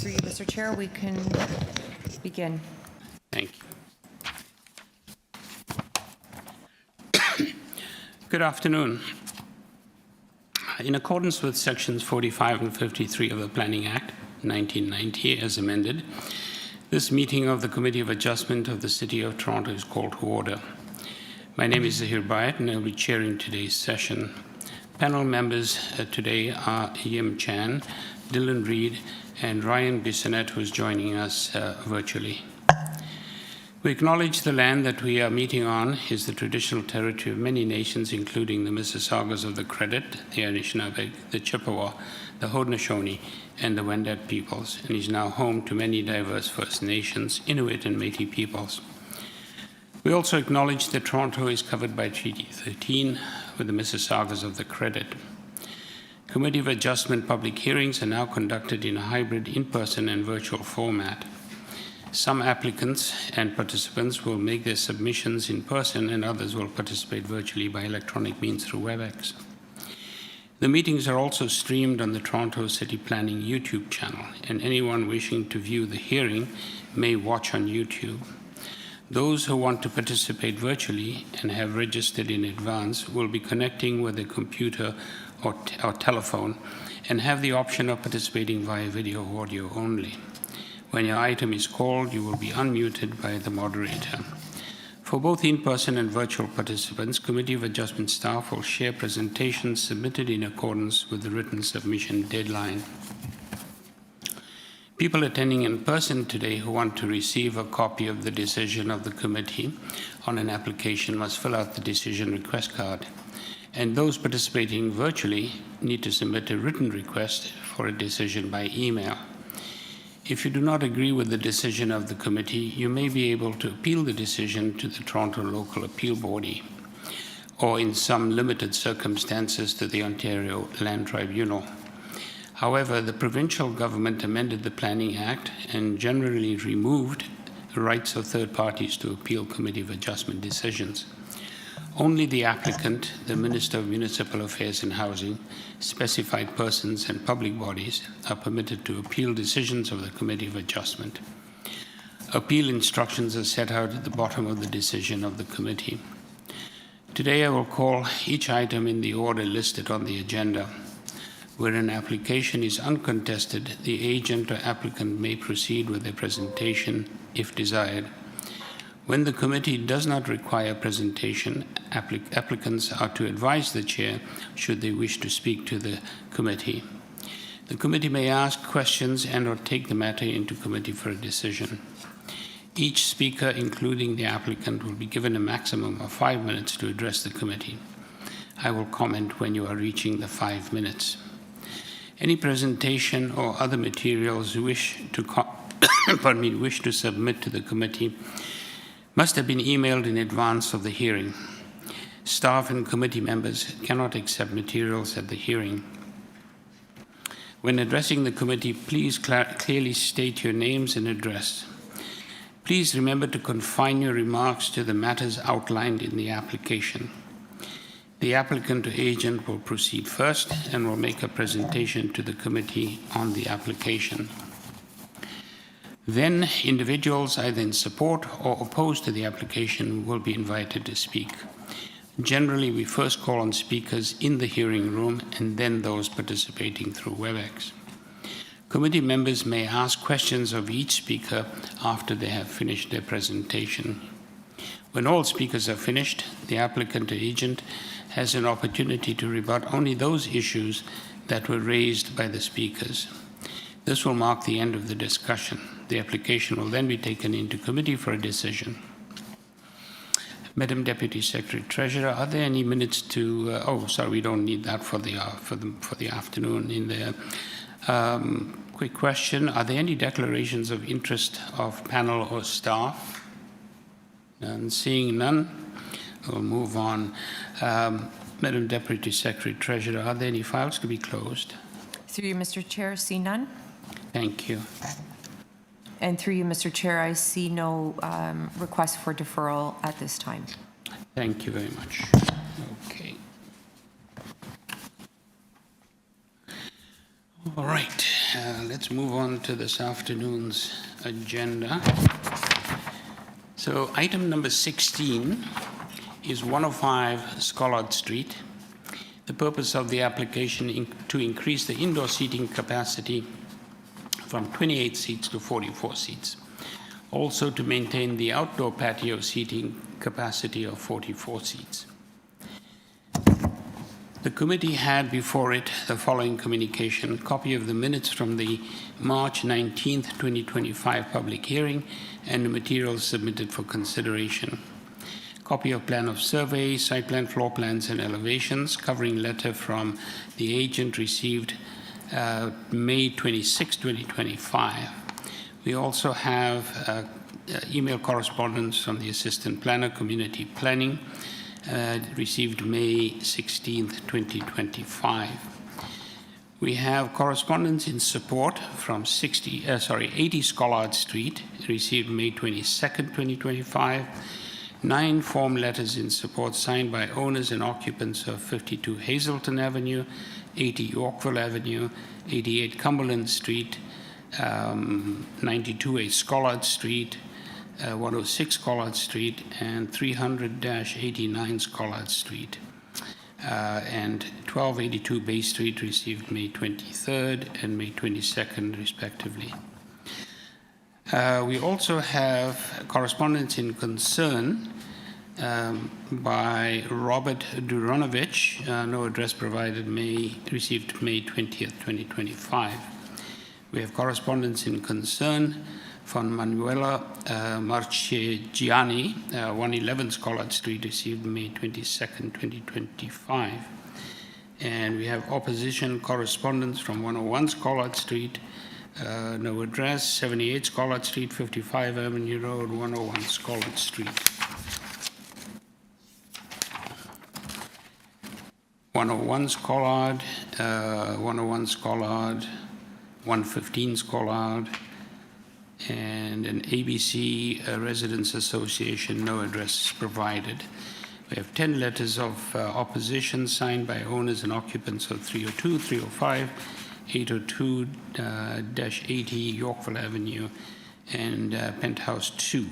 Through you, Mr. Chair, we can begin. Thank you. Good afternoon. In accordance with Sections 45 and 53 of the Planning Act, 1990, as amended, this meeting of the Committee of Adjustment of the City of Toronto is called to order. My name is Zahir Bayat, and I'll be chairing today's session. Panel members today are Yim Chan, Dylan Reed, and Ryan Bissonnette, who is joining us virtually. We acknowledge the land that we are meeting on is the traditional territory of many nations, including the Mississaugas of the Credit, the Anishinaabe, the Chippewa, the Haudenosaunee, and the Wendat peoples, and is now home to many diverse First Nations, Inuit, and Métis peoples. We also acknowledge that Toronto is covered by Treaty 13 with the Mississaugas of the Credit. Committee of Adjustment public hearings are now conducted in a hybrid in-person and virtual format. Some applicants and participants will make their submissions in person, and others will participate virtually by electronic means through WebEx. The meetings are also streamed on the Toronto City Planning YouTube channel, and anyone wishing to view the hearing may watch on YouTube. Those who want to participate virtually and have registered in advance will be connecting with a computer or telephone and have the option of participating via video or audio only. When your item is called, you will be unmuted by the moderator. For both in-person and virtual participants, Committee of Adjustment staff will share presentations submitted in accordance with the written submission deadline. People attending in person today who want to receive a copy of the decision of the committee on an application must fill out the decision request card. And those participating virtually need to submit a written request for a decision by email. If you do not agree with the decision of the committee, you may be able to appeal the decision to the Toronto Local Appeal Body, or in some limited circumstances to the Ontario Land Tribunal. However, the provincial government amended the Planning Act and generally removed the rights of third parties to appeal Committee of Adjustment decisions. Only the applicant, the Minister of Municipal Affairs and Housing, specified persons, and public bodies are permitted to appeal decisions of the Committee of Adjustment. Appeal instructions are set out at the bottom of the decision of the committee. Today I will call each item in the order listed on the agenda. Where an application is uncontested, the agent or applicant may proceed with their presentation if desired. When the committee does not require presentation, applicants are to advise the chair should they wish to speak to the committee. The committee may ask questions and/or take the matter into committee for a decision. Each speaker, including the applicant, will be given a maximum of 5 minutes to address the committee. I will comment when you are reaching the 5 minutes. Any presentation or other materials you wish to submit to the committee must have been emailed in advance of the hearing. Staff and committee members cannot accept materials at the hearing. When addressing the committee, please clearly state your names and address. Please remember to confine your remarks to the matters outlined in the application. The applicant or agent will proceed first and will make a presentation to the committee on the application. Then, individuals either in support or opposed to the application will be invited to speak. Generally, we first call on speakers in the hearing room and then those participating through WebEx. Committee members may ask questions of each speaker after they have finished their presentation. When all speakers are finished, the applicant or agent has an opportunity to rebut only those issues that were raised by the speakers. This will mark the end of the discussion. The application will then be taken into committee for a decision. Madam Deputy Secretary Treasurer, are there any minutes to? We don't need that for the afternoon. In there, quick question: are there any declarations of interest of panel or staff? None. Seeing none, we'll move on. Madam Deputy Secretary Treasurer, are there any files to be closed? Through you, Mr. Chair, see none. Thank you. And through you, Mr. Chair, I see no request for deferral at this time. Thank you very much. Okay. All right. let's move on to this afternoon's agenda. So item number 16 is 105 SCOLLARD Street. The purpose of the application to increase the indoor seating capacity from 28 seats to 44 seats. Also to maintain the outdoor patio seating capacity of 44 seats. The committee had before it the following communication: copy of the minutes from the March 19th, 2025 public hearing and the materials submitted for consideration. Copy of plan of survey, site plan, floor plans, and elevations. Covering letter from the agent received May 26, 2025. We also have email correspondence from the assistant planner, community planning, received May 16th, 2025. We have correspondence in support from 80 SCOLLARD Street, received May 22nd, 2025. 9 form letters in support signed by owners and occupants of 52 Hazelton Avenue, 80 Yorkville Avenue, 88 Cumberland Street, 92A SCOLLARD Street, 106 SCOLLARD Street, and 300-89 SCOLLARD Street. And 1282 Bay Street received May 23rd and May 22nd, respectively. We also have correspondence in concern by Robert Duronovich, no address provided, received May 20th, 2025. We have correspondence in concern from Manuela Marchegiani, 111 SCOLLARD Street, received May 22nd, 2025. And we have opposition correspondence from 101 SCOLLARD Street, no address, 78 SCOLLARD Street, 55 Avenue Road, 101 SCOLLARD Street. 101 SCOLLARD, 101 SCOLLARD, 115 SCOLLARD, and an ABC Residents Association, no address provided. We have 10 letters of opposition signed by owners and occupants of 302, 305, 802-80 Yorkville Avenue, and Penthouse 2,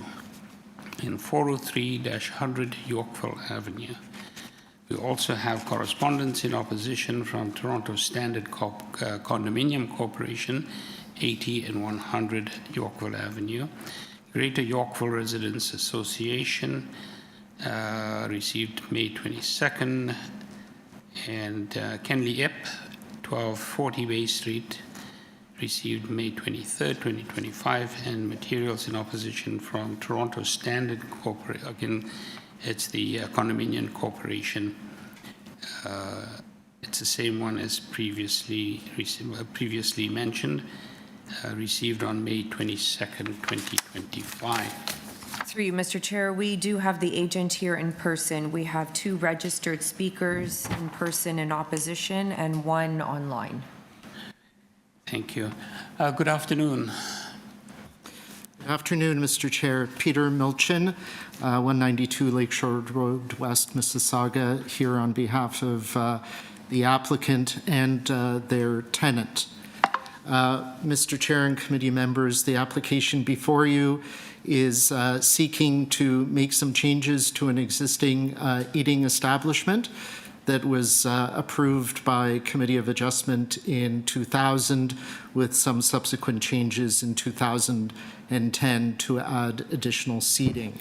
and 403-100 Yorkville Avenue. We also have correspondence in opposition from Toronto Standard Condominium Corporation, 80 and 100 Yorkville Avenue. Greater Yorkville Residents Association received May 22nd, and Kenley Ip, 1240 Bay Street, received May 23rd, 2025, and materials in opposition from Toronto Standard Corporation. Again, it's the Condominium Corporation. It's the same one as previously mentioned, received on May 22nd, 2025. Through you, Mr. Chair, we do have the agent here in person. We have 2 registered speakers in person in opposition and 1 online. Thank you. Good afternoon. Good afternoon, Mr. Chair. Peter Milchin, 192 Lakeshore Road, West Mississauga, here on behalf of the applicant and their tenant. Mr. Chair and committee members, the application before you is seeking to make some changes to an existing eating establishment that was approved by Committee of Adjustment in 2000, with some subsequent changes in 2010 to add additional seating.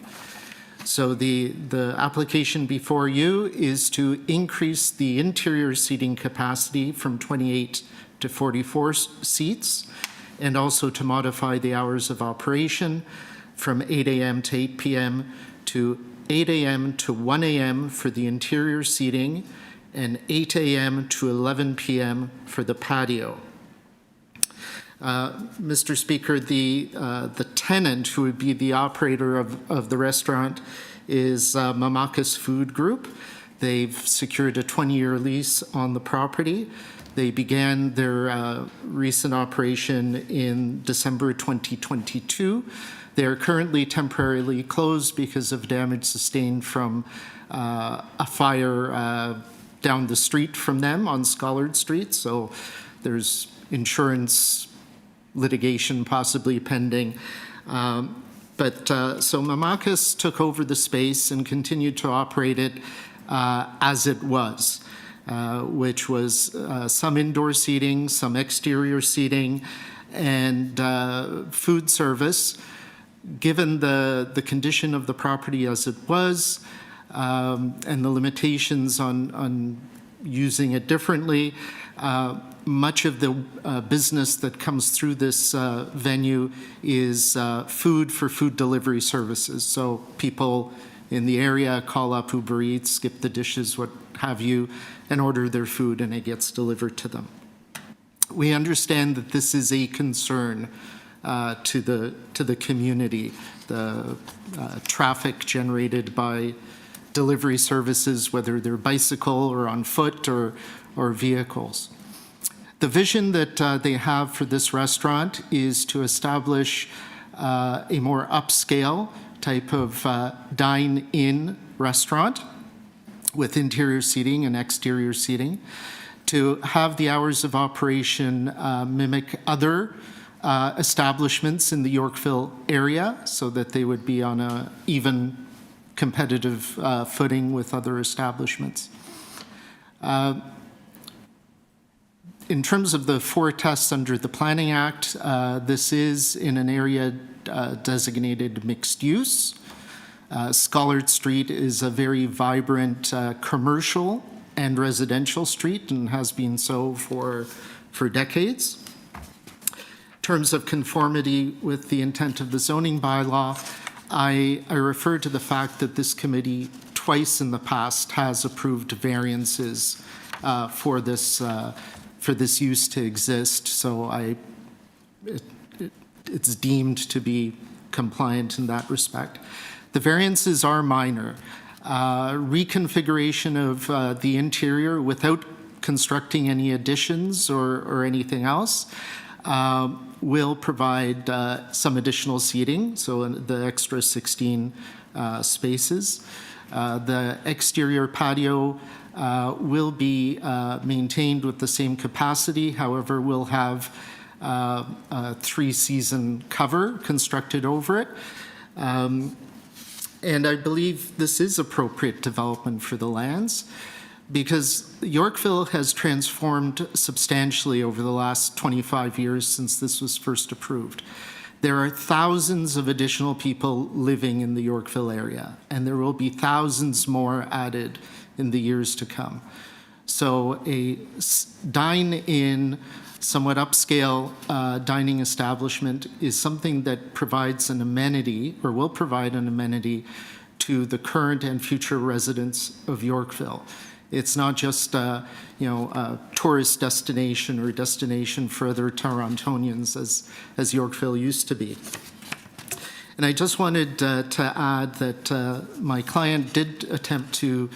So the application before you is to increase the interior seating capacity from 28 to 44 seats, and also to modify the hours of operation from 8 a.m. to 8 p.m. to 8 a.m. to 1 a.m. for the interior seating, and 8 a.m. to 11 p.m. for the patio. Mr. Speaker, the tenant who would be the operator of the restaurant is Mamakas Food Group. They've secured a 20-year lease on the property. They began their recent operation in December 2022. They are currently temporarily closed because of damage sustained from a fire down the street from them on SCOLLARD Street. So there's insurance litigation possibly pending. So Mamakis took over the space and continued to operate it as it was, which was some indoor seating, some exterior seating, and food service. Given the condition of the property as it was and the limitations on using it differently, much of the business that comes through this venue is food for food delivery services. So people in the area call up Uber Eats, skip the dishes, what have you, and order their food, and it gets delivered to them. We understand that this is a concern to the community, the traffic generated by delivery services, whether they're bicycle or on foot or vehicles. The vision that they have for this restaurant is to establish a more upscale type of dine-in restaurant with interior seating and exterior seating, to have the hours of operation mimic other establishments in the Yorkville area so that they would be on an even competitive footing with other establishments. In terms of the 4 tests under the Planning Act, this is in an area designated mixed use. SCOLLARD Street is a very vibrant commercial and residential street and has been so for decades. In terms of conformity with the intent of the zoning bylaw, I refer to the fact that this committee twice in the past has approved variances for this use to exist, so it's deemed to be compliant in that respect. The variances are minor. Reconfiguration of the interior without constructing any additions or anything else will provide some additional seating, so the extra 16 spaces. The exterior patio will be maintained with the same capacity, however, we'll have a 3-season cover constructed over it. And I believe this is appropriate development for the lands because Yorkville has transformed substantially over the last 25 years since this was first approved. There are thousands of additional people living in the Yorkville area, and there will be thousands more added in the years to come. So a dine-in, somewhat upscale dining establishment is something that provides an amenity or will provide an amenity to the current and future residents of Yorkville. It's not just a tourist destination or destination for other Torontonians as Yorkville used to be. And I just wanted to add that my client did attempt to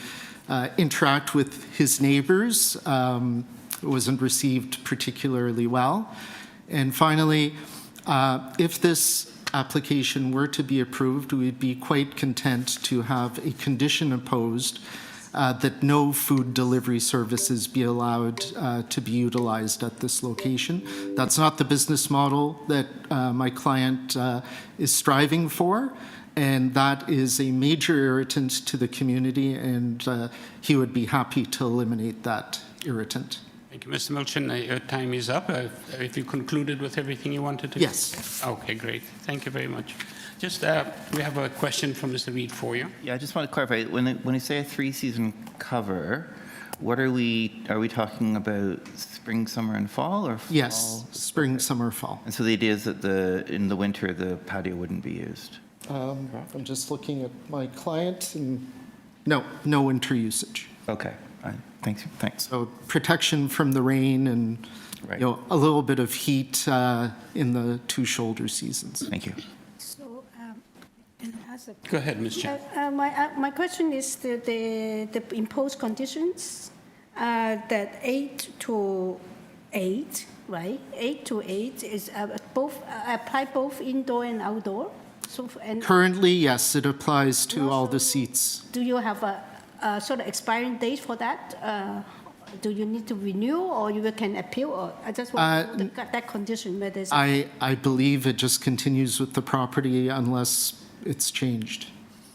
interact with his neighbors. It wasn't received particularly well. And finally, if this application were to be approved, we'd be quite content to have a condition imposed that no food delivery services be allowed to be utilized at this location. That's not the business model that my client is striving for, and that is a major irritant to the community, and he would be happy to eliminate that irritant. Thank you, Mr. Milchin. Your time is up. If you concluded with everything you wanted to? Yes. Okay, great. Thank you very much. Just, we have a question from Mr. Reid for you. Yeah, I just want to clarify. When you say a 3-season cover, what are we talking about? Spring, summer, and fall, or fall? Yes, spring, summer, fall. And so the idea is that in the winter the patio wouldn't be used. I'm just looking at my client, and no winter usage. Okay. Thanks. So protection from the rain and Right. a little bit of heat in the 2 shoulder seasons. Thank you. So, can I ask Go ahead, Ms. Chen. my question is the imposed conditions that 8 to 8, right? 8 to 8 is apply both indoor and outdoor. So and Currently, yes, it applies to all the seats. do you have a sort of expiring date for that? Do you need to renew, or you can appeal? Or I just want to know that condition whether it's I believe it just continues with the property unless it's changed.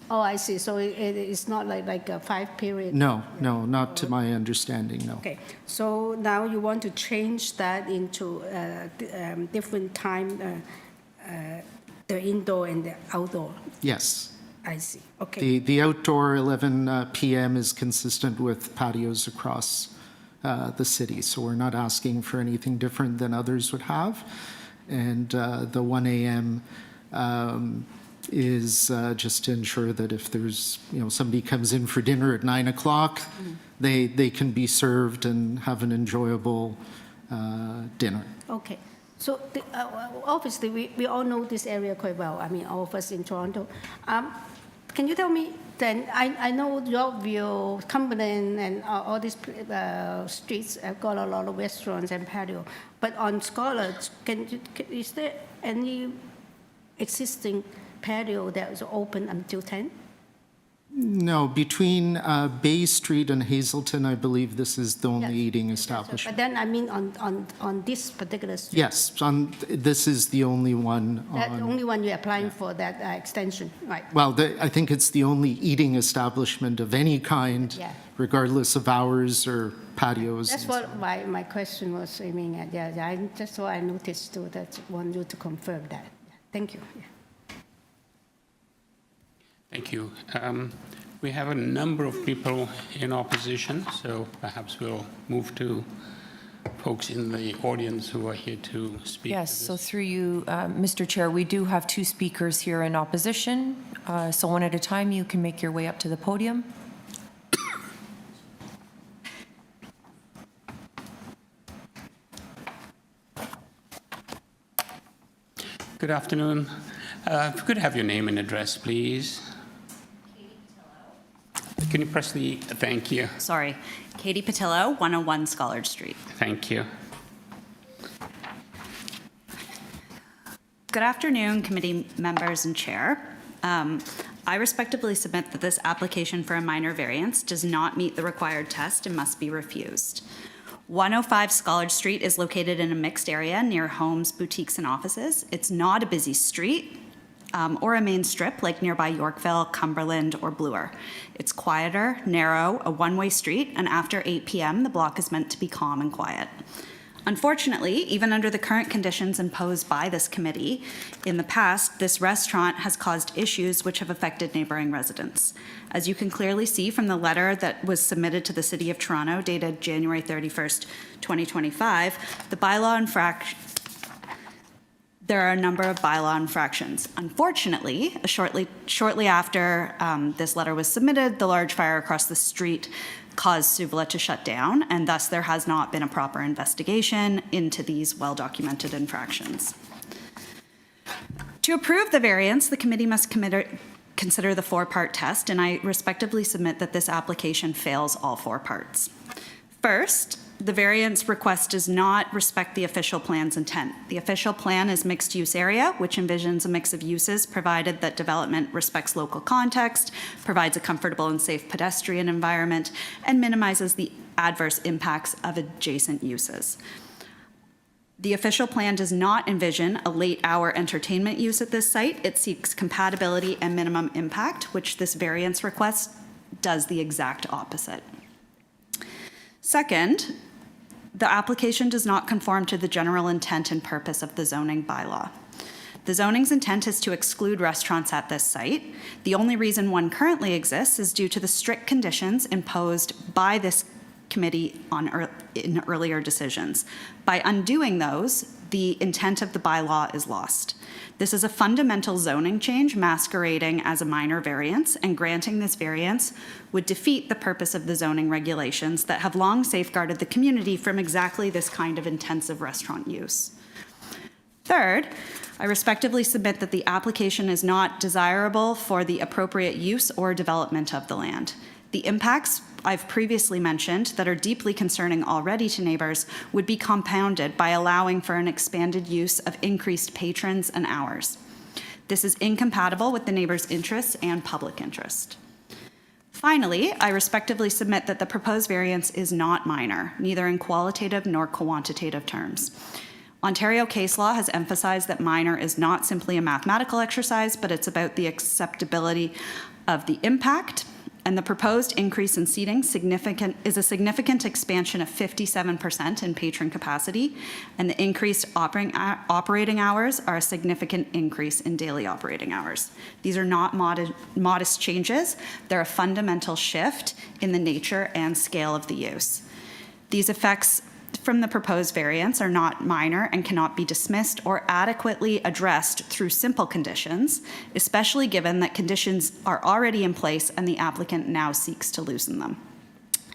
Oh, I see. So it's not like a 5 period? No, not to my understanding, no. Okay, so now you want to change that into different time, the indoor and the outdoor? Yes. I see, okay. The outdoor 11 p.m. is consistent with patios across the city, so we're not asking for anything different than others would have. And the 1 a.m. Is just to ensure that if there's, somebody comes in for dinner at 9 o'clock, they can be served and have an enjoyable dinner. Okay, so obviously we all know this area quite well. I mean, all of us in Toronto. Can you tell me then, I know Yorkville, Cumberland, and all these streets have got a lot of restaurants and patio, but on SCOLLARD, is there any existing patio that was open until 10? No, between Bay Street and Hazelton, I believe this is the only eating establishment. But then I mean on this particular street? Yes, this is the only one. That's the only one you're applying for that extension, right? Well, I think it's the only eating establishment of any kind, regardless of hours or patios. That's what my question was aiming at. Yeah, that's what I noticed too. That want you to confirm that. Thank you. Yeah. Thank you. We have a number of people in opposition, so perhaps we'll move to folks in the audience who are here to speak. Yes, so through you, Mr. Chair, we do have 2 speakers here in opposition. So one at a time, you can make your way up to the podium. Good afternoon. If you could have your name and address, please. Can you press the, thank you. Sorry, Katie Patillo, 101 SCOLLARD Street. Thank you. Good afternoon, committee members and chair. I respectfully submit that this application for a minor variance does not meet the required test and must be refused. 105 SCOLLARD Street is located in a mixed area near homes, boutiques, and offices. It's not a busy street or a main strip like nearby Yorkville, Cumberland, or Bloor. It's quieter, narrow, a one-way street, and after 8 p.m., the block is meant to be calm and quiet. Unfortunately, even under the current conditions imposed by this committee, in the past, this restaurant has caused issues which have affected neighboring residents. As you can clearly see from the letter that was submitted to the City of Toronto, dated January 31st, 2025, the bylaw infraction. There are a number of bylaw infractions. Unfortunately, shortly after this letter was submitted, the large fire across the street caused Suvla to shut down, and thus there has not been a proper investigation into these well-documented infractions. To approve the variance, the committee must consider the 4-part test, and I respectively submit that this application fails all 4 parts. First, the variance request does not respect the official plan's intent. The official plan is mixed-use area, which envisions a mix of uses provided that development respects local context, provides a comfortable and safe pedestrian environment, and minimizes the adverse impacts of adjacent uses. The official plan does not envision a late-hour entertainment use at this site. It seeks compatibility and minimum impact, which this variance request does the exact opposite. Second, the application does not conform to the general intent and purpose of the zoning bylaw. The zoning's intent is to exclude restaurants at this site. The only reason one currently exists is due to the strict conditions imposed by this committee in earlier decisions. By undoing those, the intent of the bylaw is lost. This is a fundamental zoning change masquerading as a minor variance, and granting this variance would defeat the purpose of the zoning regulations that have long safeguarded the community from exactly this kind of intensive restaurant use. Third, I respectively submit that the application is not desirable for the appropriate use or development of the land. The impacts I've previously mentioned that are deeply concerning already to neighbors would be compounded by allowing for an expanded use of increased patrons and hours. This is incompatible with the neighbors' interests and public interest. Finally, I respectively submit that the proposed variance is not minor, neither in qualitative nor quantitative terms. Ontario case law has emphasized that minor is not simply a mathematical exercise, but it's about the acceptability of the impact. And the proposed increase in seating is a significant expansion of 57% in patron capacity, and the increased operating hours are a significant increase in daily operating hours. These are not modest changes. They're a fundamental shift in the nature and scale of the use. These effects from the proposed variance are not minor and cannot be dismissed or adequately addressed through simple conditions, especially given that conditions are already in place and the applicant now seeks to loosen them.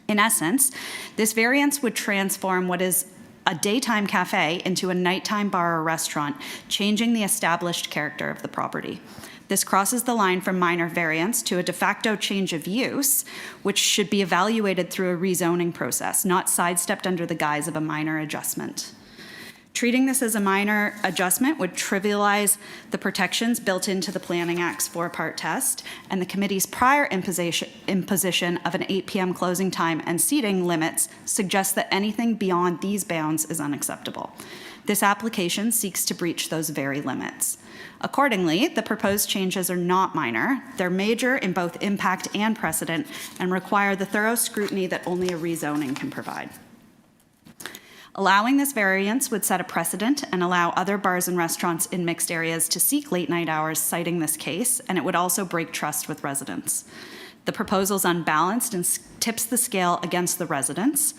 In essence, this variance would transform what is a daytime cafe into a nighttime bar or restaurant, changing the established character of the property. This crosses the line from minor variance to a de facto change of use, which should be evaluated through a rezoning process, not sidestepped under the guise of a minor adjustment. Treating this as a minor adjustment would trivialize the protections built into the Planning Act's 4-part test, and the committee's prior imposition of an 8 p.m. closing time and seating limits suggests that anything beyond these bounds is unacceptable. This application seeks to breach those very limits. Accordingly, the proposed changes are not minor. They're major in both impact and precedent and require the thorough scrutiny that only a rezoning can provide. Allowing this variance would set a precedent and allow other bars and restaurants in mixed areas to seek late night hours citing this case, and it would also break trust with residents. The proposal is unbalanced and tips the scale against the residents.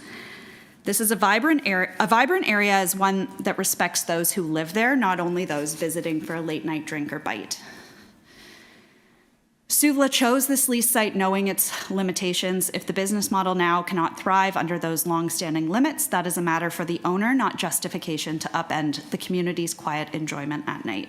This is a vibrant area. A vibrant area is one that respects those who live there, not only those visiting for a late night drink or bite. Suvla chose this lease site knowing its limitations. If the business model now cannot thrive under those long-standing limits, that is a matter for the owner, not justification to upend the community's quiet enjoyment at night.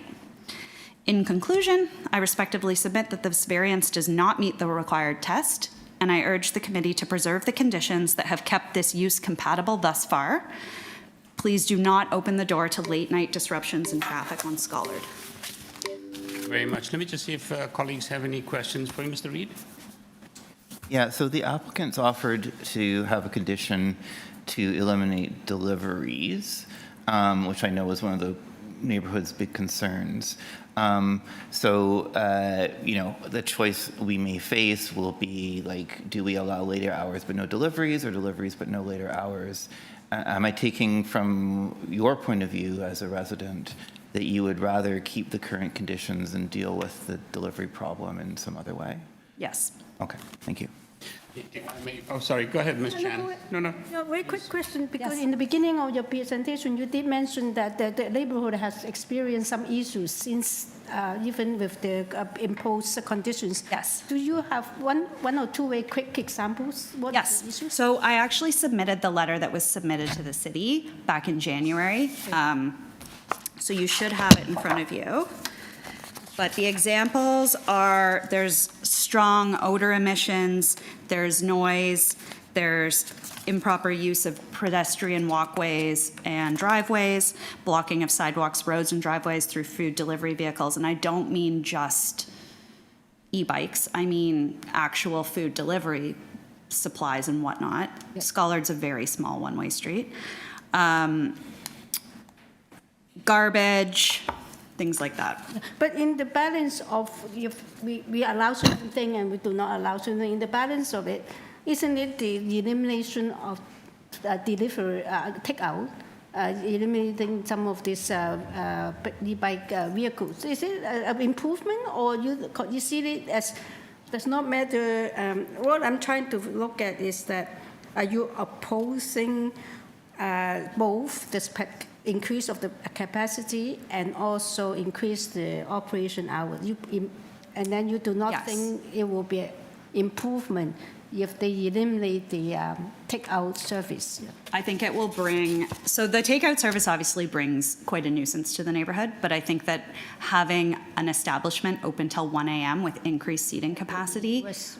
In conclusion, I respectively submit that this variance does not meet the required test, and I urge the committee to preserve the conditions that have kept this use compatible thus far. Please do not open the door to late night disruptions in traffic on SCOLLARD. Thank you very much. Let me just see if colleagues have any questions for you, Mr. Reid. Yeah, so the applicants offered to have a condition to eliminate deliveries, which I know is one of the neighborhood's big concerns. The choice we may face will be like, do we allow later hours but no deliveries, or deliveries but no later hours? Am I taking from your point of view as a resident that you would rather keep the current conditions and deal with the delivery problem in some other way? Yes. Okay, thank you. Oh, sorry. Go ahead, Ms. Chan. No. Very quick question, because in the beginning of your presentation, you did mention that the neighborhood has experienced some issues since even with the imposed conditions. Yes. Do you have one or two very quick examples? What Yes. the issues? So I actually submitted the letter that was submitted to the city back in January. So you should have it in front of you. But the examples are, there's strong odor emissions, there's noise, there's improper use of pedestrian walkways and driveways, blocking of sidewalks, roads, and driveways through food delivery vehicles. And I don't mean just e-bikes, I mean actual food delivery supplies and whatnot. SCOLLARD's a very small one-way street. Garbage, things like that. But in the balance of if we allow certain thing and we do not allow certain thing, in the balance of it, isn't it the elimination of delivery, takeout, eliminating some of these e-bike vehicles? Is it an improvement, or you see it as does not matter? What I'm trying to look at is that are you opposing both the increase of the capacity and also increase the operation hours? And then you do not Yes. think it will be an improvement if they eliminate the takeout service? I think it will bring, so the takeout service obviously brings quite a nuisance to the neighborhood, but I think that having an establishment open till 1 a.m. with increased seating capacity Yes.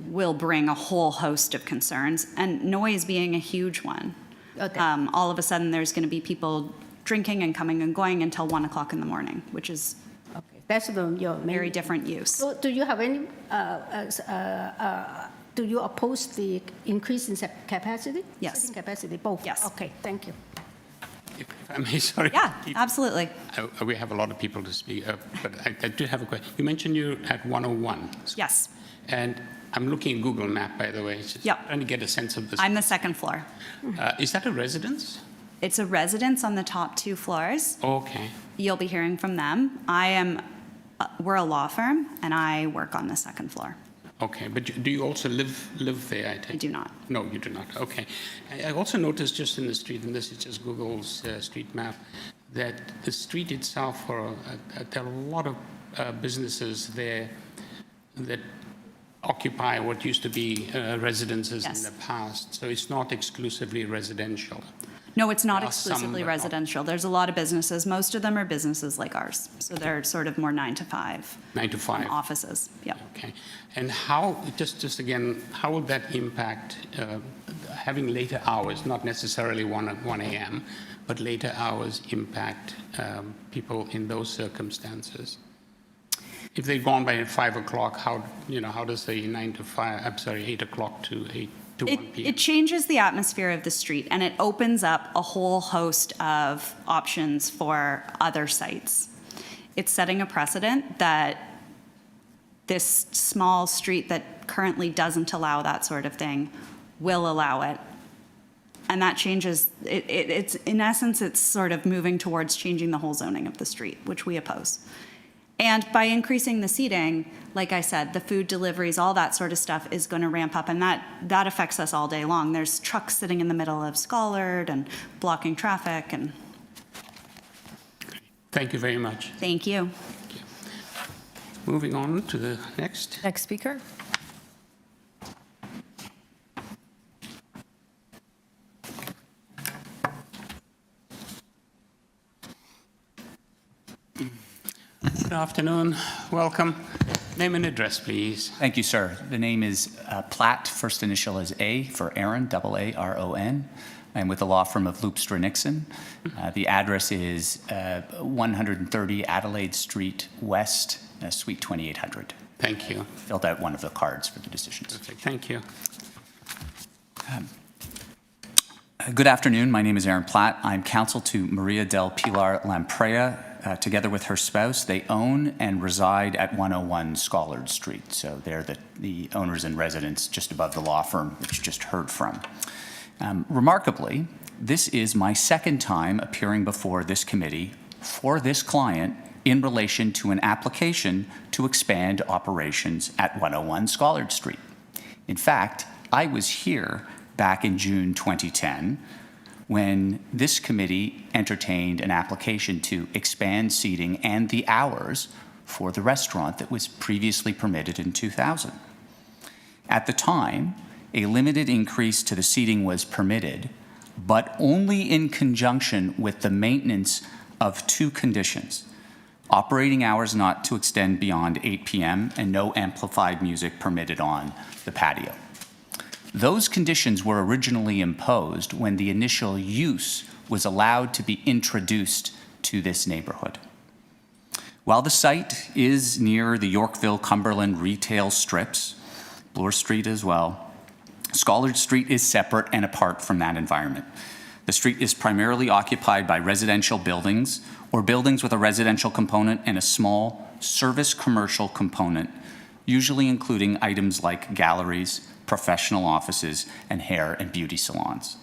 will bring a whole host of concerns, and noise being a huge one. Okay. All of a sudden, there's going to be people drinking and coming and going until 1 o'clock in the morning, which is Okay, that's your main. very different use. So do you have any do you oppose the increase in capacity? Yes. Seating capacity, both? Yes. Okay, thank you. If I may, sorry. Yeah, absolutely. We have a lot of people to speak, but I do have a question. You mentioned you're at 101. Yes, And I'm looking at Google Map, by the way, just Yep. trying to get a sense of this. I'm the second floor. Is that a residence? It's a residence on the top 2 floors. Okay. You'll be hearing from them. We're a law firm, and I work on the second floor. Okay, but do you also live there, I take? I do not. No, you do not. Okay. I also noticed just in the street, and this is just Google's street map, that the street itself, there are a lot of businesses there that occupy what used to be residences Yes. in the past. So it's not exclusively residential. No, it's not There are some exclusively that are- Residential. There's a lot of businesses. Most of them are businesses like ours. So they're sort of more 9 to 5. 9 to 5. Offices, yeah. Okay. And how, just again, how would that impact having later hours, not necessarily 1 a.m., but later hours impact people in those circumstances? If they've gone by 5 o'clock, how does the 9 to 5, I'm sorry, 8 o'clock to 8 to 1 p.m.? It changes the atmosphere of the street, and it opens up a whole host of options for other sites. It's setting a precedent that this small street that currently doesn't allow that sort of thing will allow it. And that changes, it's in essence, it's sort of moving towards changing the whole zoning of the street, which we oppose. And by increasing the seating, like I said, the food deliveries, all that sort of stuff is going to ramp up, and that affects us all day long. There's trucks sitting in the middle of SCOLLARD and blocking traffic, and Thank you very much. thank you. Moving on to the next. Next speaker. Good afternoon. Welcome. Name and address, please. Thank you, sir. The name is Platt. First initial is A for Aaron, Aaron. I'm with the law firm of Loopstra Nixon. The address is 130 Adelaide Street West, Suite 2800. Thank you. Filled out one of the cards for the decisions. Perfect. Thank you. Good afternoon. My name is Aaron Platt. I'm counsel to Maria del Pilar Lamprey. Together with her spouse, they own and reside at 101 SCOLLARD Street. So they're the owners and residents just above the law firm that you just heard from. Remarkably, this is my second time appearing before this committee for this client in relation to an application to expand operations at 101 SCOLLARD Street. In fact, I was here back in June 2010 when this committee entertained an application to expand seating and the hours for the restaurant that was previously permitted in 2000. At the time, a limited increase to the seating was permitted, but only in conjunction with the maintenance of 2 conditions: operating hours not to extend beyond 8 p.m. and no amplified music permitted on the patio. Those conditions were originally imposed when the initial use was allowed to be introduced to this neighborhood. While the site is near the Yorkville-Cumberland retail strips, Bloor Street as well, SCOLLARD Street is separate and apart from that environment. The street is primarily occupied by residential buildings or buildings with a residential component and a small service commercial component, usually including items like galleries, professional offices, and hair and beauty salons.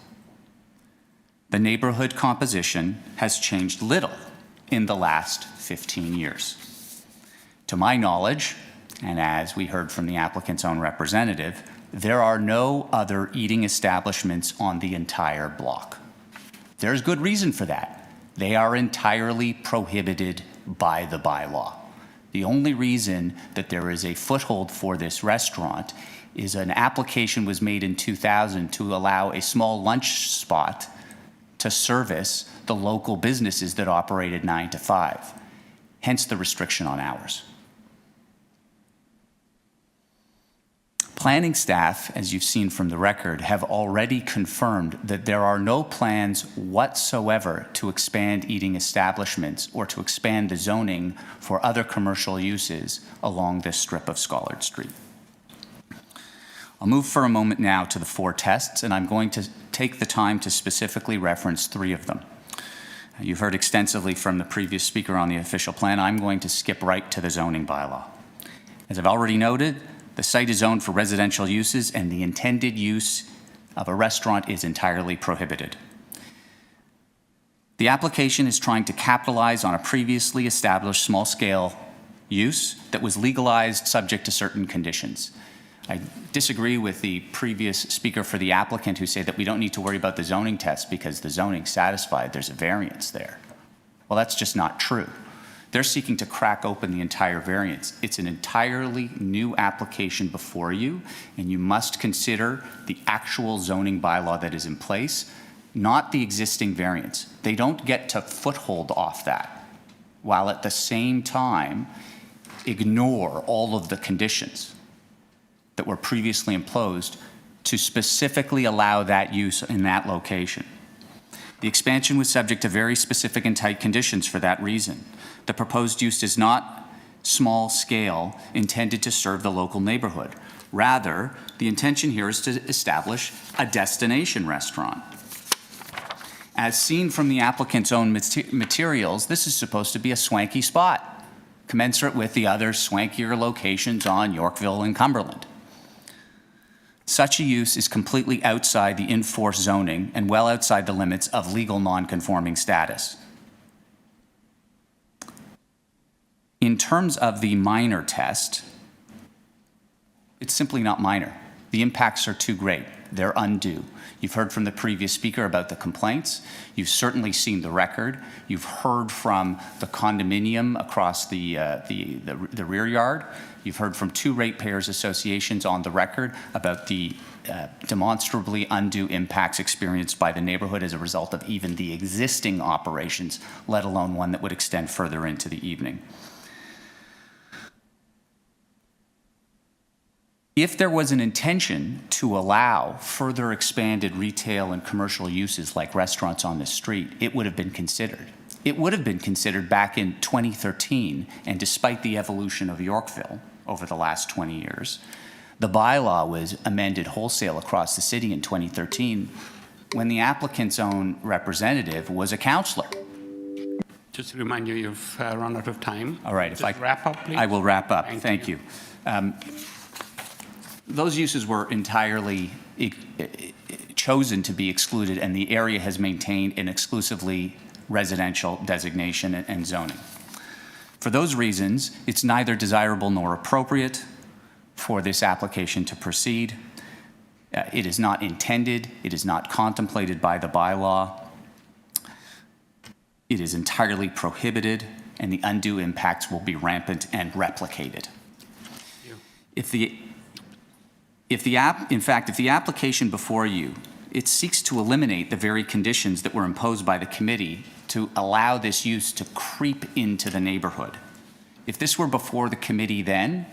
The neighborhood composition has changed little in the last 15 years. To my knowledge, and as we heard from the applicant's own representative, there are no other eating establishments on the entire block. There's good reason for that. They are entirely prohibited by the bylaw. The only reason that there is a foothold for this restaurant is an application was made in 2000 to allow a small lunch spot to service the local businesses that operated 9 to 5, hence the restriction on hours. Planning staff, as you've seen from the record, have already confirmed that there are no plans whatsoever to expand eating establishments or to expand the zoning for other commercial uses along this strip of SCOLLARD Street. I'll move for a moment now to the 4 tests, and I'm going to take the time to specifically reference 3 of them. You've heard extensively from the previous speaker on the official plan. I'm going to skip right to the zoning bylaw. As I've already noted, the site is zoned for residential uses, and the intended use of a restaurant is entirely prohibited. The application is trying to capitalize on a previously established small-scale use that was legalized subject to certain conditions. I disagree with the previous speaker for the applicant who said that we don't need to worry about the zoning test because the zoning's satisfied, there's a variance there. Well, that's just not true. They're seeking to crack open the entire variance. It's an entirely new application before you, and you must consider the actual zoning bylaw that is in place, not the existing variance. They don't get to foothold off that, while at the same time ignore all of the conditions that were previously imposed to specifically allow that use in that location. The expansion was subject to very specific and tight conditions for that reason. The proposed use is not small scale intended to serve the local neighborhood. Rather, the intention here is to establish a destination restaurant. As seen from the applicant's own materials, this is supposed to be a swanky spot, commensurate with the other swankier locations on Yorkville and Cumberland. Such a use is completely outside the in-force zoning and well outside the limits of legal non-conforming status. In terms of the minor test, it's simply not minor. The impacts are too great. They're undue. You've heard from the previous speaker about the complaints. You've certainly seen the record. You've heard from the condominium across the rear yard. You've heard from 2 ratepayers associations on the record about the demonstrably undue impacts experienced by the neighborhood as a result of even the existing operations, let alone one that would extend further into the evening. If there was an intention to allow further expanded retail and commercial uses like restaurants on the street, it would have been considered. It would have been considered back in 2013, and despite the evolution of Yorkville over the last 20 years, the bylaw was amended wholesale across the city in 2013 when the applicant's own representative was a councillor. Just to remind you, you've run out of time. All right, Just wrap up, please. I will wrap up. Thank you. you. Those uses were entirely chosen to be excluded, and the area has maintained an exclusively residential designation and zoning. For those reasons, it's neither desirable nor appropriate for this application to proceed. It is not intended, it is not contemplated by the bylaw. It is entirely prohibited, and the undue impacts will be rampant and replicated. If the application before you, it seeks to eliminate the very conditions that were imposed by the committee to allow this use to creep into the neighborhood. If this were before the committee then,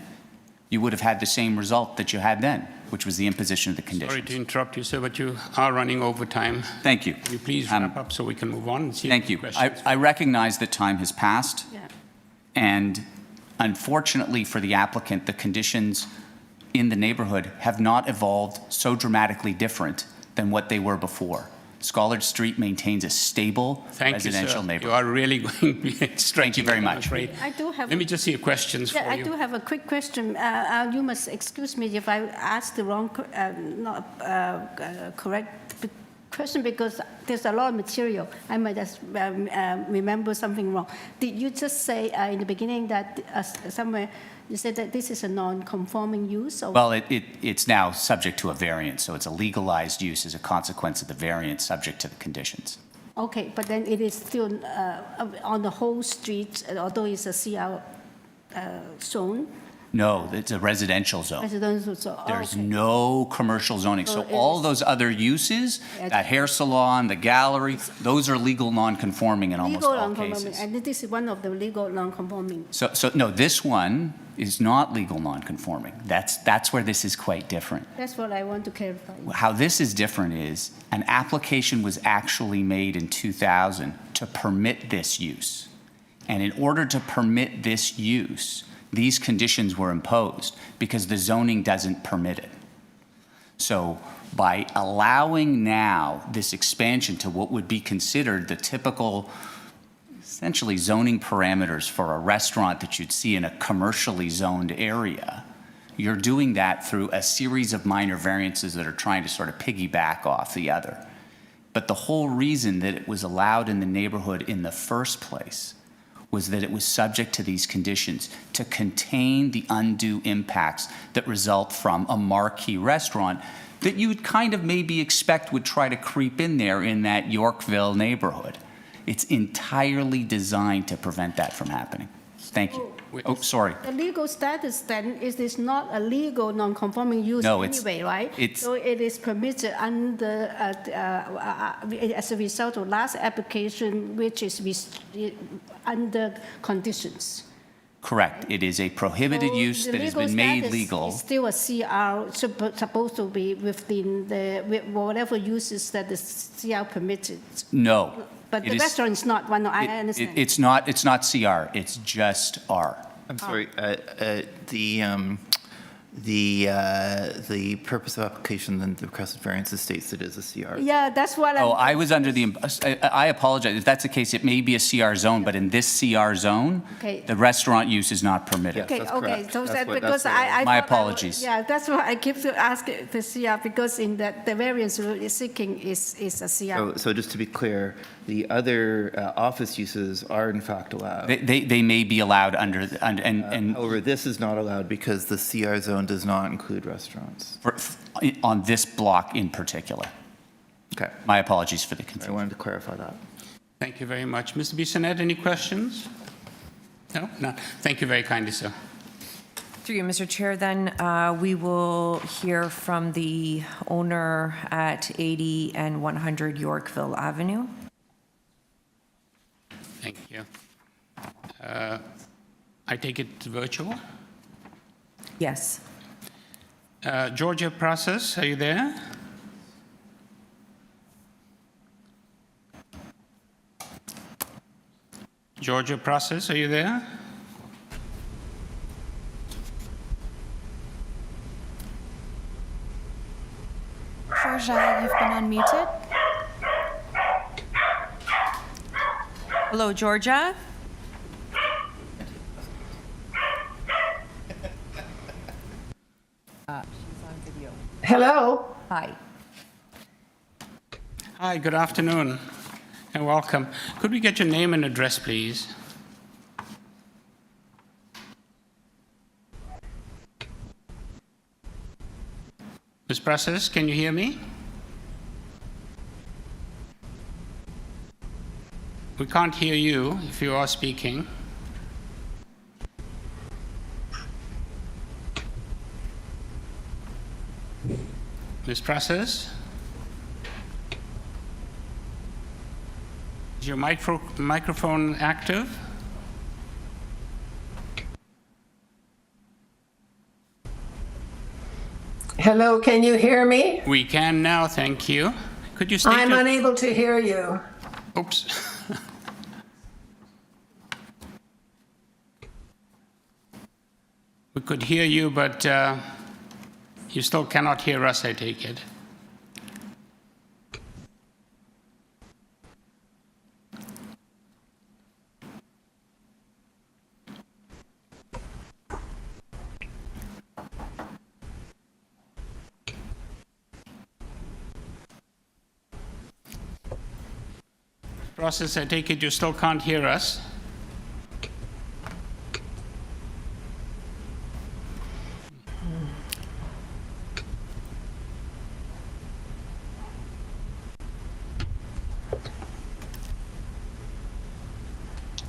you would have had the same result that you had then, which was the imposition of the conditions. Sorry to interrupt you, sir, but you are running over time. Thank you. Can you please wrap up so we can move on and see Thank you. questions? I recognize that time has passed, Yeah. and unfortunately for the applicant, the conditions in the neighborhood have not evolved so dramatically different than what they were before. SCOLLARD Street maintains a stable residential You neighborhood. are really going to be stretching. Thank you very I'm much. afraid. I do have. Let me just see your questions for Yeah, I you. do have a quick question. You must excuse me if I ask the wrong, not correct question, because there's a lot of material. I might just remember something wrong. Did you just say in the beginning that somewhere you said that this is a non-conforming use? Or? Well, it's now subject to a variance, so it's a legalized use as a consequence of the variance subject to the conditions. Okay, but then it is still on the whole street, although it's a CR zone, No, it's a residential zone. residential zone. There's okay. no commercial zoning. So So all it's- those other uses, Yeah. that hair salon, the gallery, those are legal non-conforming in almost Legal all non-conforming, cases. and this is one of the legal non-conforming. So no, this one is not legal non-conforming. That's where this is quite different. That's what I want to clarify. How this is different is an application was actually made in 2000 to permit this use. And in order to permit this use, these conditions were imposed because the zoning doesn't permit it. So by allowing now this expansion to what would be considered the typical, essentially zoning parameters for a restaurant that you'd see in a commercially zoned area, you're doing that through a series of minor variances that are trying to sort of piggyback off the other. But the whole reason that it was allowed in the neighborhood in the first place was that it was subject to these conditions to contain the undue impacts that result from a marquee restaurant that you would kind of maybe expect would try to creep in there in that Yorkville neighborhood. It's entirely designed to prevent that from happening. Thank you. Oh, sorry. The legal status then is not a legal non-conforming use No, anyway, right? it's- So it is permitted under, as a result of last application, which is under conditions. Correct. It is a prohibited So use the that has legal been made status legal. is still a CR, supposed to be within whatever uses that the CR permitted. No. But It the is- restaurant is not one, I it- understand. It's not CR, it's just R. I'm sorry, the purpose of application and the requested variances states it is a CR. Yeah, that's what Oh, I'm, I was under the, I apologize. If that's the case, it may be a CR zone, but in this CR zone, Okay. the restaurant use is not permitted. okay, that's okay. correct. So That's that, what- because that's what- I. My thought I would- apologies. Yeah, that's why I keep to ask the CR, because in that, the variance you're seeking is a CR. So just to be clear, the other office uses are in fact allowed. They may be allowed under, and However, this is not allowed because the CR zone does not include restaurants. on this block in particular. Okay, My apologies for the I confusion. wanted to clarify that. Thank you very much. Mr. Bissonnette, any questions? No? No. Thank you very kindly, sir. Through you, Mr. Chair, then we will hear from the owner at 80 and 100 Yorkville Avenue. Thank you. I take it virtual? Yes. Georgia Process, are you there? Georgia Process, are you there? Georgia, you've been unmuted. Hello, Georgia? She's on video. Hello. Hi. Hi, good afternoon, and welcome. Could we get your name and address, please? Ms. Process, can you hear me? We can't hear you if you are speaking. Ms. Process? Is your microphone active? Hello, can you hear me? We can now, thank you. Could you state I'm your... unable to hear you. Oops. We could hear you, but you still cannot hear us, I take it. Process, I take it you still can't hear us.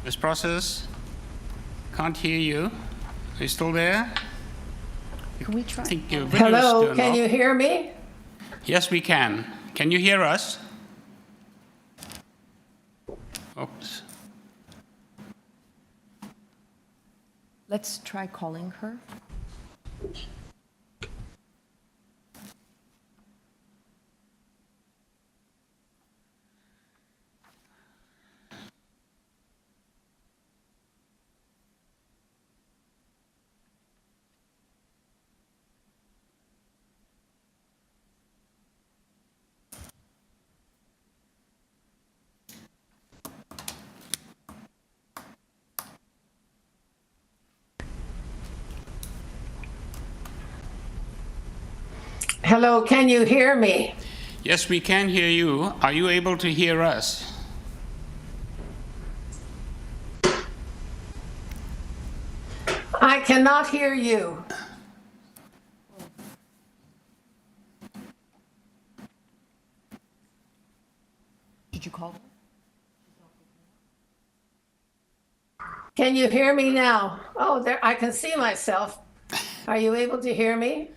This process, can't hear you. Are you still there? Can we try? I think your video is Hello, turned can off. you hear me? Yes, we can. Can you hear us? Oops. Let's try calling her. Hello, can you hear me? Yes, we can hear you. Are you able to hear us? I cannot hear you. Did you call? Can you hear me now? Oh, there, I can see myself. Are you able to hear me?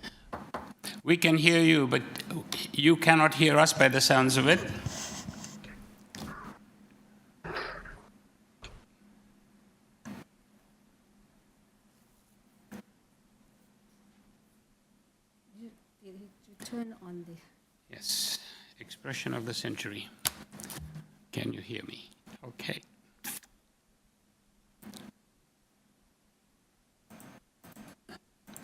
We can hear you, but you cannot hear us by the sounds of it. Turn on the. Yes, expression of the century. Can you hear me? Okay.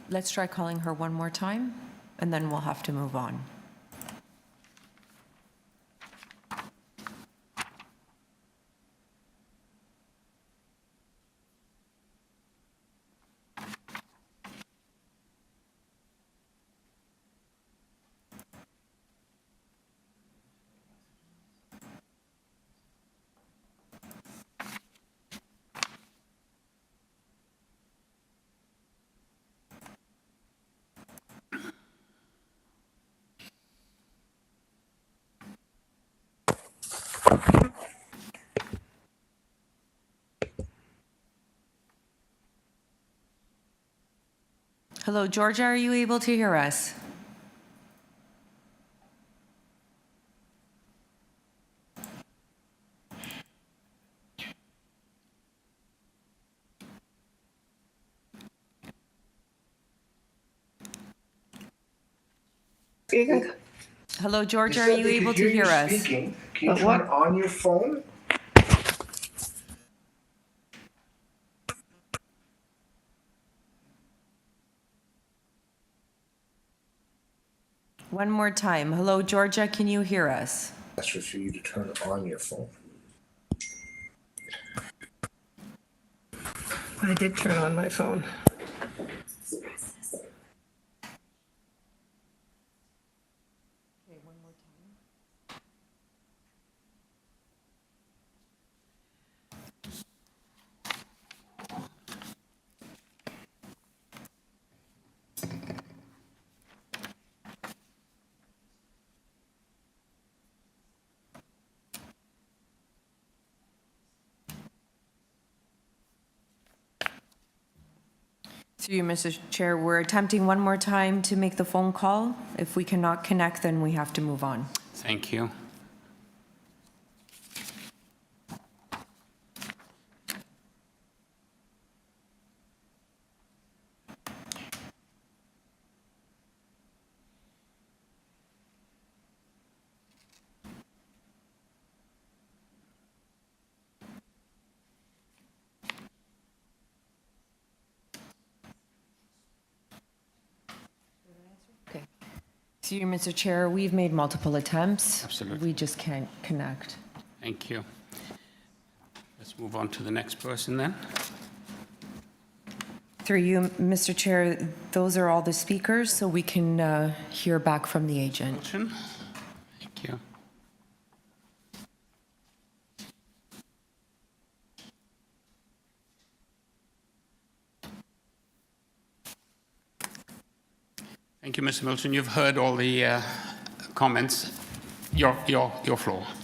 Let's try calling her one more time, and then we'll have to move on. Hello, Georgia, are you able to hear us? Speaking. Hello, Georgia, are you able to hear us? Speaking. Can you But turn what- on your phone? One more time. Hello, Georgia, can you hear us? That's for you to turn on your phone. I did turn on my phone. Through you, Mr. Chair, we're attempting one more time to make the phone call. If we cannot connect, then we have to move on. Thank you. Okay. Through you, Mr. Chair, we've made multiple attempts. Absolutely. We just can't connect. Thank you. Let's move on to the next person then. Through you, Mr. Chair, those are all the speakers, so we can hear back from the agent. Motion. Thank you. Thank you, Mr. Milton. You've heard all the comments. Your floor. You've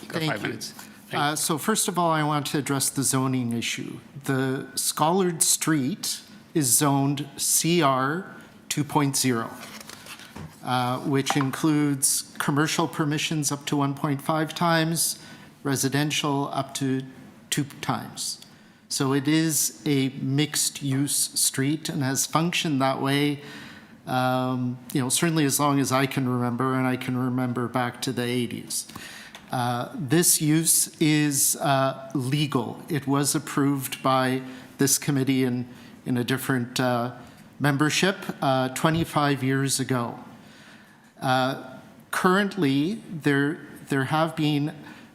got Thank 5 you. minutes. Thank you. So first of all, I want to address the zoning issue. The SCOLLARD Street is zoned CR 2.0, which includes commercial permissions up to 1.5 times, residential up to 2 times. So it is a mixed-use street and has functioned that way, certainly as long as I can remember, and I can remember back to the 80s. This use is legal. It was approved by this committee in a different membership 25 years ago. Currently, there have been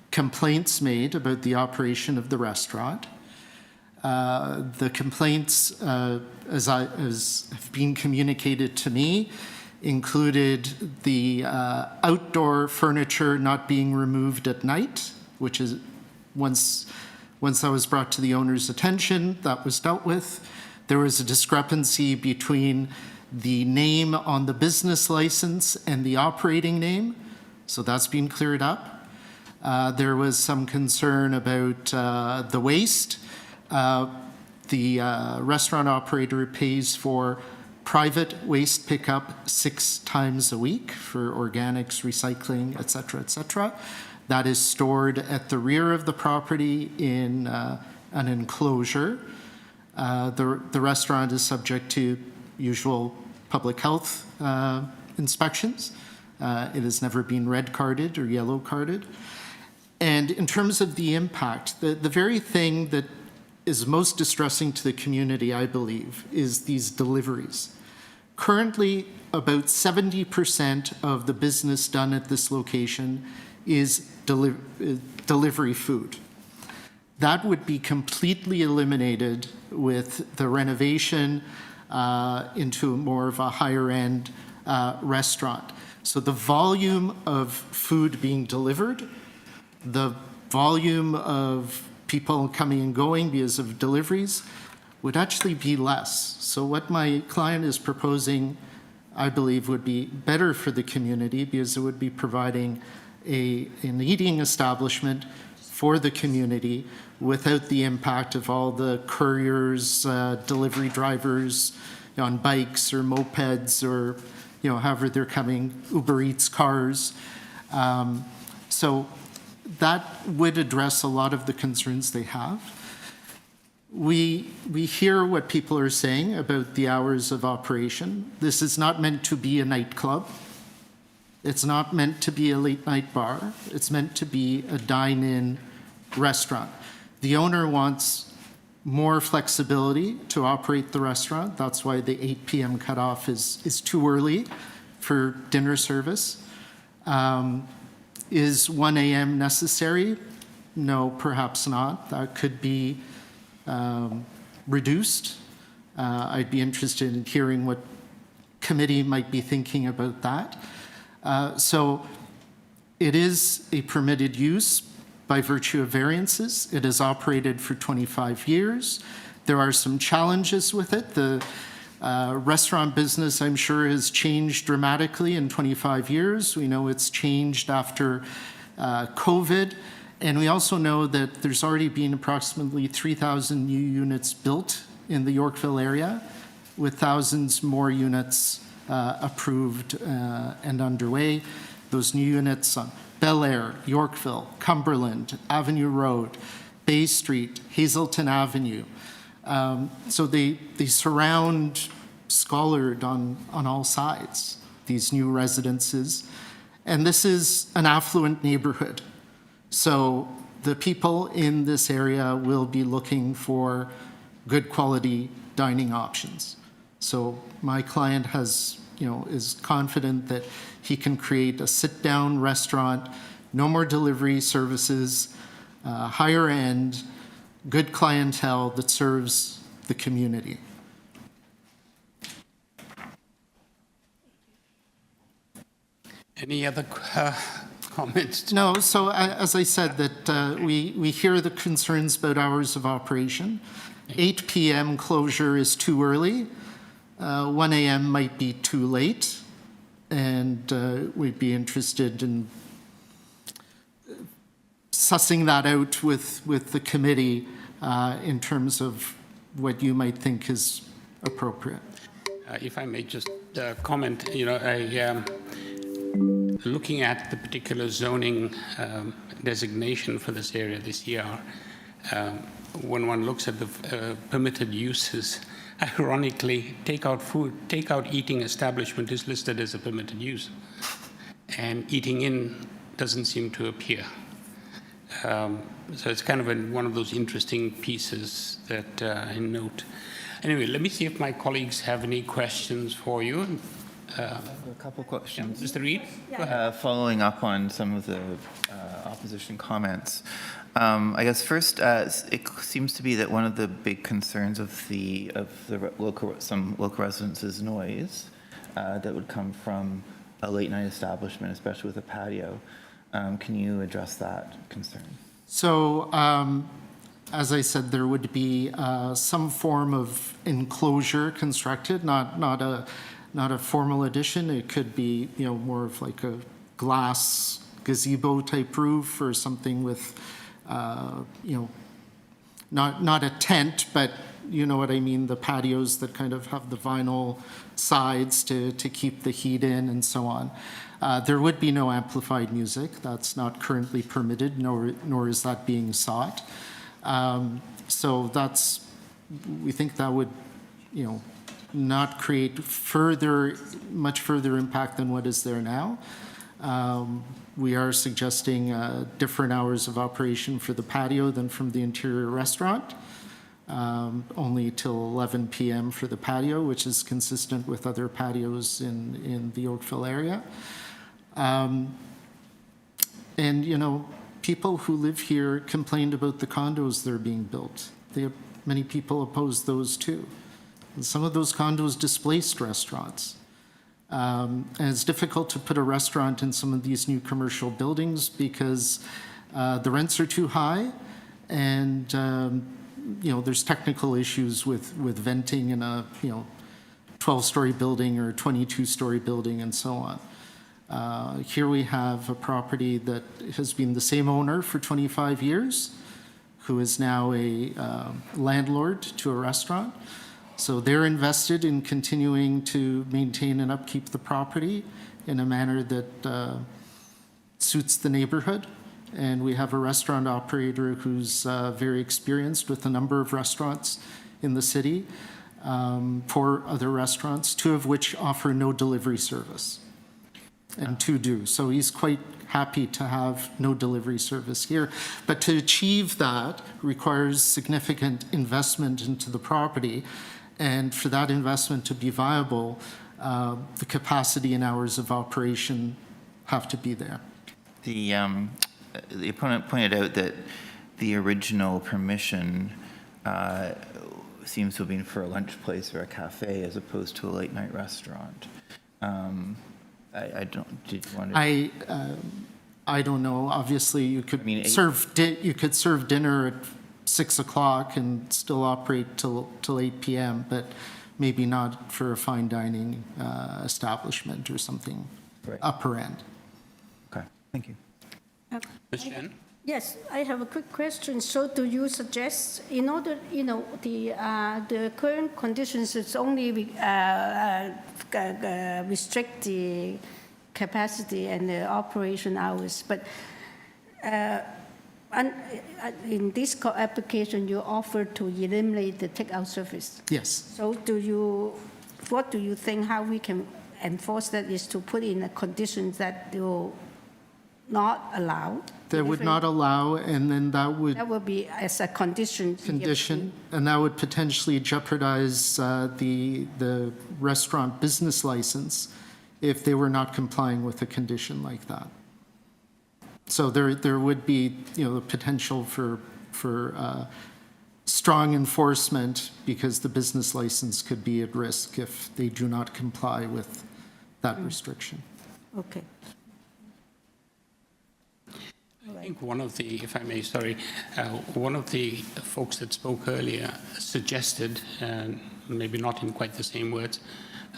complaints made about the operation of the restaurant. The complaints, as have been communicated to me, included the outdoor furniture not being removed at night, which is once that was brought to the owner's attention, that was dealt with. There was a discrepancy between the name on the business license and the operating name, so that's been cleared up. There was some concern about the waste. The restaurant operator pays for private waste pickup 6 times a week for organics, recycling, et cetera, That is stored at the rear of the property in an enclosure. The restaurant is subject to usual public health inspections. It has never been red carded or yellow carded. And in terms of the impact, the very thing that is most distressing to the community, I believe, is these deliveries. Currently, about 70% of the business done at this location is delivery food. That would be completely eliminated with the renovation into more of a higher end restaurant. So the volume of food being delivered, the volume of people coming and going because of deliveries would actually be less. So what my client is proposing, I believe, would be better for the community because it would be providing an eating establishment for the community without the impact of all the couriers, delivery drivers on bikes or mopeds or however they're coming, Uber Eats cars. So that would address a lot of the concerns they have. We hear what people are saying about the hours of operation. This is not meant to be a nightclub. It's not meant to be a late night bar. It's meant to be a dine-in restaurant. The owner wants more flexibility to operate the restaurant. That's why the 8 p.m. cutoff is too early for dinner service. Is 1 a.m. necessary? No, perhaps not. That could be reduced. I'd be interested in hearing what committee might be thinking about that. So it is a permitted use by virtue of variances. It has operated for 25 years. There are some challenges with it. The restaurant business, I'm sure, has changed dramatically in 25 years. We know it's changed after COVID. And we also know that there's already been approximately 3,000 new units built in the Yorkville area, with thousands more units approved and underway. Those new units on Bel Air, Yorkville, Cumberland, Avenue Road, Bay Street, Hazelton Avenue. So they surround SCOLLARD on all sides, these new residences. And this is an affluent neighborhood. So the people in this area will be looking for good quality dining options. So my client has, is confident that he can create a sit-down restaurant, no more delivery services, higher end, good clientele that serves the community. Any other comments? No, so as I said, that we hear the concerns about hours of operation. 8 p.m. closure is too early. 1 a.m. might be too late. And we'd be interested in sussing that out with the committee in terms of what you might think is appropriate. If I may just comment, looking at the particular zoning designation for this area, this ER, when one looks at the permitted uses, ironically, takeout eating establishment is listed as a permitted use, and eating in doesn't seem to appear. So it's kind of one of those interesting pieces that I note. Anyway, let me see if my colleagues have any questions for you. A couple questions. Mr. Reid? Following up on some of the opposition comments. I guess first, it seems to be that one of the big concerns of some local residents is noise. that would come from a late night establishment, especially with a patio. Can you address that concern? So, as I said, there would be some form of enclosure constructed, not a formal addition. It could be, more of like a glass gazebo type roof or something with, not a tent, but you know what I mean, the patios that kind of have the vinyl sides to keep the heat in and so on. There would be no amplified music. That's not currently permitted, nor is that being sought. So we think that would, not create much further impact than what is there now. We are suggesting different hours of operation for the patio than from the interior restaurant. Only till 11 p.m. for the patio, which is consistent with other patios in the Oakville area. And, people who live here complained about the condos that are being built. Many people oppose those too. And some of those condos displaced restaurants. And it's difficult to put a restaurant in some of these new commercial buildings because the rents are too high and there's technical issues with venting in a 12-story building or 22-story building and so on. Here we have a property that has been the same owner for 25 years, who is now a landlord to a restaurant. So they're invested in continuing to maintain and upkeep the property in a manner that suits the neighborhood. And we have a restaurant operator who's very experienced with a number of restaurants in the city, 4 other restaurants, 2 of which offer no delivery service, and 2 do. So he's quite happy to have no delivery service here. But to achieve that requires significant investment into the property. And for that investment to be viable, the capacity and hours of operation have to be there. The opponent pointed out that the original permission seems to have been for a lunch place or a cafe as opposed to a late night restaurant. I don't. Did you want to? I don't know. Obviously, you could serve dinner at 6 o'clock and still operate till 8 p.m., but maybe not for a fine dining establishment or something upper end. Okay, thank you. Ms. Chen? Yes, I have a quick question. So do you suggest, in order, the current conditions is only restrict the capacity and the operation hours, but in this application, you offer to eliminate the takeout service. Yes. So what do you think, how we can enforce that is to put in a condition that will not allow? That would not allow, and then that would be as a condition. And that would potentially jeopardize the restaurant business license if they were not complying with a condition like that. So there would be, the potential for strong enforcement because the business license could be at risk if they do not comply with that restriction. Okay. I think one of the, if I may, sorry, one of the folks that spoke earlier suggested, and maybe not in quite the same words,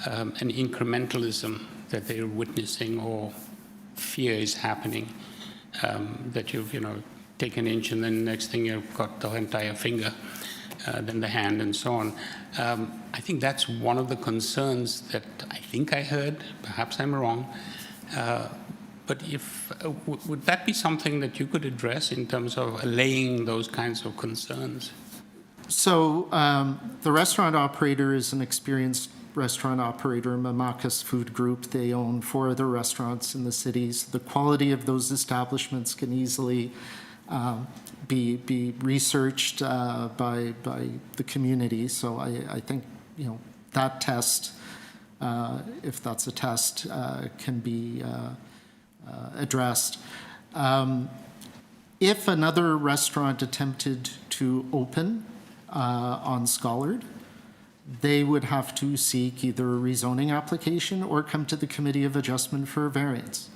an incrementalism that they're witnessing or fear is happening, that you've, take an inch and then next thing you've got the entire finger, then the hand and so on. I think that's one of the concerns that I think I heard, perhaps I'm wrong, but would that be something that you could address in terms of allaying those kinds of concerns? So the restaurant operator is an experienced restaurant operator, Mamakas Food Group. They own 4 other restaurants in the city. So the quality of those establishments can easily be researched by the community. So I think that test, if that's a test, can be addressed. If another restaurant attempted to open on SCOLLARD, they would have to seek either a rezoning application or come to the Committee of Adjustment for a variance,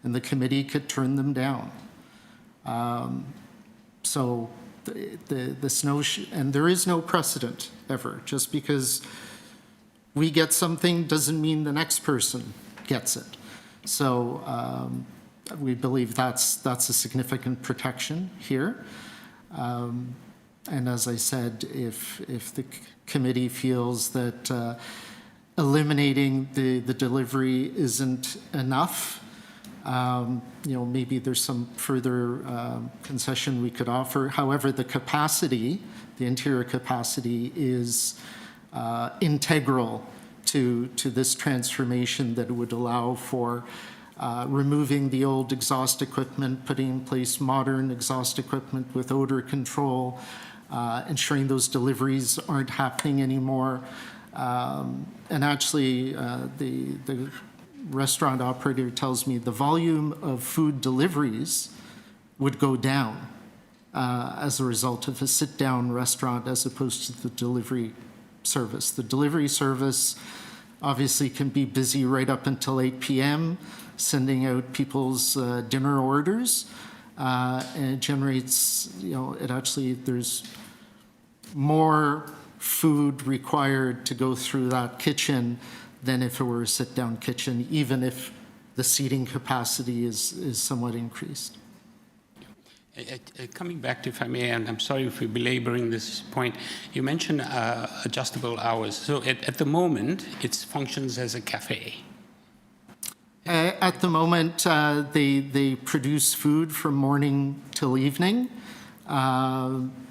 and the committee could turn them down. So this notion, and there is no precedent ever. Just because we get something doesn't mean the next person gets it. So we believe that's a significant protection here. And as I said, if the committee feels that eliminating the delivery isn't enough, maybe there's some further concession we could offer. However, the capacity, the interior capacity, is integral to this transformation that would allow for removing the old exhaust equipment, putting in place modern exhaust equipment with odor control, ensuring those deliveries aren't happening anymore. And actually, the restaurant operator tells me the volume of food deliveries would go down as a result of a sit-down restaurant as opposed to the delivery service. The delivery service obviously can be busy right up until 8 p.m., sending out people's dinner orders, and it generates, there's more food required to go through that kitchen than if it were a sit-down kitchen, even if the seating capacity is somewhat increased. Coming back to, if I may, and I'm sorry if we're belaboring this point, you mentioned adjustable hours. So at the moment, it functions as a cafe. At the moment, they produce food from morning till evening.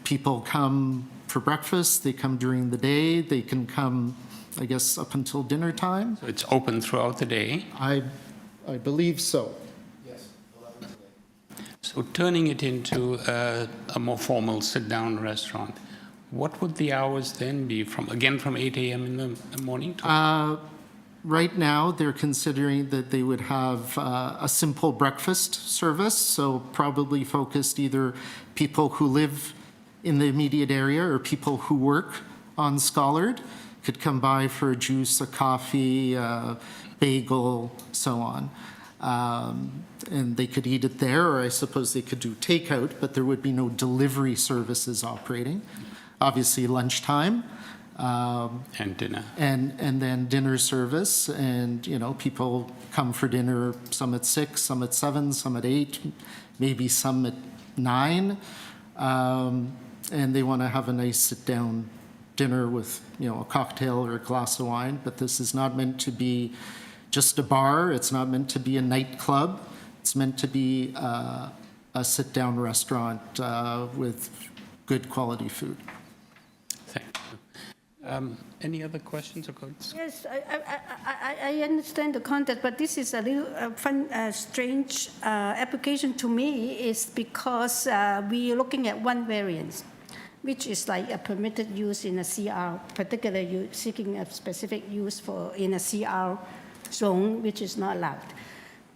People come for breakfast, they come during the day, they can come, I guess, up until dinner time. So it's open throughout the day. I believe so. So turning it into a more formal sit-down restaurant, what would the hours then be from 8 a.m. in the morning? Right now, they're considering that they would have a simple breakfast service, so probably focused either people who live in the immediate area or people who work on SCOLLARD could come by for a juice, a coffee, a bagel, so on. And they could eat it there, or I suppose they could do takeout, but there would be no delivery services operating. Obviously, lunchtime. And dinner. And then dinner service, and people come for dinner, some at 6, some at 7, some at 8, maybe some at 9, and they want to have a nice sit-down dinner with a cocktail or a glass of wine. But this is not meant to be just a bar. It's not meant to be a nightclub. It's meant to be a sit-down restaurant with good quality food. Thank you. Any other questions or comments? Yes, I understand the context, but this is a little strange application to me, is because we are looking at one variance, which is like a permitted use in a CR, particularly seeking a specific use in a CR zone, which is not allowed.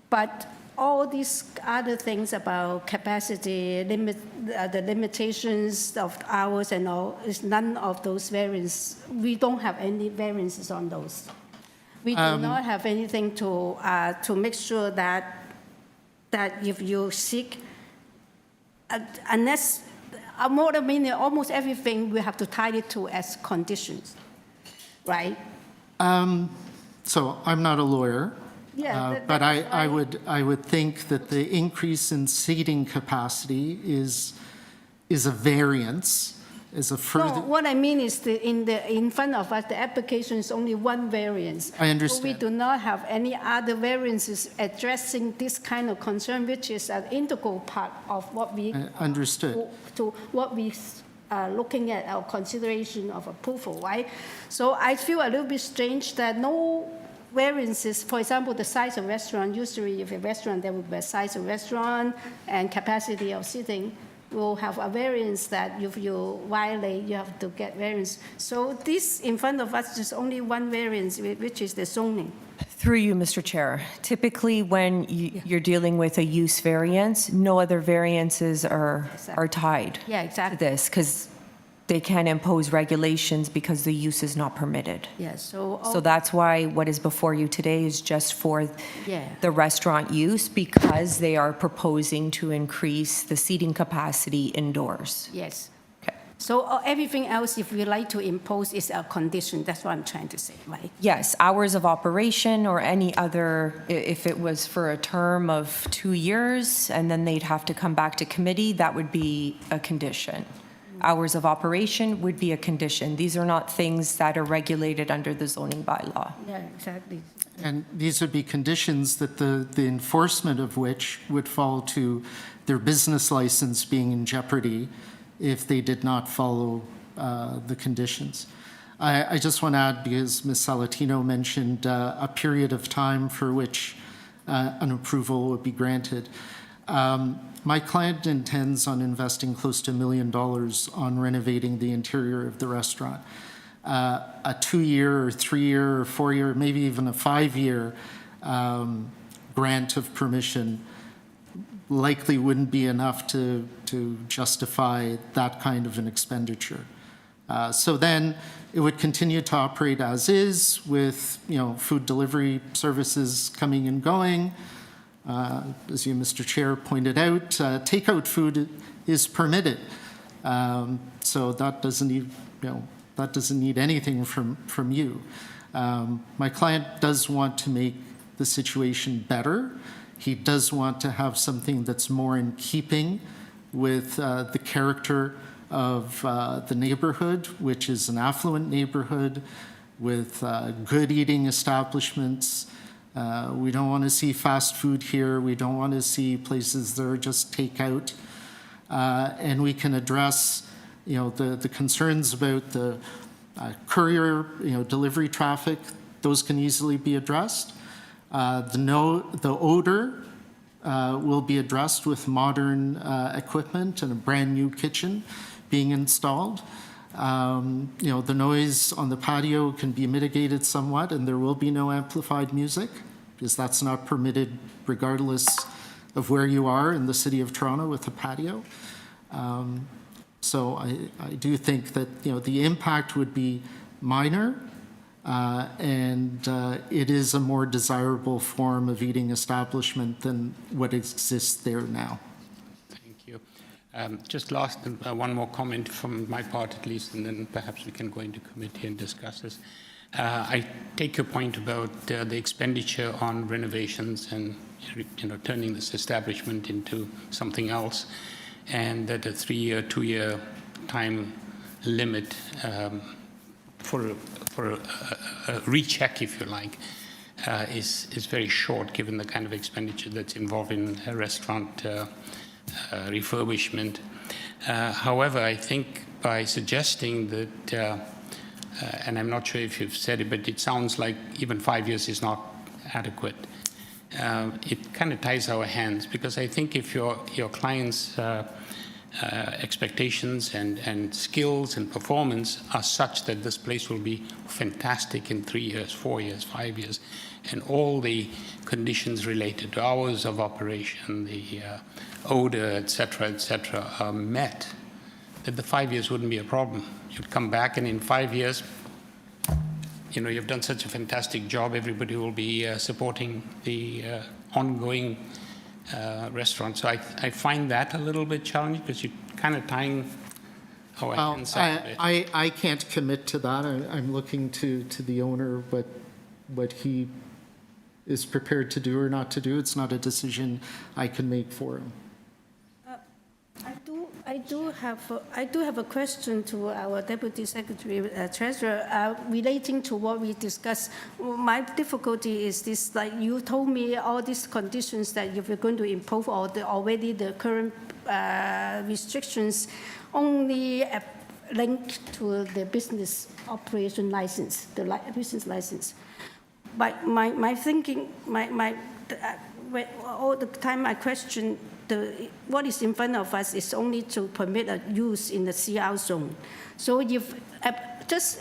But all these other things about capacity, the limitations of hours and all, is none of those variants. We don't have any variances on those. We do not have anything to make sure that if you seek, unless almost everything we have to tie it to as conditions, right? So I'm not a lawyer. Yeah, but I would think that the increase in seating capacity is a variance, is a further. No, what I mean is in front of us, the application is only one variance. I understand. So we do not have any other variances addressing this kind of concern, which is an integral part of what we understood. To what we are looking at our consideration of approval, right? So I feel a little bit strange that no variances, for example, the size of restaurant, usually if a restaurant, there would be a size of restaurant and capacity of seating, will have a variance that if you violate, you have to get variance. So this in front of us is only one variance, which is the zoning. Through you, Mr. Chair, typically when you're dealing with a use variance, no other variances are tied Yeah, exactly. to this, because they can impose regulations because the use is not permitted. Yeah, so. So that's why what is before you today is just for Yeah. the restaurant use, because they are proposing to increase the seating capacity indoors. Yes. Okay. So everything else, if we like to impose, is a condition. That's what I'm trying to say, right? Yes, hours of operation or any other, if it was for a term of 2 years and then they'd have to come back to committee, that would be a condition. Hours of operation would be a condition. These are not things that are regulated under the zoning bylaw. Yeah, exactly. And these would be conditions that the enforcement of which would fall to their business license being in jeopardy if they did not follow the conditions. I just want to add, because Ms. Salatino mentioned a period of time for which an approval would be granted. My client intends on investing close to $1 million on renovating the interior of the restaurant. A 2-year or 3-year or 4-year, maybe even a 5-year grant of permission likely wouldn't be enough to justify that kind of an expenditure. So then it would continue to operate as is with, food delivery services coming and going. As you, Mr. Chair, pointed out, takeout food is permitted. So that doesn't need anything from you. My client does want to make the situation better. He does want to have something that's more in keeping with the character of the neighborhood, which is an affluent neighborhood with good eating establishments. We don't want to see fast food here. We don't want to see places that are just takeout. And we can address, the concerns about the courier, delivery traffic. Those can easily be addressed. The odor will be addressed with modern equipment and a brand new kitchen being installed. The noise on the patio can be mitigated somewhat, and there will be no amplified music, because that's not permitted regardless of where you are in the city of Toronto with a patio. So I do think that, the impact would be minor, and it is a more desirable form of eating establishment than what exists there now. Thank you. Just last, one more comment from my part at least, and then perhaps we can go into committee and discuss this. I take your point about the expenditure on renovations and turning this establishment into something else, and that a 3-year, 2-year time limit for a recheck, if you like, is very short, given the kind of expenditure that's involved in a restaurant refurbishment. However, I think by suggesting that, and I'm not sure if you've said it, but it sounds like even 5 years is not adequate. It kind of ties our hands, because I think if your clients' expectations and skills and performance are such that this place will be fantastic in 3 years, 4 years, 5 years, and all the conditions related to hours of operation, the odor, et cetera, are met, that the 5 years wouldn't be a problem. You'd come back, and in 5 years, you've done such a fantastic job, everybody will be supporting the ongoing restaurant. So I find that a little bit challenging, because you're kind of tying our hands up a bit. I can't commit to that. I'm looking to the owner, what he is prepared to do or not to do. It's not a decision I can make for him. I do have a question to our Deputy Secretary Treasurer relating to what we discussed. My difficulty is this: like you told me, all these conditions that if you're going to impose already the current restrictions only linked to the business operation license, the business license. But my thinking, all the time I question. What is in front of us is only to permit a use in the CR zone. So if just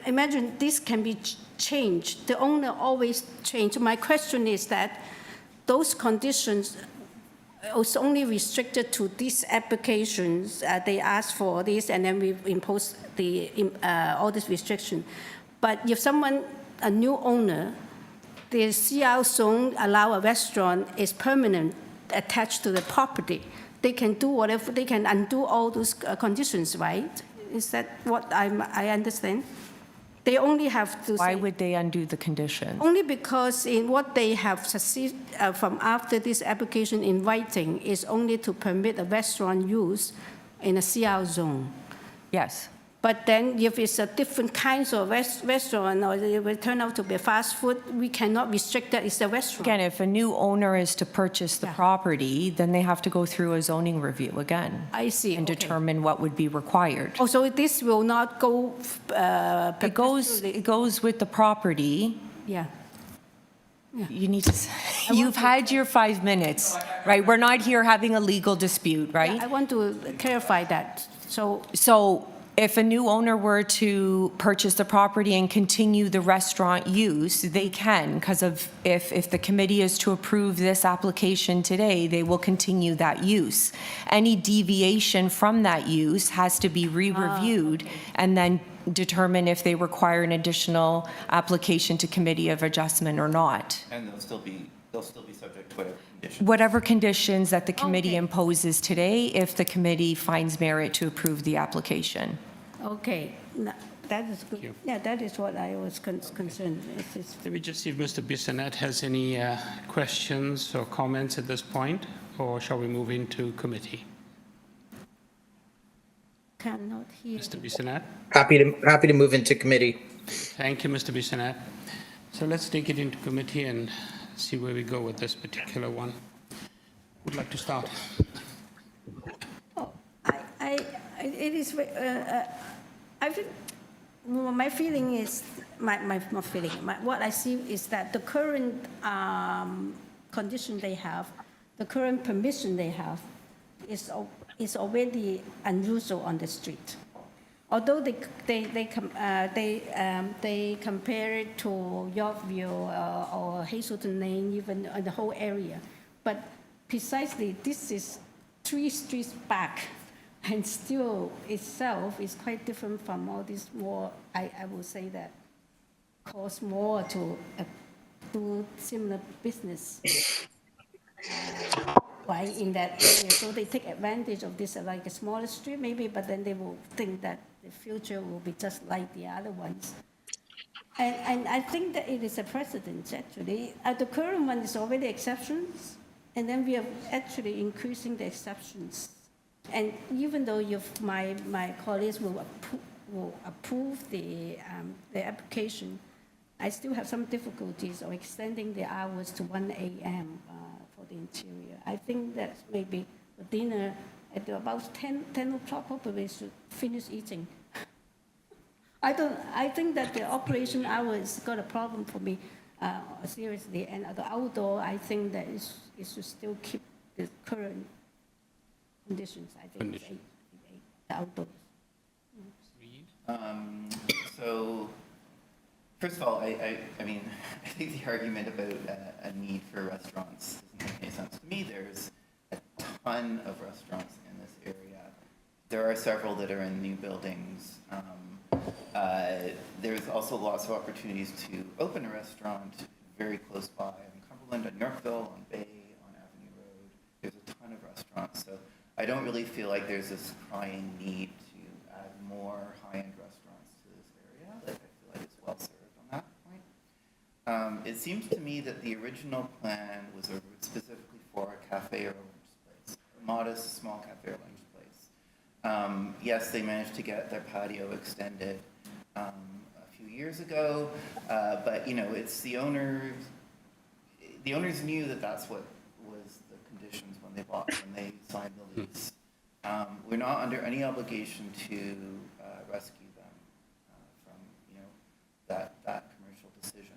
imagine this can be changed, the owner always change. My question is that those conditions it's only restricted to these applications. They ask for this, and then we impose all this restriction. But if someone, a new owner, the CR zone allow a restaurant is permanent attached to the property. They can do whatever, they can undo all those conditions, right? Is that what I understand? They only have to Why say, would they undo the conditions? only because in what they have succeed from after this application in writing is only to permit a restaurant use in a CR zone. Yes. But then if it's a different kinds of restaurant or it will turn out to be fast food, we cannot restrict that it's a restaurant. Again, if a new owner is to purchase the Yeah. property, then they have to go through a zoning review again I see. and okay. determine what would be required. Oh, so this will not go It goes with the property. Yeah. You need to, you've had your 5 minutes, right? We're not here having a legal dispute, right? I want to clarify that. So if a new owner were to purchase the property and continue the restaurant use, they can, because of, if the committee is to approve this application today, they will continue that use. Any deviation from that use has to be re-reviewed and then determine if they require an additional application to committee of adjustment or not. And they'll still be subject to whatever conditions. Whatever conditions that the committee Okay. imposes today, if the committee finds merit to approve the application. Okay, no, that is good. Yeah, that is what I was concerned. Let me just see if Mr. Bissonnette has any questions or comments at this point, or shall we move into committee? Cannot hear. Mr. Bissonnette? Happy to move into committee. Thank you, Mr. Bissonnette. So let's take it into committee and see where we go with this particular one. Would like to start? Oh, it is, I think, well, my feeling is, not feeling, what I see is that the current condition they have, the current permission they have is already unusual on the street. Although they compare it to Yorkville or Hazelton Lane, even the whole area, but precisely this is 3 streets back, and still itself is quite different from all this more, I would say that costs more to do similar business right in that area. So they take advantage of this like a smaller street maybe, but then they will think that the future will be just like the other ones. And I think that it is a precedent actually. The current one is already exceptions, and then we are actually increasing the exceptions. And even though if my colleagues will approve the application, I still have some difficulties of extending the hours to 1 a.m. For the interior. I think that maybe for dinner at about 10 o'clock probably should finish eating. I think that the operation hours got a problem for me seriously, and the outdoor, I think that it should still keep the current conditions. I think it's 8, the outdoors. So, first of all, I mean, I think the argument about a need for restaurants doesn't make any sense to me. There's a ton of restaurants in this area. There are several that are in new buildings. There's also lots of opportunities to open a restaurant very close by on Cumberland, on Yorkville, on Bay, on Avenue Road. There's a ton of restaurants. So I don't really feel like there's this crying need to add more high-end restaurants to this area. Like, I feel like it's well served on that point. It seems to me that the original plan was specifically for a cafe or lunch place, a modest, small cafe or lunch place. Yes, they managed to get their patio extended a few years ago, but you know, it's the owners. The owners knew that that's what was the conditions when they signed the lease. We're not under any obligation to rescue them from, you know, that commercial decision.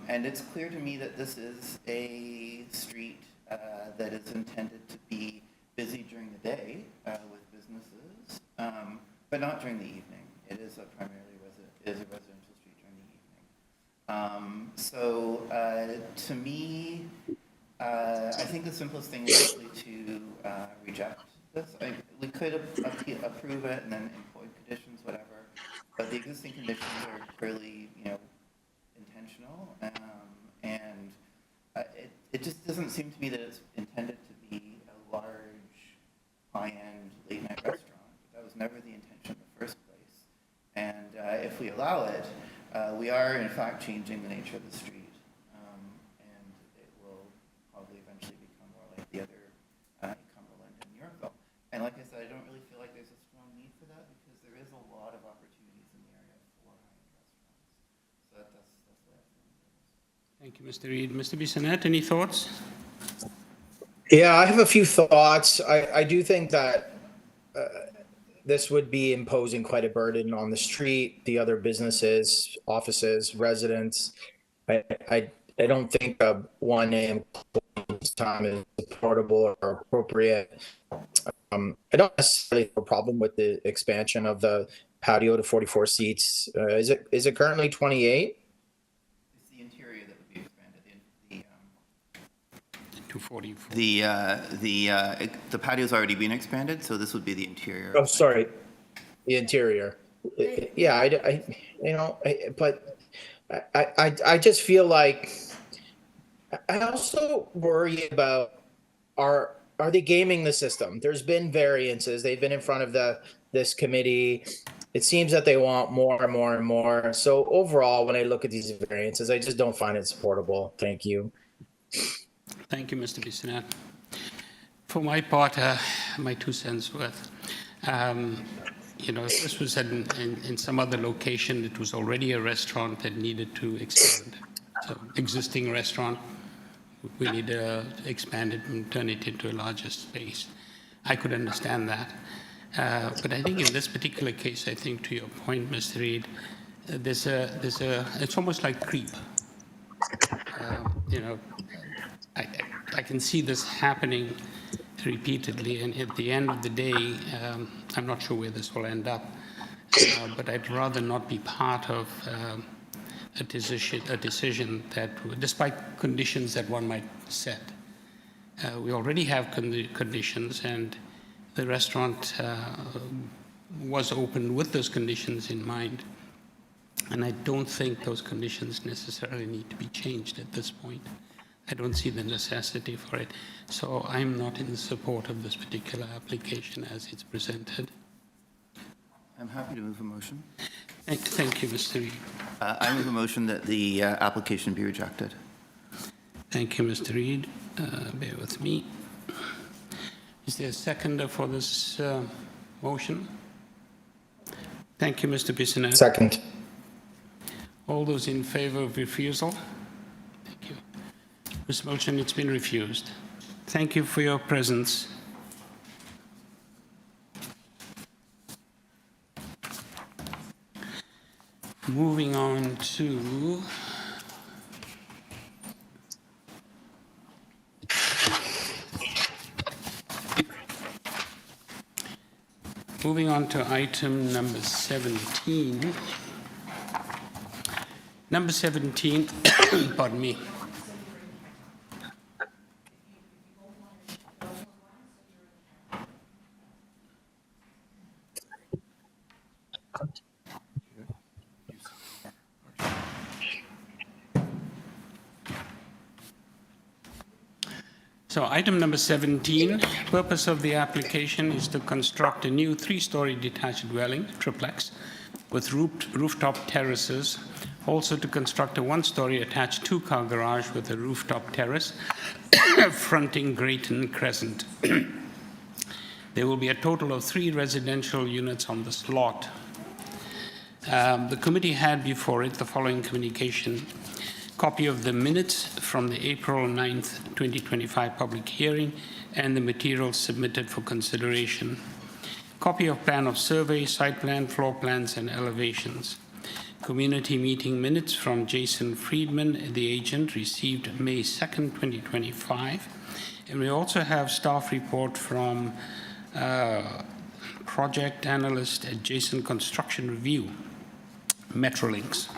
And it's clear to me that this is a street that is intended to be busy during the day with businesses, but not during the evening. It is a residential street during the evening. So to me, I think the simplest thing is likely to reject this. We could approve it and then employ conditions, whatever. But the existing conditions are clearly, intentional, and it just doesn't seem to me that it's intended to be a large, high-end, late-night restaurant. That was never the intention in the first place. And if we allow it, we are in fact changing the nature of the street. The other Cumberland and Yorkville. And like I said, I don't really feel like there's a strong need for that because there is a lot of opportunities in the area for high-end restaurants. So that's the way I feel. Thank you, Mr. Reid. Mr. Bissonnette, any thoughts? Yeah, I have a few thoughts. I do think that this would be imposing quite a burden on the street, the other businesses, offices, residents. I don't think a 1 a.m. time is supportable or appropriate. I don't necessarily have a problem with the expansion of the patio to 44 seats. Is it currently 28? It's the interior that would be expanded. To 44. The patio's already been expanded, so this would be the interior. Oh, sorry, the interior. Yeah, but I just feel like. I also worry about are they gaming the system? There's been variances. They've been in front of this committee. It seems that they want more and more and more. So overall, when I look at these variances, I just don't find it supportable. Thank you. Thank you, Mr. Bissonnette. For my part, my 2 cents worth. If this was in some other location, it was already a restaurant that needed to expand. So existing restaurant, we need to expand it and turn it into a larger space. I could understand that. But I think in this particular case, I think to your point, Mr. Reid, it's almost like creep. I can see this happening repeatedly, and at the end of the day, I'm not sure where this will end up, but I'd rather not be part of a decision that, despite conditions that one might set, we already have conditions, and the restaurant was opened with those conditions in mind. And I don't think those conditions necessarily need to be changed at this point. I don't see the necessity for it. So I'm not in support of this particular application as it's presented. I'm happy to move a motion. Thank you, Mr. Reid. I move a motion that the application be rejected. Thank you, Mr. Reid. Bear with me. Is there a seconder for this motion? Thank you, Mr. Bissonnette. Second. All those in favor of refusal? Thank you. This motion, it's been refused. Thank you for your presence. Moving on to item number 17. Number 17, pardon me. So item number 17, purpose of the application is to construct a new 3-story detached dwelling, triplex, with rooftop terraces. Also to construct a 1-story attached 2-car garage with a rooftop terrace fronting Grayton Crescent. There will be a total of 3 residential units on this lot. The committee had before it the following communication: copy of the minutes from the April 9th, 2025 public hearing and the materials submitted for consideration. Copy of plan of survey, site plan, floor plans, and elevations. Community meeting minutes from Jason Friedman, the agent, received May 2nd, 2025. And we also have staff report from project analyst at Jason Construction Review, Metrolinx.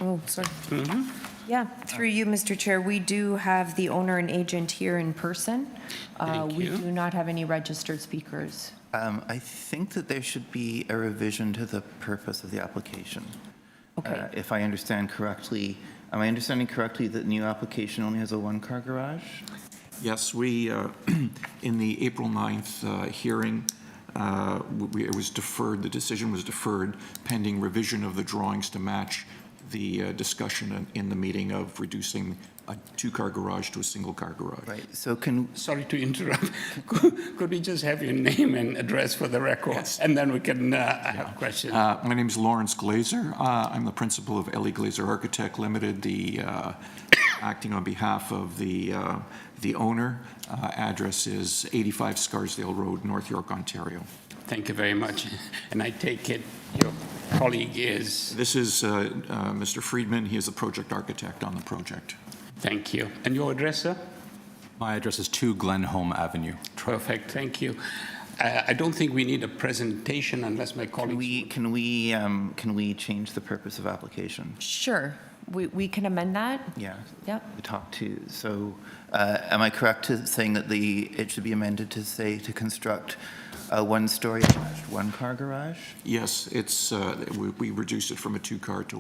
Oh, sorry. Yeah, through you, Mr. Chair, we do have the owner and agent here in person. Thank We you. do not have any registered speakers. I think that there should be a revision to the purpose of the application. Okay. If I understand correctly, am I understanding correctly that the new application only has a one-car garage? Yes, we, in the April 9th hearing, it was deferred, the decision was deferred pending revision of the drawings to match the discussion in the meeting of reducing a two-car garage to a single-car garage. Right, so can, Sorry to interrupt. Could we just have your name and address for the record? Yes. And then we can have questions. My name is Lawrence Glazer. I'm the principal of Ellie Glazer Architect Limited, acting on behalf of the owner. Address is 85 Scarsdale Road, North York, Ontario. Thank you very much. And I take it your colleague is, This is Mr. Friedman. He is the project architect on the project. thank you. And your address, sir? My address is 2 Glenholm Avenue. Perfect, thank you. I don't think we need a presentation unless my colleagues... can we change the purpose of application? Sure, we can amend that. Yeah. Yep. The top two. So am I correct to saying that it should be amended to say to construct a one-story attached one-car garage? Yes, it's we reduced it from a two-car to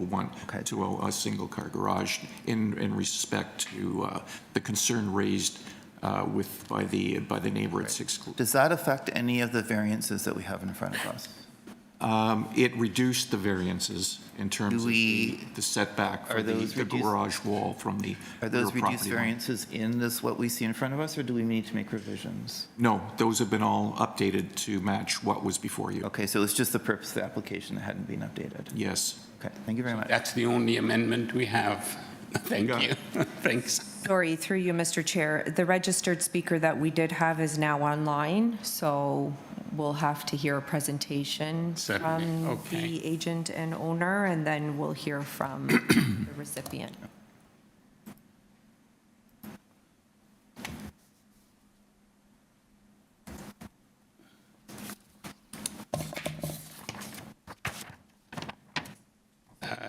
a single-car garage in respect to the concern raised by the neighbor at 6. Does that affect any of the variances that we have in front of us? It reduced the variances in terms of the setback for the garage wall from the Are those rear reduced property line. variances in this, what we see in front of us, or do we need to make revisions? No, those have been all updated to match what was before you. Okay, so it's just the purpose of the application that hadn't been updated. Yes. Okay, thank you very much. That's the only amendment we have. Thank got you. it. Thanks. Sorry, through you, Mr. Chair, the registered speaker that we did have is now online, so we'll have to hear a presentation Certainly, from okay. the agent and owner, and then we'll hear from the recipient.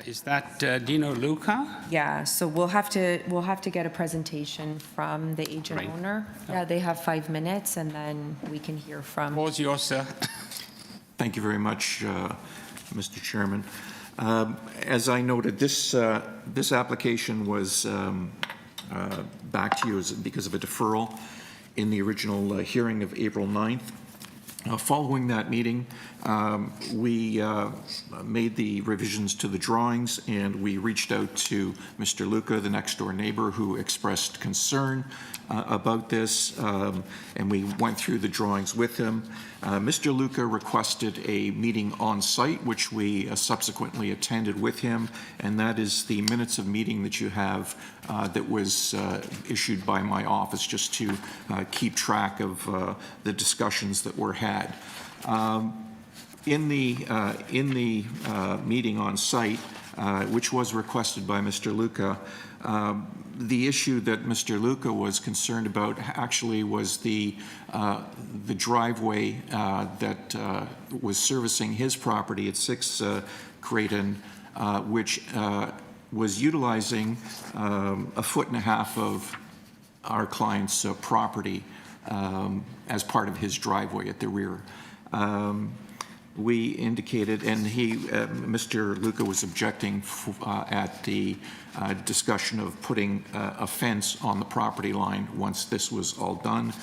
Is that Dino Luca? Yeah, so we'll have to get a presentation from the agent Right. owner. Yeah, they have 5 minutes, and then we can hear from. Pause yours, sir. Thank you very much, Mr. Chairman. As I noted, this application was back to you because of a deferral in the original hearing of April 9th. Following that meeting, we made the revisions to the drawings, and we reached out to Mr. Luca, the next-door neighbor, who expressed concern about this, and we went through the drawings with him. Mr. Luca requested a meeting on site, which we subsequently attended with him, and that is the minutes of meeting that you have that was issued by my office just to keep track of the discussions that were had. In the meeting on site, which was requested by Mr. Luca, the issue that Mr. Luca was concerned about actually was the driveway that was servicing his property at 6 CRAVEN, which was utilizing 1.5 feet of our client's property as part of his driveway at the rear. We indicated, and Mr. Luca was objecting at the discussion of putting a fence on the property line once this was all done,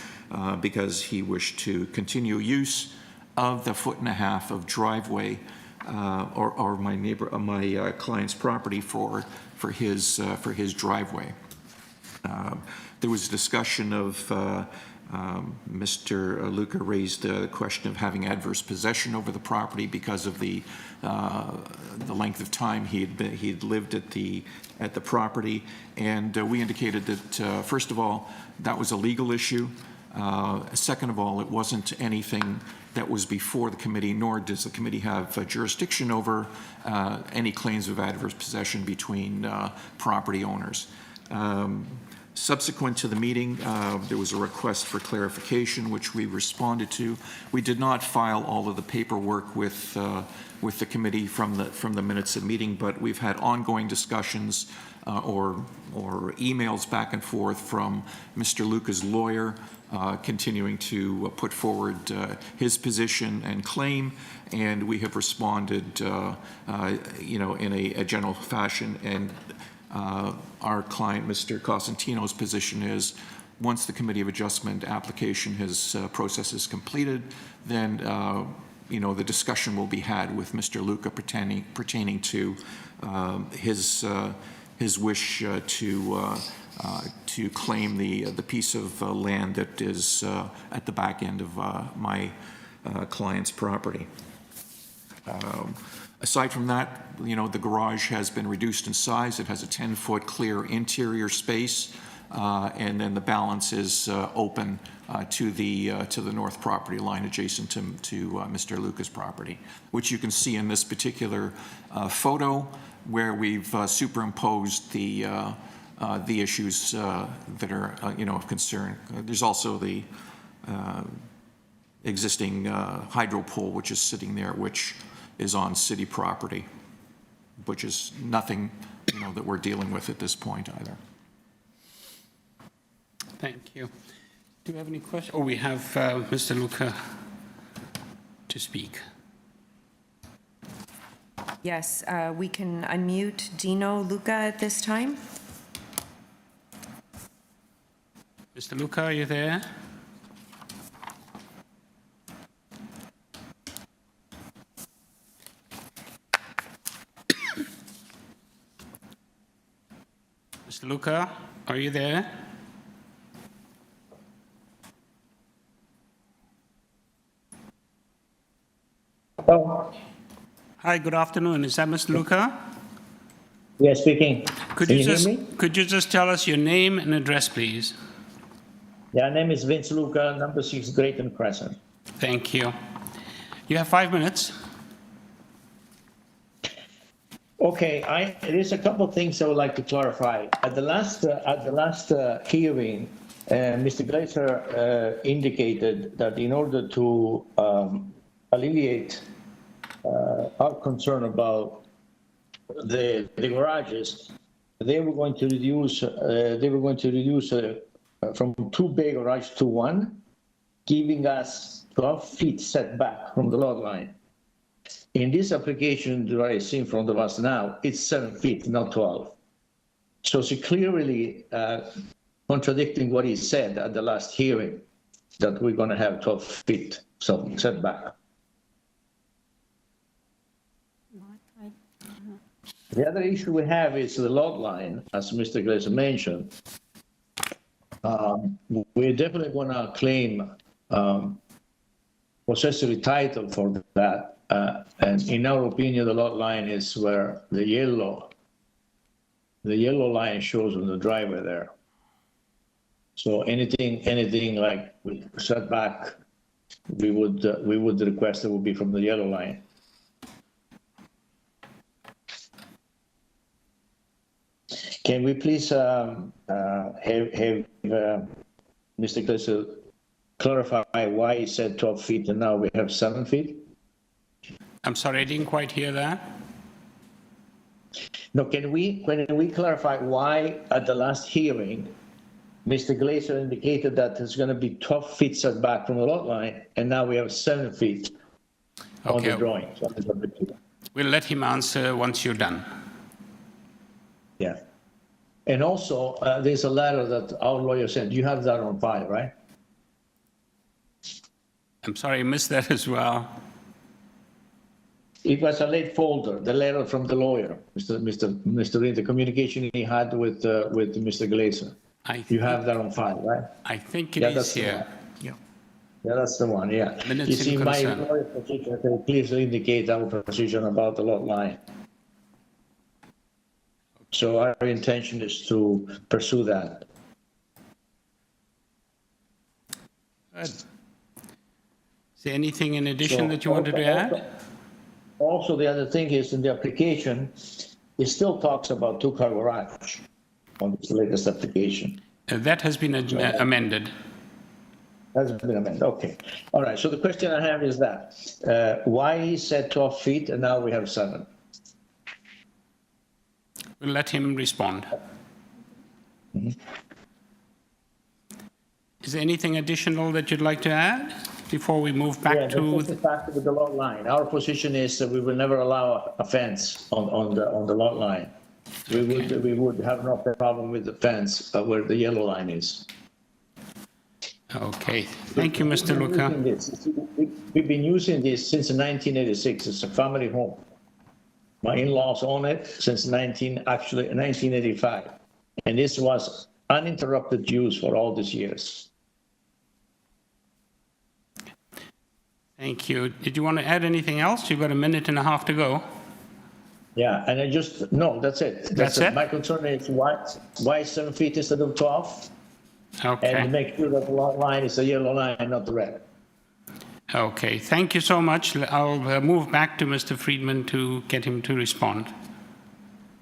because he wished to continue use of the 1.5 feet of driveway or my client's property for his driveway. There was discussion of Mr. Luca raised the question of having adverse possession over the property because of the length of time he had lived at the property, and we indicated that first of all that was a legal issue. Second of all, it wasn't anything that was before the committee, nor does the committee have jurisdiction over any claims of adverse possession between property owners. Subsequent to the meeting, there was a request for clarification, which we responded to. We did not file all of the paperwork with the committee from the minutes of meeting, but we've had ongoing discussions or emails back and forth from Mr. Luca's lawyer, continuing to put forward his position and claim, and we have responded, in a general fashion. And our client, Mr. Cosentino's position is, once the Committee of Adjustment application process is completed, then the discussion will be had with Mr. Luca pertaining to his wish to claim the piece of land that is at the back end of my client's property. Aside from that, the garage has been reduced in size. It has a 10-foot clear interior space, and then the balance is open to the north property line adjacent to Mr. Luca's property, which you can see in this particular photo, where we've superimposed the issues that are of concern. There's also the existing hydro pole, which is sitting there, which is on city property, which is nothing that we're dealing with at this point either. Thank you. Do you have any questions? Oh, we have Mr. Luca to speak. Yes, we can unmute Dino Luca at this time. Mr. Luca, are you there? Mr. Luca, are you there? Hello. Hi, good afternoon. Is that Mr. Luca? Yes, speaking. Could Can you hear just me? could you just tell us your name and address, please? Yeah, name is Vince Luca, number 6 Drayton Crescent. Thank you. You have 5 minutes. Okay, there's a couple of things I would like to clarify. At the last hearing, Mr. Glazer indicated that in order to alleviate our concern about the garages, they were going to reduce from 2-bay garage to 1, giving us 12 feet setback from the lot line. In this application that I see in front of us now, it's 7 feet, not 12. So she clearly contradicting what he said at the last hearing, that we're going to have 12 feet setback. The other issue we have is the lot line, as Mr. Glazer mentioned. We're definitely going to claim possessory title for that. And in our opinion, the lot line is where the yellow line shows on the driveway there. So anything like setback, we would request it would be from the yellow line. Can we please have Mr. Glazer clarify why he said 12 feet and now we have 7 feet? I'm sorry, I didn't quite hear that. No, can we clarify why at the last hearing, Mr. Glazer indicated that it's going to be 12 feet setback from the lot line, and now we have 7 feet on the drawing. So we'll let him answer once you're done. Yeah. And also, there's a letter that our lawyer sent. You have that on file, right? I'm sorry, I missed that as well. It was a late folder, the letter from the lawyer, Mr. the communication he had with Mr. Glazer. You have that on file, right? I think it is here. Yeah, that's the one, yeah. Minutes You see, in my concern. lawyer position clearly indicate our position about the lot line. So our intention is to pursue that. Good. Is there anything in addition that you wanted to add? Also, the other thing is in the application, it still talks about 2-car garage on this latest application. That has been amended. Hasn't been amended, okay. All right, so the question I have is that, why he said 12 feet and now we have 7? We'll let him respond. Is there anything additional that you'd like to add before we move back to? The fact with the lot line. Our position is that we will never allow a fence on the lot line. We would have no problem with the fence where the yellow line is. Okay, thank you, Mr. Luca. We've been using this since 1986. It's a family home. My in-laws own it since 1985. And this was uninterrupted use for all these years. Thank you. Did you want to add anything else? You've got a minute and a half to go. Yeah, and no, that's it. That's it? My concern is why 7 feet instead of 12? Okay. And make sure that the lot line is a yellow line and not the red. Okay, thank you so much. I'll move back to Mr. Friedman to get him to respond.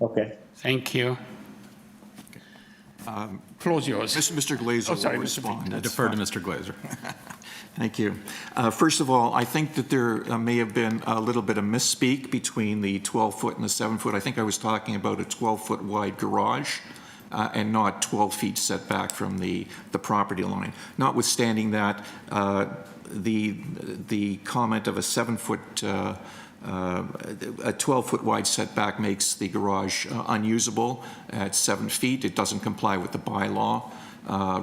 Okay. Thank you. Floor's yours. Mr. Glazer sorry, will Mr. respond. I defer to Mr. Glazer. Thank you. First of all, I think that there may have been a little bit of misspeak between the 12-foot and the 7-foot. I think I was talking about a 12-foot wide garage and not 12 feet setback from the property line. Notwithstanding that, the comment of a 7-foot, a 12-foot wide setback makes the garage unusable at 7 feet. It doesn't comply with the bylaw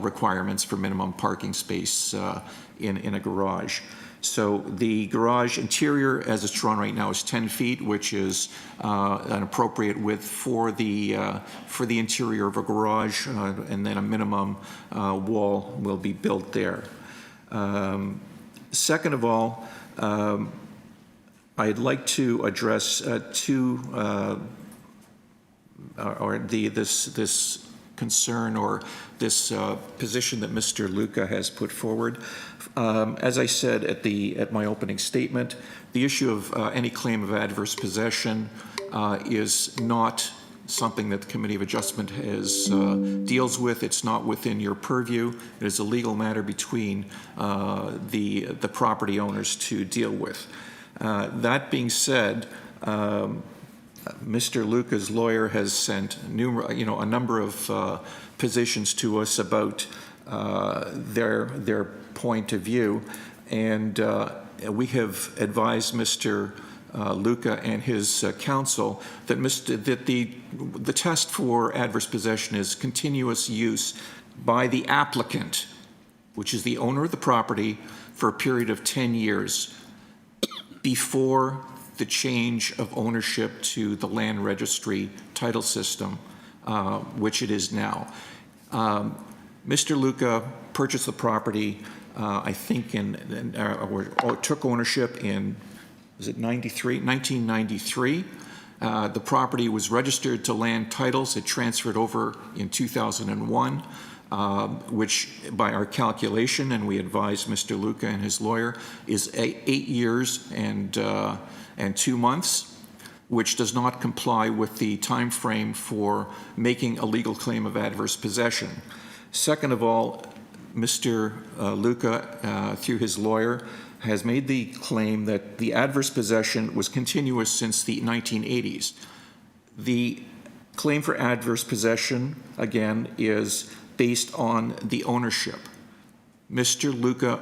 requirements for minimum parking space in a garage. So the garage interior, as it's drawn right now, is 10 feet, which is an appropriate width for the interior of a garage, and then a minimum wall will be built there. Second of all, I'd like to address this concern or this position that Mr. Luca has put forward. As I said at my opening statement, the issue of any claim of adverse possession is not something that the Committee of Adjustment deals with. It's not within your purview. It is a legal matter between the property owners to deal with. That being said, Mr. Luca's lawyer has sent a number of positions to us about their point of view, and we have advised Mr. Luca and his counsel that the test for adverse possession is continuous use by the applicant, which is the owner of the property, for a period of 10 years before the change of ownership to the land registry title system, which it is now. Mr. Luca purchased the property, I think, or took ownership in, was it 1993? The property was registered to land titles. It transferred over in 2001, which by our calculation, and we advised Mr. Luca and his lawyer, is 8 years and 2 months, which does not comply with the time frame for making a legal claim of adverse possession. Second of all, Mr. Luca, through his lawyer, has made the claim that the adverse possession was continuous since the 1980s. The claim for adverse possession, again, is based on the ownership. Mr. Luca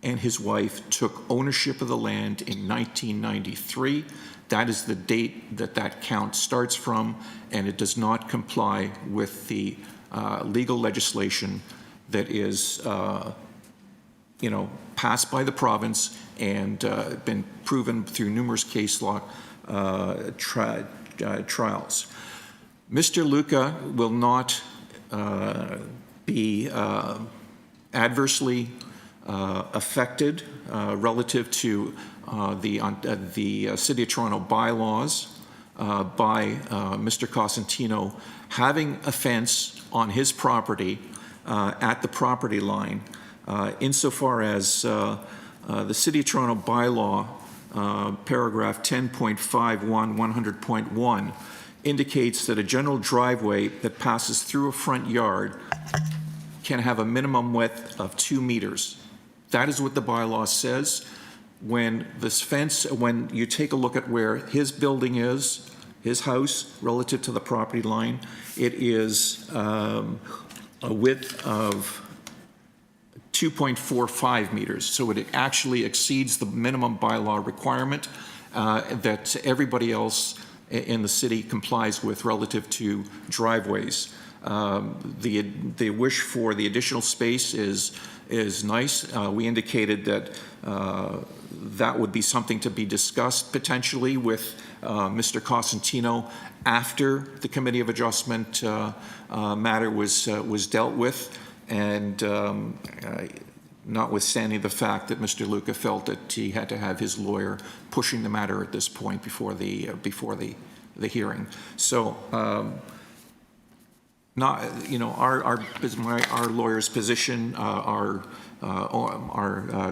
and his wife took ownership of the land in 1993. That is the date that count starts from, and it does not comply with the legal legislation that is, passed by the province and been proven through numerous case law trials. Mr. Luca will not be adversely affected relative to the City of Toronto bylaws by Mr. Cosentino having a fence on his property at the property line, insofar as the City of Toronto bylaw, paragraph 10.51, 100.1, indicates that a general driveway that passes through a front yard can have a minimum width of 2 meters. That is what the bylaw says. When this fence, when you take a look at where his building is, his house, relative to the property line, it is a width of 2.45 meters. So it actually exceeds the minimum bylaw requirement that everybody else in the city complies with relative to driveways. The wish for the additional space is nice. We indicated that that would be something to be discussed potentially with Mr. Cosentino after the Committee of Adjustment matter was dealt with, and notwithstanding the fact that Mr. Luca felt that he had to have his lawyer pushing the matter at this point before the hearing. So, our lawyer's position, our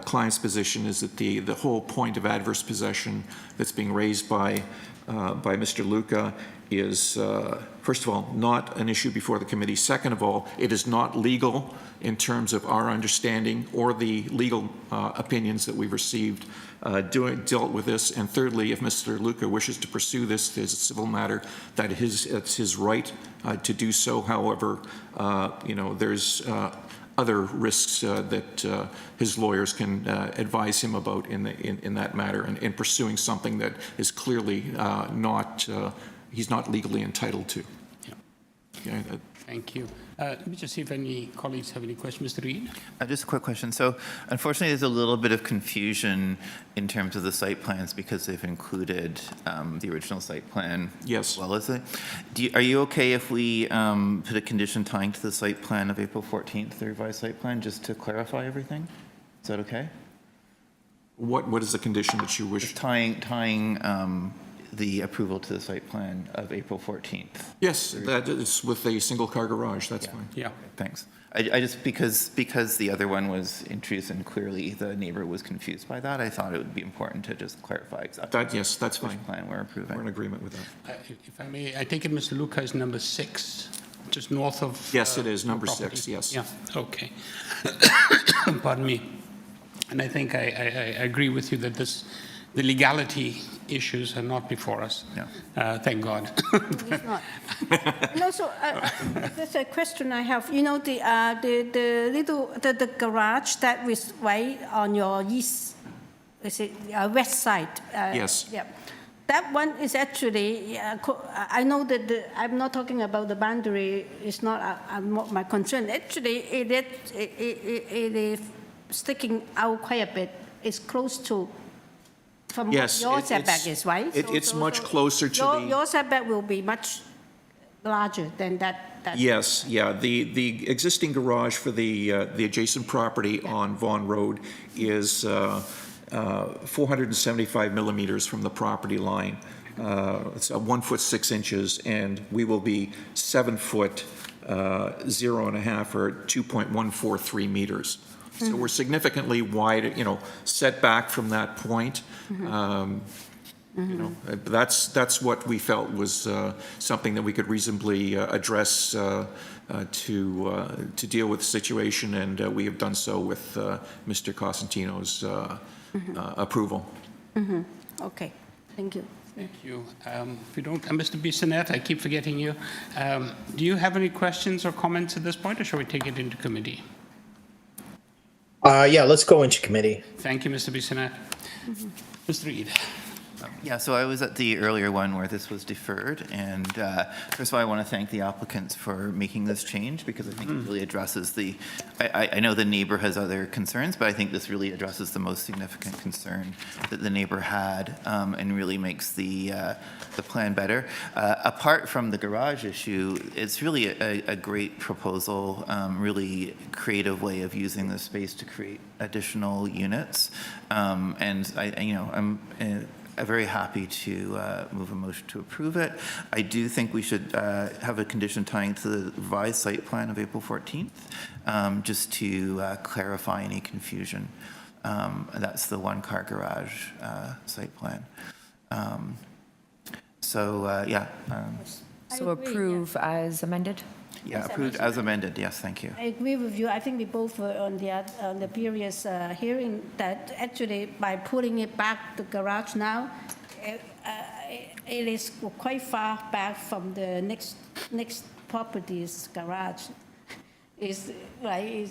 client's position is that the whole point of adverse possession that's being raised by Mr. Luca is, first of all, not an issue before the committee. Second of all, it is not legal in terms of our understanding or the legal opinions that we've received dealt with this. And thirdly, if Mr. Luca wishes to pursue this as a civil matter, it's his right to do so. However, there's other risks that his lawyers can advise him about in that matter, and in pursuing something that is clearly he's not legally entitled to. Yeah. Okay, thank you. Let me just see if any colleagues have any questions. Mr. Reid? Just a quick question. So unfortunately, there's a little bit of confusion in terms of the site plans because they've included the original site plan. Yes. As well as it. Are you okay if we put a condition tying to the site plan of April 14th, the revised site plan, just to clarify everything? Is that okay? What is the condition that you wish? Just tying the approval to the site plan of April 14th. Yes, that is with a single car garage. That's fine. Yeah. Thanks. I just, because the other one was intrusive and clearly the neighbor was confused by that, I thought it would be important to just clarify exactly. Yes, that's fine. Which plan we're approving. We're in agreement with that. If I may, I take it Mr. Luca is number 6, just north of... Yes, it is, number property. 6, yes. Yeah, okay. Pardon me. And I think I agree with you that the legality issues are not before us. Yeah. Thank God. It's not. And also, there's a question I have. You know, the garage that was right on your east, is it west side? Yes. Yeah. That one is actually, I know that I'm not talking about the boundary. It's not my concern. Actually, it is sticking out quite a bit. It's close to. From yes, your setback is, right? It's much closer to your setback will be much larger than that. Yes, yeah. The existing garage for the adjacent property on Vaughan Road is 475 millimeters from the property line. It's 1 foot 6 inches, and we will be 7 foot 0.5 or 2.143 meters. So we're significantly wide, set back from that point. That's what we felt was something that we could reasonably address to deal with the situation, and we have done so with Mr. Cosentino's approval. Okay, thank you. Thank you. If you don't, Mr. Bissonnette, I keep forgetting you. Do you have any questions or comments at this point, or shall we take it into committee? Yeah, let's go into committee. Thank you, Mr. Bissonnette. Mr. Reid. Yeah, so I was at the earlier one where this was deferred, and first of all, I want to thank the applicants for making this change, because I think it really addresses I know the neighbor has other concerns, but I think this really addresses the most significant concern that the neighbor had, and really makes the plan better. Apart from the garage issue, it's really a great proposal, really creative way of using the space to create additional units, and I'm very happy to move a motion to approve it. I do think we should have a condition tying to the revised site plan of April 14th, just to clarify any confusion. That's the 1-car garage site plan. So, yeah, So approve as amended? yeah, approved as amended. Yes, thank you. I agree with you. I think we both were on the previous hearing that actually by putting it back the garage now, it is quite far back from the next property's garage. Is right.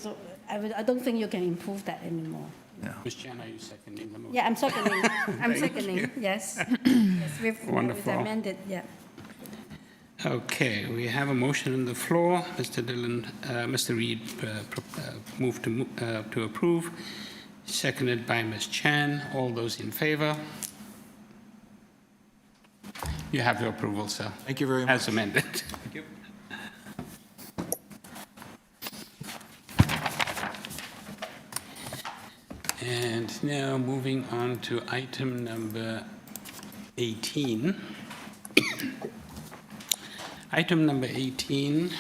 I don't think you can improve that anymore. Ms. Chan, are you seconding the motion? Yeah, I'm seconding. I'm seconding. Yes. Yes, with Wonderful. amended. Yeah. Okay, we have a motion on the floor. Mr. Dillon, Mr. Reid moved to approve, seconded by Ms. Chan. All those in favor? You have your approval, sir. Thank you very much. As amended. Thank you. And now moving on to item number 18. Item number 18